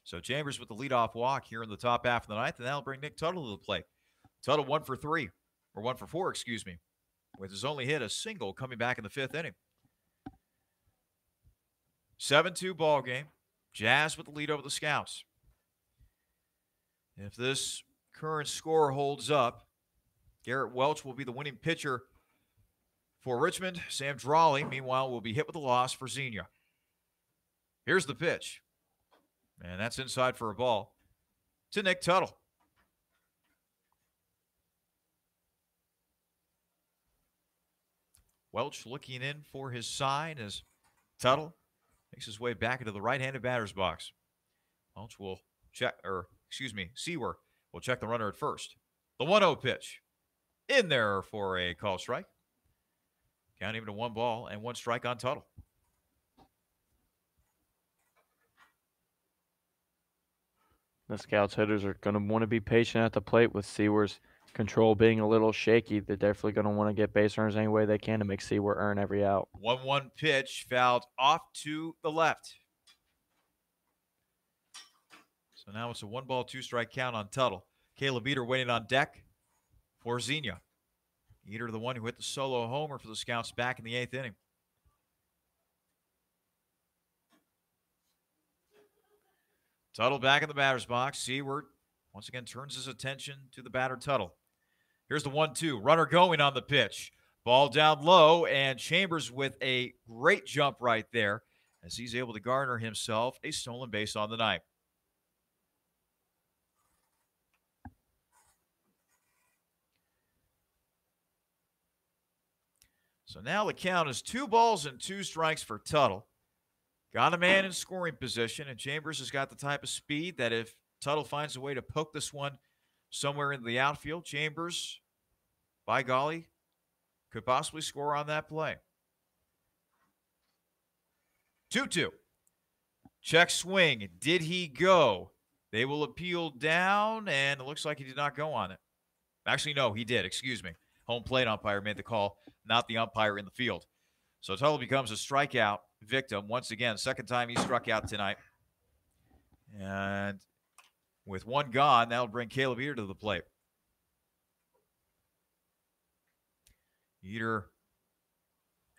So Chambers with the leadoff walk here in the top half of the ninth, and that'll bring Nick Tuttle to the plate. Tuttle 1 for 3, or 1 for 4, excuse me, with his only hit, a single, coming back in the 5th inning. 7-2 ball game. Jazz with the lead over the Scouts. If this current score holds up, Garrett Welch will be the winning pitcher for Richmond. Sam Drawley, meanwhile, will be hit with a loss for Xenia. Here's the pitch. And that's inside for a ball to Nick Tuttle. Welch looking in for his sign as Tuttle makes his way back into the right-handed batter's box. Welch will check, Seawer will check the runner at first. The 1-0 pitch. In there for a call strike. Count even to 1 ball and 1 strike on Tuttle. The Scouts hitters are going to want to be patient at the plate with Seawer's control being a little shaky. They're definitely going to want to get base runners any way they can to make Seawer earn every out. 1-1 pitch fouled off to the left. So now it's a 1 ball, 2 strike count on Tuttle. Caleb Eater waiting on deck for Xenia. Eater, the one who hit the solo homer for the Scouts back in the 8th inning. Tuttle back in the batter's box. Seward once again turns his attention to the batter Tuttle. Here's the 1-2. Runner going on the pitch. Ball down low, and Chambers with a great jump right there as he's able to garner himself a stolen base on the night. So now the count is 2 balls and 2 strikes for Tuttle. Got a man in scoring position, and Chambers has got the type of speed that if Tuttle finds a way to poke this one somewhere in the outfield, Chambers, by golly, could possibly score on that play. 2-2. Check swing. Did he go? They will appeal down, and it looks like he did not go on it. Actually, no, he did. Excuse me. Home plate umpire made the call, not the umpire in the field. So Tuttle becomes a strikeout victim once again. Second time he struck out tonight. And with 1 gone, that'll bring Caleb Eater to the plate. Eater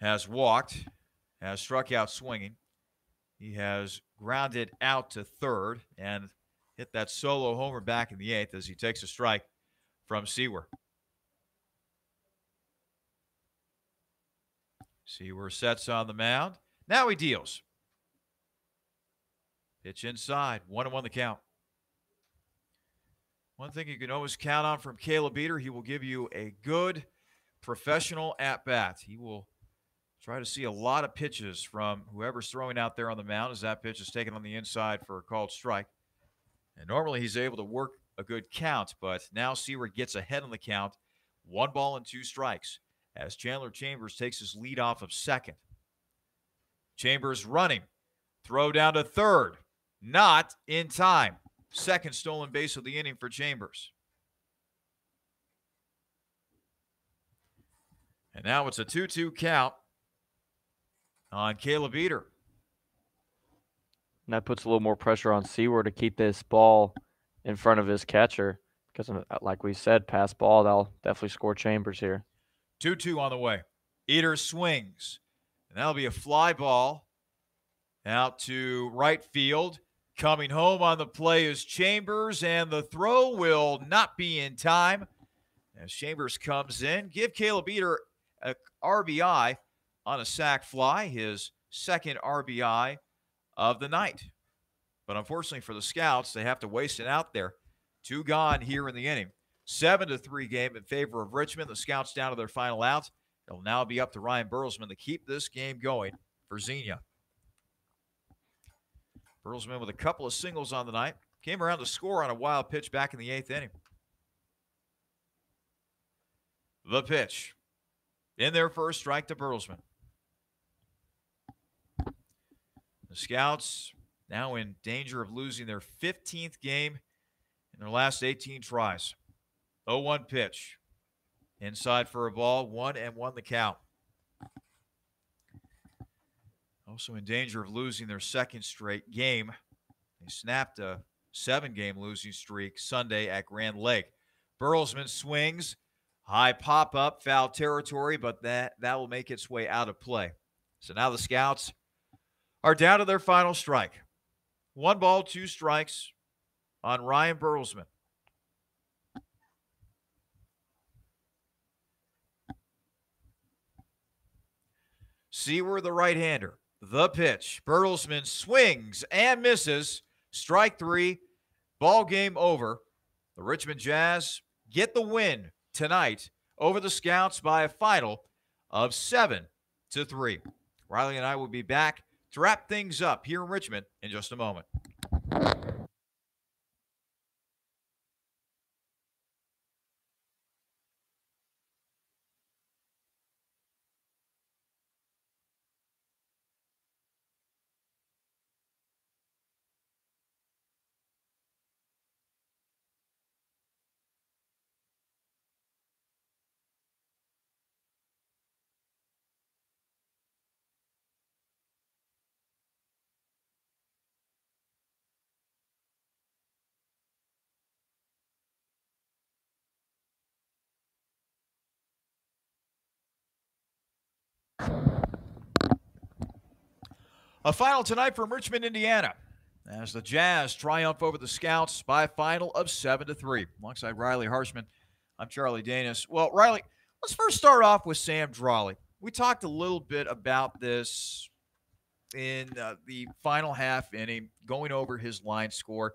has walked, has struck out swinging. He has grounded out to third and hit that solo homer back in the 8th as he takes a strike from Seawer. Seawer sets on the mound. Now he deals. Pitch inside. 1-1 the count. One thing you can always count on from Caleb Eater, he will give you a good professional at-bat. He will try to see a lot of pitches from whoever's throwing out there on the mound as that pitch is taken on the inside for a called strike. And normally he's able to work a good count, but now Seawer gets ahead on the count. 1 ball and 2 strikes as Chandler Chambers takes his lead off of second. Chambers running. Throw down to third. Not in time. Second stolen base of the inning for Chambers. And now it's a 2-2 count on Caleb Eater. And that puts a little more pressure on Seawer to keep this ball in front of his catcher because, like we said, pass ball, that'll definitely score Chambers here. 2-2 on the way. Eater swings. And that'll be a fly ball out to right field. Coming home on the play is Chambers, and the throw will not be in time. As Chambers comes in, give Caleb Eater a RBI on a sac fly, his second RBI of the night. But unfortunately for the Scouts, they have to waste it out there. 2 gone here in the inning. 7-3 game in favor of Richmond. The Scouts down to their final out. It'll now be up to Ryan Burlesman to keep this game going for Xenia. Burlesman with a couple of singles on the night. Came around to score on a wild pitch back in the 8th inning. The pitch. In there for a strike to Burlesman. The Scouts now in danger of losing their 15th game in their last 18 tries. 0-1 pitch. Inside for a ball. 1-1 the count. Also in danger of losing their second straight game. They snapped a 7-game losing streak Sunday at Grand Lake. Burlesman swings, high pop-up, foul territory, but that will make its way out of play. So now the Scouts are down to their final strike. 1 ball, 2 strikes on Ryan Burlesman. Seawer, the right-hander. The pitch. Bertelsmann swings and misses. Strike 3. Ball game over. The Richmond Jazz get the win tonight over the Scouts by a final of 7-3. Riley and I will be back to wrap things up here in Richmond in just a moment. A final tonight from Richmond, Indiana, as the Jazz triumph over the Scouts by a final of 7-3. Alongside Riley Harshman, I'm Charlie Danis. Well, Riley, let's first start off with Sam Drawley. We talked a little bit about this in the final half inning, going over his line score.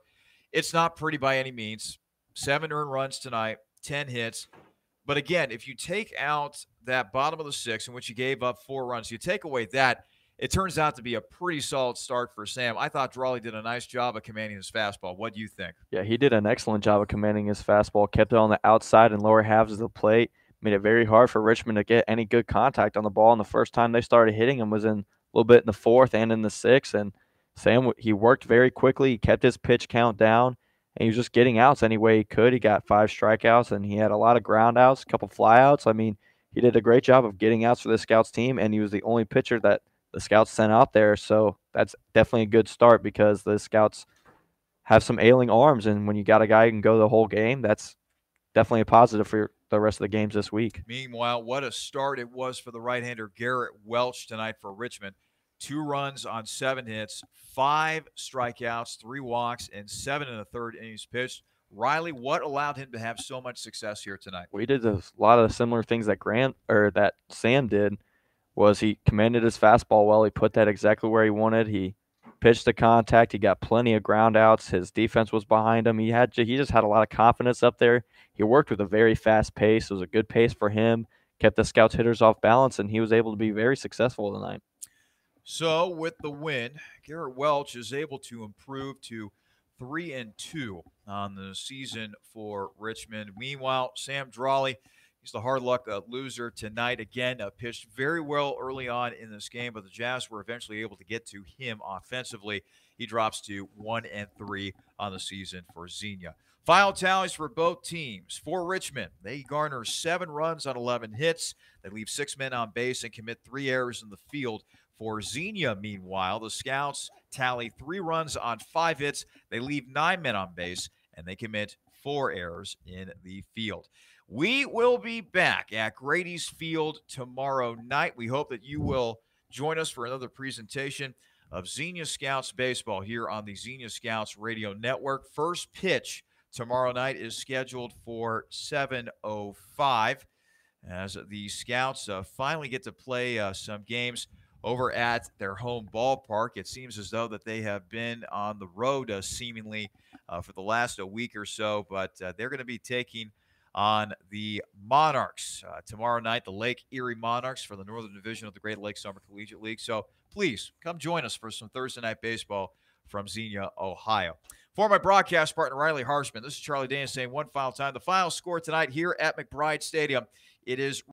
It's not pretty by any means. 7 earned runs tonight, 10 hits. But again, if you take out that bottom of the 6th in which he gave up 4 runs, you take away that, it turns out to be a pretty solid start for Sam. I thought Drawley did a nice job of commanding his fastball. What do you think? Yeah, he did an excellent job of commanding his fastball, kept it on the outside and lower halves of the plate, made it very hard for Richmond to get any good contact on the ball. And the first time they started hitting him was in a little bit in the 4th and in the 6th. And Sam, he worked very quickly. He kept his pitch count down, and he was just getting outs any way he could. He got 5 strikeouts, and he had a lot of ground outs, a couple flyouts. I mean, he did a great job of getting outs for the Scouts team, and he was the only pitcher that the Scouts sent out there. So that's definitely a good start because the Scouts have some ailing arms, and when you got a guy who can go the whole game, that's definitely a positive for the rest of the games this week. Meanwhile, what a start it was for the right-hander Garrett Welch tonight for Richmond. 2 runs on 7 hits, 5 strikeouts, 3 walks, and 7 1/3 innings pitched. Riley, what allowed him to have so much success here tonight? We did a lot of the similar things that Sam did. Was he commanded his fastball well. He put that exactly where he wanted. He pitched to contact. He got plenty of ground outs. His defense was behind him. He just had a lot of confidence up there. He worked with a very fast pace. It was a good pace for him. Kept the Scouts hitters off balance, and he was able to be very successful tonight. So with the win, Garrett Welch is able to improve to 3-2 on the season for Richmond. Meanwhile, Sam Drawley, he's the hard luck loser tonight. Again, pitched very well early on in this game, but the Jazz were eventually able to get to him offensively. He drops to 1-3 on the season for Xenia. Final tallies for both teams. For Richmond, they garner 7 runs on 11 hits. They leave 6 men on base and commit 3 errors in the field. For Xenia, meanwhile, the Scouts tally 3 runs on 5 hits. They leave 9 men on base, and they commit 4 errors in the field. We will be back at Grady's Field tomorrow night. We hope that you will join us for another presentation of Xenia Scouts baseball here on the Xenia Scouts Radio Network. First pitch tomorrow night is scheduled for 7:05 as the Scouts finally get to play some games over at their home ballpark. It seems as though that they have been on the road seemingly for the last week or so, but they're going to be taking on the Monarchs tomorrow night, the Lake Erie Monarchs for the Northern Division of the Great Lakes Summer Collegiate League. So please come join us for some Thursday night baseball from Xenia, Ohio. For my broadcast partner, Riley Harshman, this is Charlie Danis saying one final time. The final score tonight here at McBride Stadium, it is